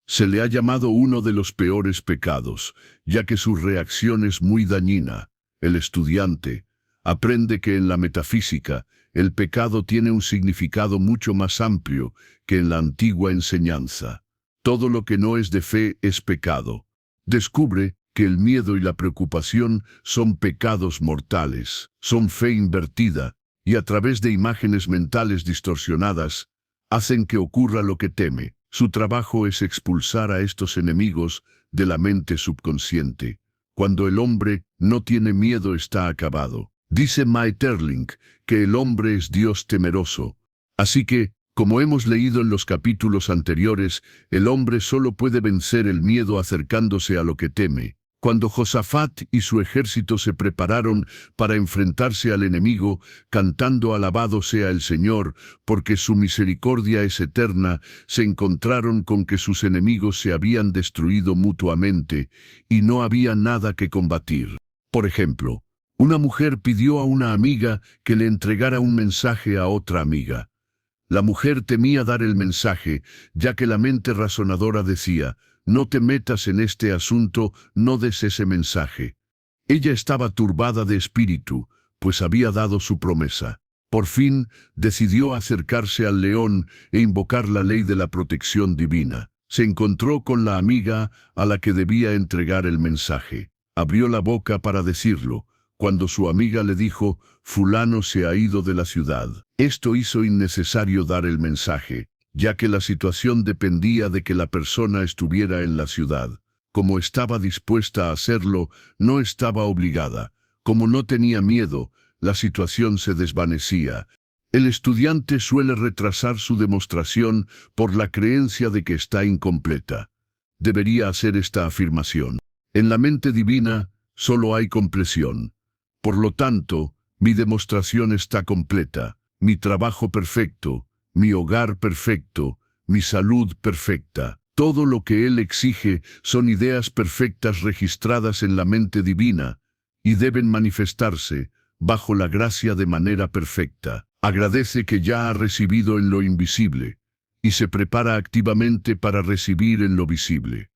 Se le ha llamado uno de los peores pecados, ya que su reacción es muy dañina. El estudiante aprende que en la metafísica, el pecado tiene un significado mucho más amplio que en la antigua enseñanza. Todo lo que no es de fe es pecado. Descubre que el miedo y la preocupación son pecados mortales, son fe invertida, y a través de imágenes mentales distorsionadas, hacen que ocurra lo que teme. Su trabajo es expulsar a estos enemigos de la mente subconsciente. Cuando el hombre no tiene miedo, está acabado. Dice Maeterlinck que el hombre es Dios temeroso. Así que, como hemos leído en los capítulos anteriores, el hombre solo puede vencer el miedo acercándose a lo que teme. Cuando Josafat y su ejército se prepararon para enfrentarse al enemigo, cantando alabado sea el Señor, porque su misericordia es eterna, se encontraron con que sus enemigos se habían destruido mutuamente y no había nada que combatir. Por ejemplo, una mujer pidió a una amiga que le entregara un mensaje a otra amiga. La mujer temía dar el mensaje, ya que la mente razonadora decía: no te metas en este asunto, no des ese mensaje. Ella estaba turbada de espíritu, pues había dado su promesa. Por fin, decidió acercarse al león e invocar la ley de la protección divina. Se encontró con la amiga a la que debía entregar el mensaje. Abrió la boca para decirlo, cuando su amiga le dijo: fulano se ha ido de la ciudad. Esto hizo innecesario dar el mensaje, ya que la situación dependía de que la persona estuviera en la ciudad. Como estaba dispuesta a hacerlo, no estaba obligada. Como no tenía miedo, la situación se desvanecía. El estudiante suele retrasar su demostración por la creencia de que está incompleta. Debería hacer esta afirmación: en la mente divina solo hay compleción. Por lo tanto, mi demostración está completa, mi trabajo perfecto, mi hogar perfecto, mi salud perfecta. Todo lo que Él exige son ideas perfectas registradas en la mente divina y deben manifestarse bajo la gracia de manera perfecta. Agradece que ya ha recibido en lo invisible y se prepara activamente para recibir en lo visible.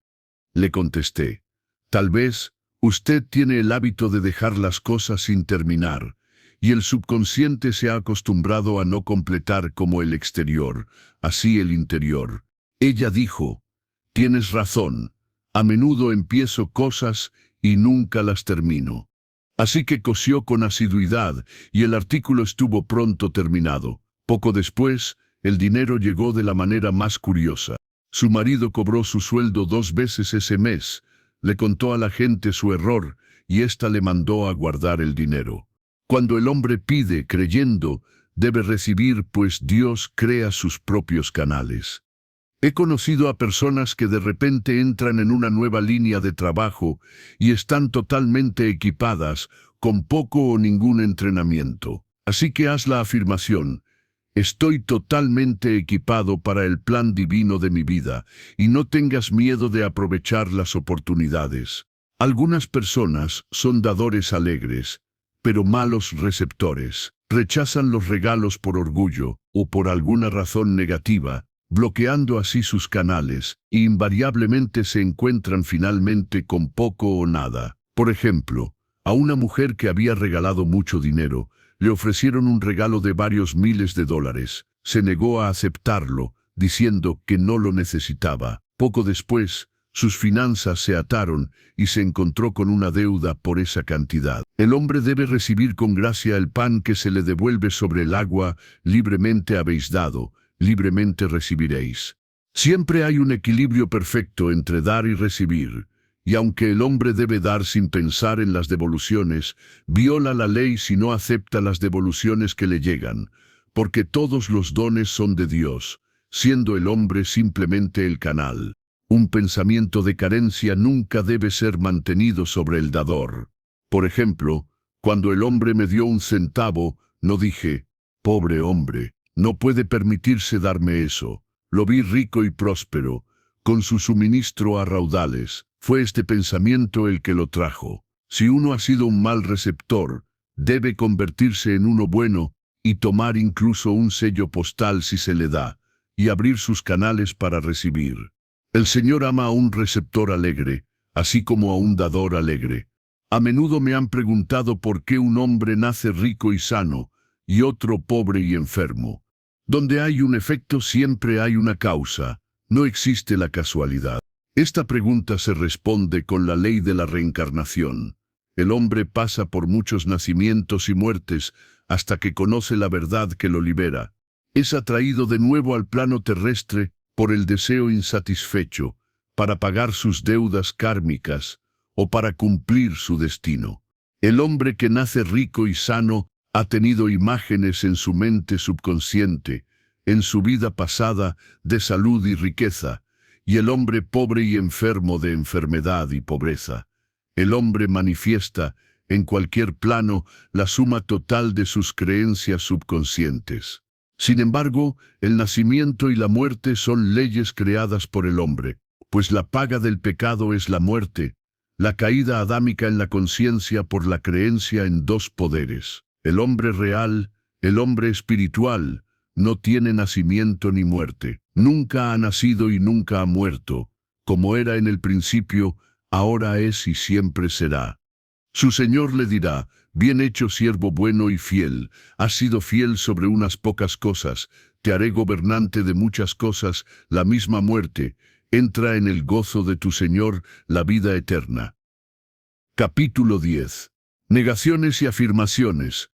Le contesté: tal vez usted tiene el hábito de dejar las cosas sin terminar, y el subconsciente se ha acostumbrado a no completar como el exterior, así el interior. Ella dijo: tienes razón, a menudo empiezo cosas y nunca las termino. Así que cosió con asiduidad y el artículo estuvo pronto terminado. Poco después, el dinero llegó de la manera más curiosa. Su marido cobró su sueldo 2 veces ese mes, le contó a la gente su error y ésta le mandó a guardar el dinero. Cuando el hombre pide creyendo, debe recibir, pues Dios crea sus propios canales. He conocido a personas que de repente entran en una nueva línea de trabajo y están totalmente equipadas, con poco o ningún entrenamiento. Así que haz la afirmación: estoy totalmente equipado para el plan divino de mi vida, y no tengas miedo de aprovechar las oportunidades. Algunas personas son dadores alegres, pero malos receptores. Rechazan los regalos por orgullo o por alguna razón negativa, bloqueando así sus canales, e invariablemente se encuentran finalmente con poco o nada. Por ejemplo, a una mujer que había regalado mucho dinero, le ofrecieron un regalo de varios miles de dólares. Se negó a aceptarlo, diciendo que no lo necesitaba. Poco después, sus finanzas se ataron y se encontró con una deuda por esa cantidad. El hombre debe recibir con gracia el pan que se le devuelve sobre el agua. Libremente habéis dado, libremente recibiréis. Siempre hay un equilibrio perfecto entre dar y recibir. Y aunque el hombre debe dar sin pensar en las devoluciones, viola la ley si no acepta las devoluciones que le llegan, porque todos los dones son de Dios, siendo el hombre simplemente el canal. Un pensamiento de carencia nunca debe ser mantenido sobre el dador. Por ejemplo, cuando el hombre me dio un centavo, no dije: pobre hombre, no puede permitirse darme eso. Lo vi rico y próspero, con su suministro a raudales. Fue este pensamiento el que lo trajo. Si uno ha sido un mal receptor, debe convertirse en uno bueno y tomar incluso un sello postal si se le da, y abrir sus canales para recibir. El Señor ama a un receptor alegre, así como a un dador alegre. A menudo me han preguntado por qué un hombre nace rico y sano, y otro pobre y enfermo. Donde hay un efecto siempre hay una causa, no existe la casualidad. Esta pregunta se responde con la ley de la reencarnación. El hombre pasa por muchos nacimientos y muertes hasta que conoce la verdad que lo libera. Es atraído de nuevo al plano terrestre por el deseo insatisfecho, para pagar sus deudas kármicas o para cumplir su destino. El hombre que nace rico y sano ha tenido imágenes en su mente subconsciente, en su vida pasada, de salud y riqueza, y el hombre pobre y enfermo de enfermedad y pobreza. El hombre manifiesta, en cualquier plano, la suma total de sus creencias subconscientes. Sin embargo, el nacimiento y la muerte son leyes creadas por el hombre, pues la paga del pecado es la muerte, la caída adámica en la conciencia por la creencia en dos poderes. El hombre real, el hombre espiritual, no tiene nacimiento ni muerte. Nunca ha nacido y nunca ha muerto. Como era en el principio, ahora es y siempre será. Su Señor le dirá: bien hecho, siervo bueno y fiel, has sido fiel sobre unas pocas cosas, te haré gobernante de muchas cosas, la misma muerte. Entra en el gozo de tu Señor, la vida eterna. Capítulo 10. Negaciones y afirmaciones.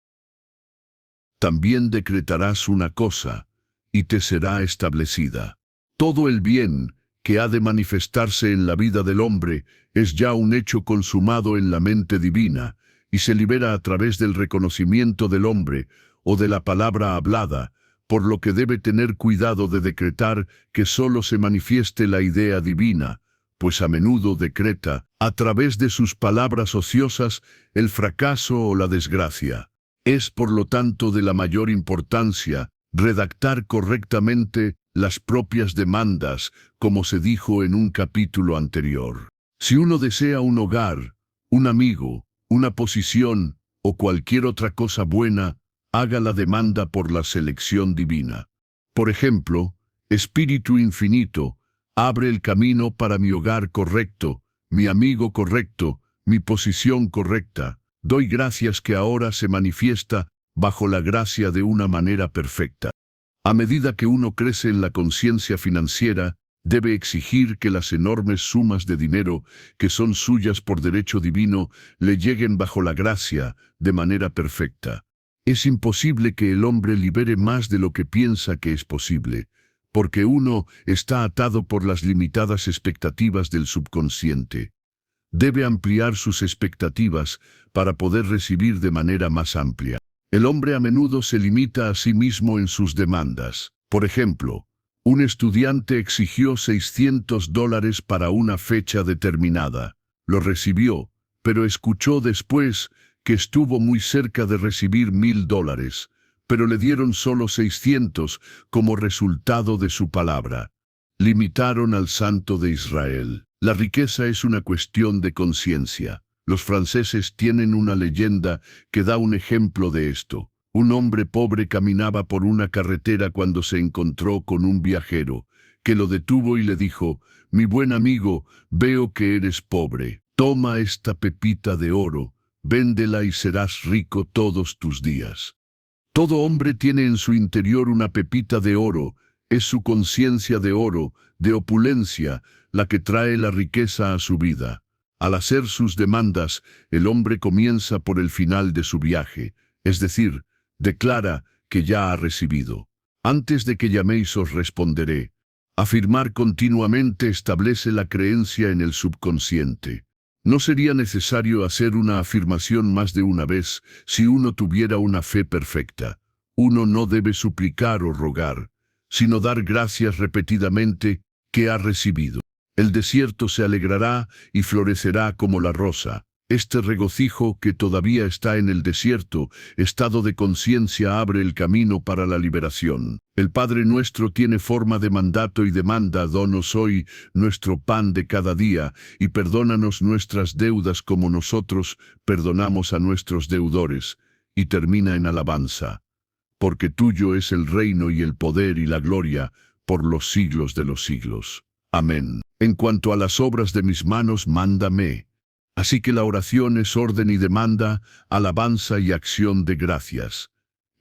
También decretarás una cosa, y te será establecida. Todo el bien que ha de manifestarse en la vida del hombre es ya un hecho consumado en la mente divina, y se libera a través del reconocimiento del hombre o de la palabra hablada, por lo que debe tener cuidado de decretar que solo se manifieste la idea divina, pues a menudo decreta, a través de sus palabras ociosas, el fracaso o la desgracia. Es por lo tanto de la mayor importancia redactar correctamente las propias demandas, como se dijo en un capítulo anterior. Si uno desea un hogar, un amigo, una posición o cualquier otra cosa buena, haga la demanda por la selección divina. Por ejemplo, Espíritu Infinito, abre el camino para mi hogar correcto, mi amigo correcto, mi posición correcta. Doy gracias que ahora se manifiesta bajo la gracia de una manera perfecta. A medida que uno crece en la conciencia financiera, debe exigir que las enormes sumas de dinero que son suyas por derecho divino le lleguen bajo la gracia de manera perfecta. Es imposible que el hombre libere más de lo que piensa que es posible, porque uno está atado por las limitadas expectativas del subconsciente. Debe ampliar sus expectativas para poder recibir de manera más amplia. El hombre a menudo se limita a sí mismo en sus demandas. Por ejemplo, Un estudiante exigió $600 para una fecha determinada. Lo recibió, pero escuchó después que estuvo muy cerca de recibir $1000, pero le dieron solo 600 como resultado de su palabra. Limitaron al Santo de Israel. La riqueza es una cuestión de conciencia. Los franceses tienen una leyenda que da un ejemplo de esto. Un hombre pobre caminaba por una carretera cuando se encontró con un viajero, que lo detuvo y le dijo: «Mi buen amigo, veo que eres pobre. Toma esta pepita de oro, véndela y serás rico todos tus días». Todo hombre tiene en su interior una pepita de oro, es su conciencia de oro, de opulencia, la que trae la riqueza a su vida. Al hacer sus demandas, el hombre comienza por el final de su viaje, es decir, declara que ya ha recibido. Antes de que llaméis os responderé. Afirmar continuamente establece la creencia en el subconsciente. No sería necesario hacer una afirmación más de una vez si uno tuviera una fe perfecta. Uno no debe suplicar o rogar, sino dar gracias repetidamente que ha recibido. El desierto se alegrará y florecerá como la rosa. Este regocijo que todavía está en el desierto, estado de conciencia, abre el camino para la liberación. El Padre nuestro tiene forma de mandato y demanda: «Danos hoy nuestro pan de cada día, y perdónanos nuestras deudas como nosotros perdonamos a nuestros deudores». Y termina en alabanza. Porque tuyo es el reino y el poder y la gloria por los siglos de los siglos. Amén. En cuanto a las obras de mis manos, mándame. Así que la oración es orden y demanda, alabanza y acción de gracias.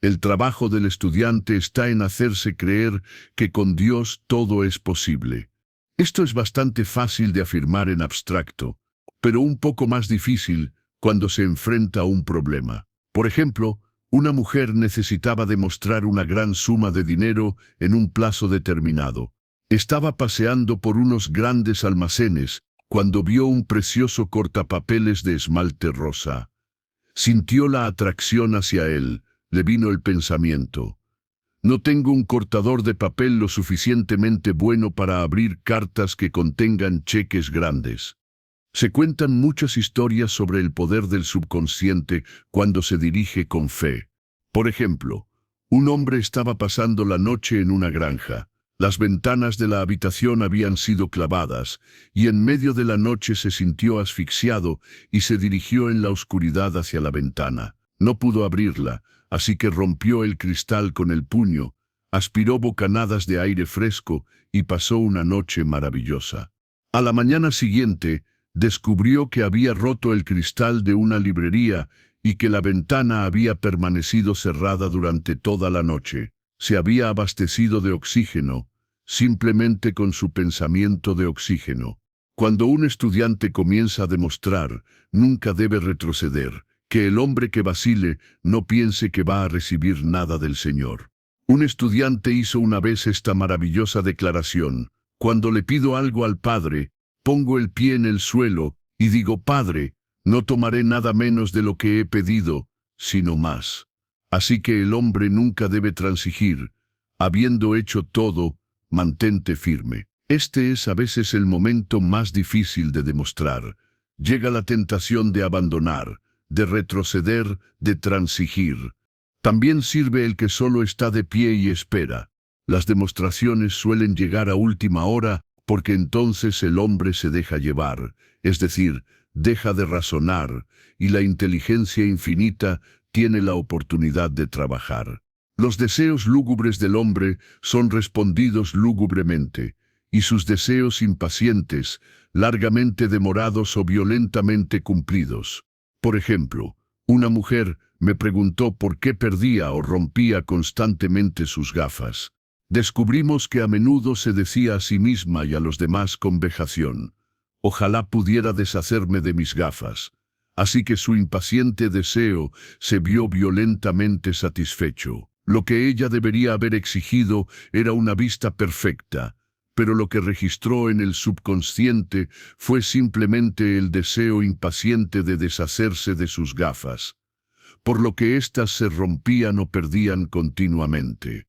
El trabajo del estudiante está en hacerse creer que con Dios todo es posible. Esto es bastante fácil de afirmar en abstracto, pero un poco más difícil cuando se enfrenta a un problema. Por ejemplo, una mujer necesitaba demostrar una gran suma de dinero en un plazo determinado. Estaba paseando por unos grandes almacenes cuando vio un precioso cortapapeles de esmalte rosa. Sintió la atracción hacia él, le vino el pensamiento: «No tengo un cortador de papel lo suficientemente bueno para abrir cartas que contengan cheques grandes». Se cuentan muchas historias sobre el poder del subconsciente cuando se dirige con fe. Por ejemplo, un hombre estaba pasando la noche en una granja. Las ventanas de la habitación habían sido clavadas, y en medio de la noche se sintió asfixiado y se dirigió en la oscuridad hacia la ventana. No pudo abrirla, así que rompió el cristal con el puño, aspiró bocanadas de aire fresco y pasó una noche maravillosa. A la mañana siguiente, descubrió que había roto el cristal de una librería y que la ventana había permanecido cerrada durante toda la noche. Se había abastecido de oxígeno, simplemente con su pensamiento de oxígeno. Cuando un estudiante comienza a demostrar, nunca debe retroceder, que el hombre que vacile no piense que va a recibir nada del Señor. Un estudiante hizo una vez esta maravillosa declaración: «Cuando le pido algo al Padre, pongo el pie en el suelo y digo: Padre, no tomaré nada menos de lo que he pedido, sino más». Así que el hombre nunca debe transigir. Habiendo hecho todo, mantente firme. Este es a veces el momento más difícil de demostrar. Llega la tentación de abandonar, de retroceder, de transigir. También sirve el que solo está de pie y espera. Las demostraciones suelen llegar a última hora, porque entonces el hombre se deja llevar, es decir, deja de razonar, y la inteligencia infinita tiene la oportunidad de trabajar. Los deseos lúgubres del hombre son respondidos lúgubremente, y sus deseos impacientes, largamente demorados o violentamente cumplidos. Por ejemplo, una mujer me preguntó por qué perdía o rompía constantemente sus gafas. Descubrimos que a menudo se decía a sí misma y a los demás con vejación: «Ojalá pudiera deshacerme de mis gafas». Así que su impaciente deseo se vio violentamente satisfecho. Lo que ella debería haber exigido era una vista perfecta, pero lo que registró en el subconsciente fue simplemente el deseo impaciente de deshacerse de sus gafas, por lo que éstas se rompían o perdían continuamente.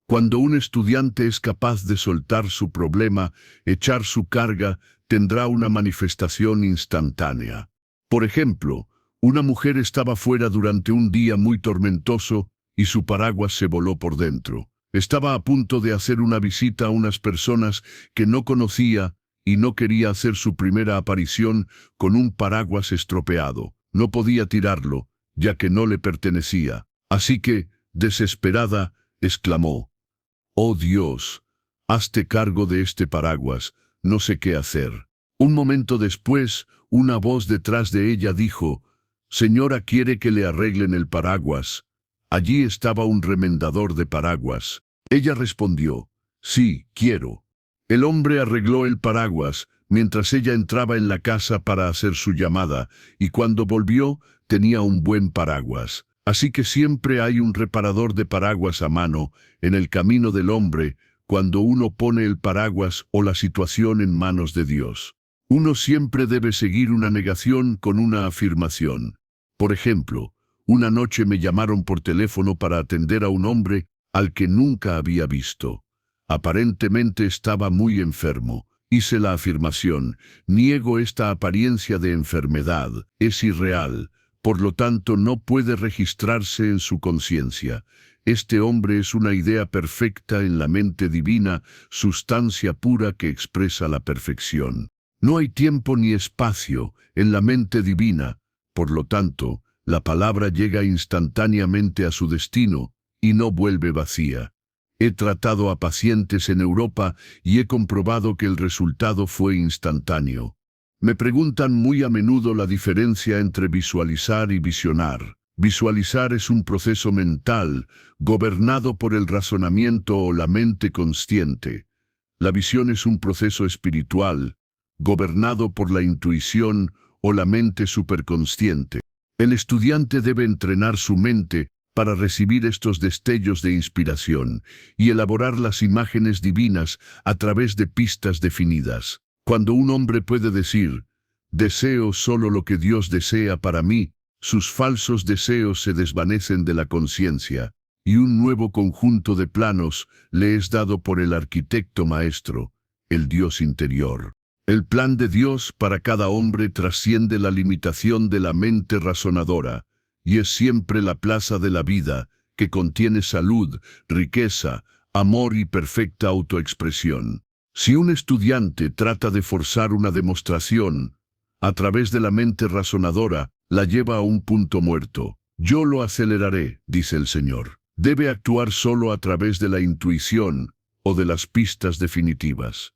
Cuando un estudiante es capaz de soltar su problema, echar su carga, tendrá una manifestación instantánea. Por ejemplo, una mujer estaba fuera durante un día muy tormentoso y su paraguas se voló por dentro. Estaba a punto de hacer una visita a unas personas que no conocía y no quería hacer su primera aparición con un paraguas estropeado. No podía tirarlo, ya que no le pertenecía. Así que, desesperada, exclamó: «Oh Dios, hazte cargo de este paraguas, no sé qué hacer». Un momento después, una voz detrás de ella dijo: «Señora, ¿quiere que le arreglen el paraguas?». Allí estaba un remendador de paraguas. Ella respondió: «Sí, quiero». El hombre arregló el paraguas mientras ella entraba en la casa para hacer su llamada, y cuando volvió, tenía un buen paraguas. Así que siempre hay un reparador de paraguas a mano en el camino del hombre cuando uno pone el paraguas o la situación en manos de Dios. Uno siempre debe seguir una negación con una afirmación. Por ejemplo, una noche me llamaron por teléfono para atender a un hombre al que nunca había visto. Aparentemente estaba muy enfermo. Hice la afirmación: niego esta apariencia de enfermedad, es irreal, por lo tanto no puede registrarse en su conciencia. Este hombre es una idea perfecta en la mente divina, sustancia pura que expresa la perfección. No hay tiempo ni espacio en la mente divina, por lo tanto, la palabra llega instantáneamente a su destino y no vuelve vacía. He tratado a pacientes en Europa y he comprobado que el resultado fue instantáneo. Me preguntan muy a menudo la diferencia entre visualizar y visionar. Visualizar es un proceso mental, gobernado por el razonamiento o la mente consciente. La visión es un proceso espiritual, gobernado por la intuición o la mente superconsciente. El estudiante debe entrenar su mente para recibir estos destellos de inspiración y elaborar las imágenes divinas a través de pistas definidas. Cuando un hombre puede decir: «Deseo solo lo que Dios desea para mí», sus falsos deseos se desvanecen de la conciencia, y un nuevo conjunto de planos le es dado por el arquitecto maestro, el Dios interior. El plan de Dios para cada hombre trasciende la limitación de la mente razonadora, y es siempre la plaza de la vida, que contiene salud, riqueza, amor y perfecta autoexpresión. Si un estudiante trata de forzar una demostración a través de la mente razonadora, la lleva a un punto muerto. «Yo lo aceleraré», dice el Señor. Debe actuar solo a través de la intuición o de las pistas definitivas.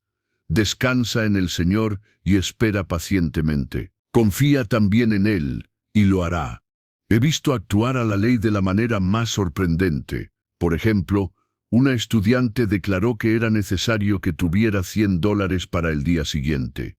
Descansa en el Señor y espera pacientemente. Confía también en Él, y lo hará. He visto actuar a la ley de la manera más sorprendente. Por ejemplo, una estudiante declaró que era necesario que tuviera $100 para el día siguiente.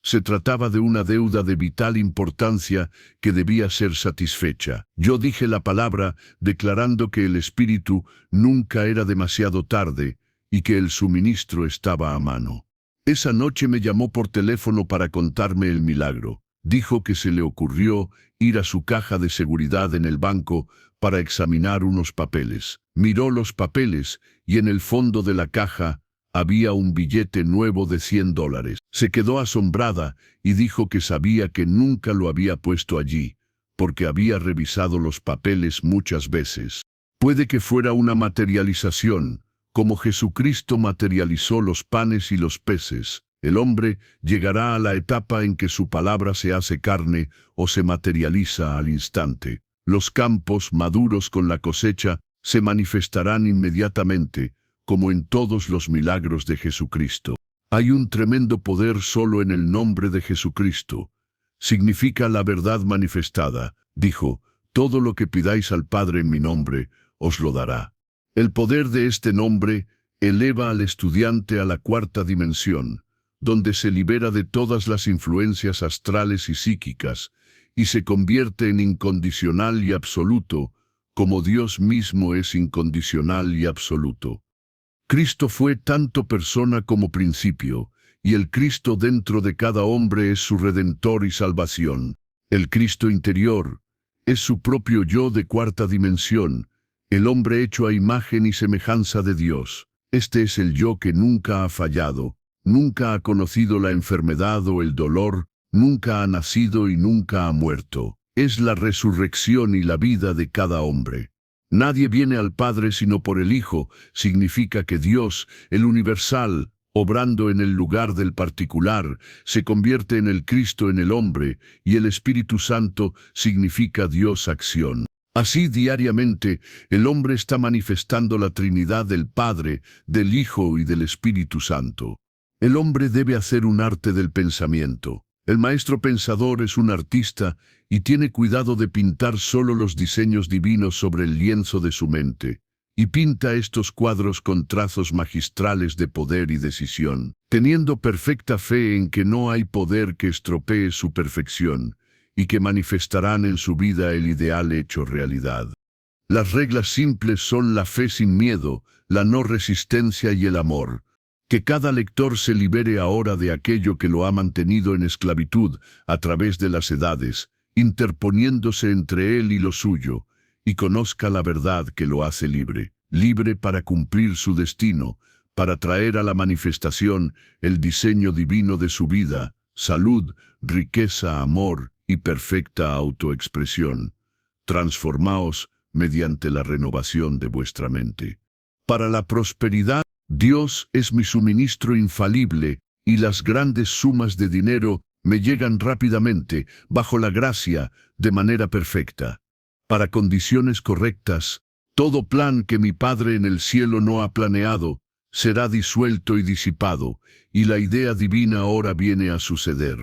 Se trataba de una deuda de vital importancia que debía ser satisfecha. Yo dije la palabra, declarando que el espíritu nunca era demasiado tarde y que el suministro estaba a mano. Esa noche me llamó por teléfono para contarme el milagro. Dijo que se le ocurrió ir a su caja de seguridad en el banco para examinar unos papeles. Miró los papeles y en el fondo de la caja había un billete nuevo de $100. Se quedó asombrada y dijo que sabía que nunca lo había puesto allí, porque había revisado los papeles muchas veces. Puede que fuera una materialización, como Jesucristo materializó los panes y los peces. El hombre llegará a la etapa en que su palabra se hace carne o se materializa al instante. Los campos maduros con la cosecha se manifestarán inmediatamente, como en todos los milagros de Jesucristo. Hay un tremendo poder solo en el nombre de Jesucristo. Significa la verdad manifestada. Dijo: «Todo lo que pidáis al Padre en mi nombre, os lo dará». El poder de este nombre eleva al estudiante a la cuarta dimensión, donde se libera de todas las influencias astrales y psíquicas, y se convierte en incondicional y absoluto, como Dios mismo es incondicional y absoluto. Cristo fue tanto persona como principio, y el Cristo dentro de cada hombre es su Redentor y salvación. El Cristo interior es su propio yo de cuarta dimensión, el hombre hecho a imagen y semejanza de Dios. Este es el yo que nunca ha fallado, nunca ha conocido la enfermedad o el dolor, nunca ha nacido y nunca ha muerto. Es la resurrección y la vida de cada hombre. Nadie viene al Padre sino por el Hijo. Significa que Dios, el universal, obrando en el lugar del particular, se convierte en el Cristo en el hombre, y el Espíritu Santo significa Dios acción. Así diariamente, el hombre está manifestando la Trinidad del Padre, del Hijo y del Espíritu Santo. El hombre debe hacer un arte del pensamiento. El maestro pensador es un artista y tiene cuidado de pintar solo los diseños divinos sobre el lienzo de su mente. Y pinta estos cuadros con trazos magistrales de poder y decisión, teniendo perfecta fe en que no hay poder que estropee su perfección, y que manifestarán en su vida el ideal hecho realidad. Las reglas simples son la fe sin miedo, la no resistencia y el amor. Que cada lector se libere ahora de aquello que lo ha mantenido en esclavitud a través de las edades, interponiéndose entre él y lo suyo, y conozca la verdad que lo hace libre, libre para cumplir su destino, para traer a la manifestación el diseño divino de su vida, salud, riqueza, amor y perfecta autoexpresión. Transformaos mediante la renovación de vuestra mente. Para la prosperidad, Dios es mi suministro infalible, y las grandes sumas de dinero me llegan rápidamente, bajo la gracia, de manera perfecta. Para condiciones correctas, todo plan que mi Padre en el cielo no ha planeado, será disuelto y disipado, y la idea divina ahora viene a suceder.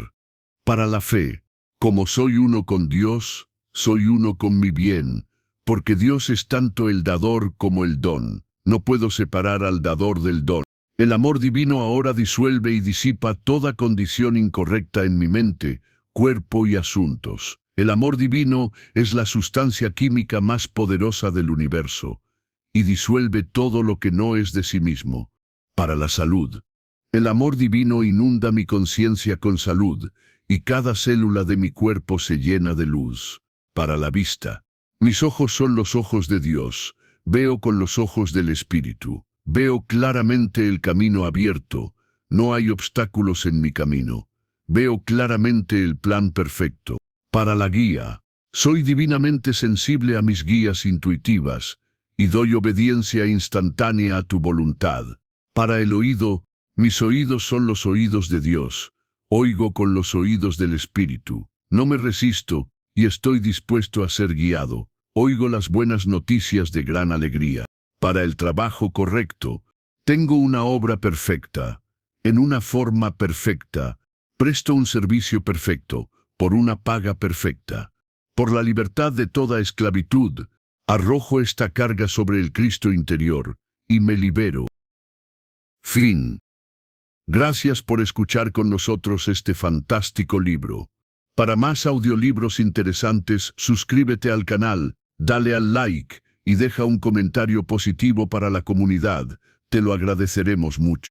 Para la fe, como soy uno con Dios, soy uno con mi bien, porque Dios es tanto el dador como el don. No puedo separar al dador del don. El amor divino ahora disuelve y disipa toda condición incorrecta en mi mente, cuerpo y asuntos. El amor divino es la sustancia química más poderosa del universo, y disuelve todo lo que no es de sí mismo. Para la salud, el amor divino inunda mi conciencia con salud, y cada célula de mi cuerpo se llena de luz. Para la vista, mis ojos son los ojos de Dios. Veo con los ojos del Espíritu. Veo claramente el camino abierto. No hay obstáculos en mi camino. Veo claramente el plan perfecto. Para la guía, soy divinamente sensible a mis guías intuitivas y doy obediencia instantánea a tu voluntad. Para el oído, mis oídos son los oídos de Dios. Oigo con los oídos del Espíritu. No me resisto y estoy dispuesto a ser guiado. Oigo las buenas noticias de gran alegría. Para el trabajo correcto, tengo una obra perfecta, en una forma perfecta, presto un servicio perfecto, por una paga perfecta. Por la libertad de toda esclavitud, arrojo esta carga sobre el Cristo interior, y me libero. Fin. Gracias por escuchar con nosotros este fantástico libro. Para más audiolibros interesantes, suscríbete al canal, dale al like y deja un comentario positivo para la comunidad. Te lo agradeceremos mucho.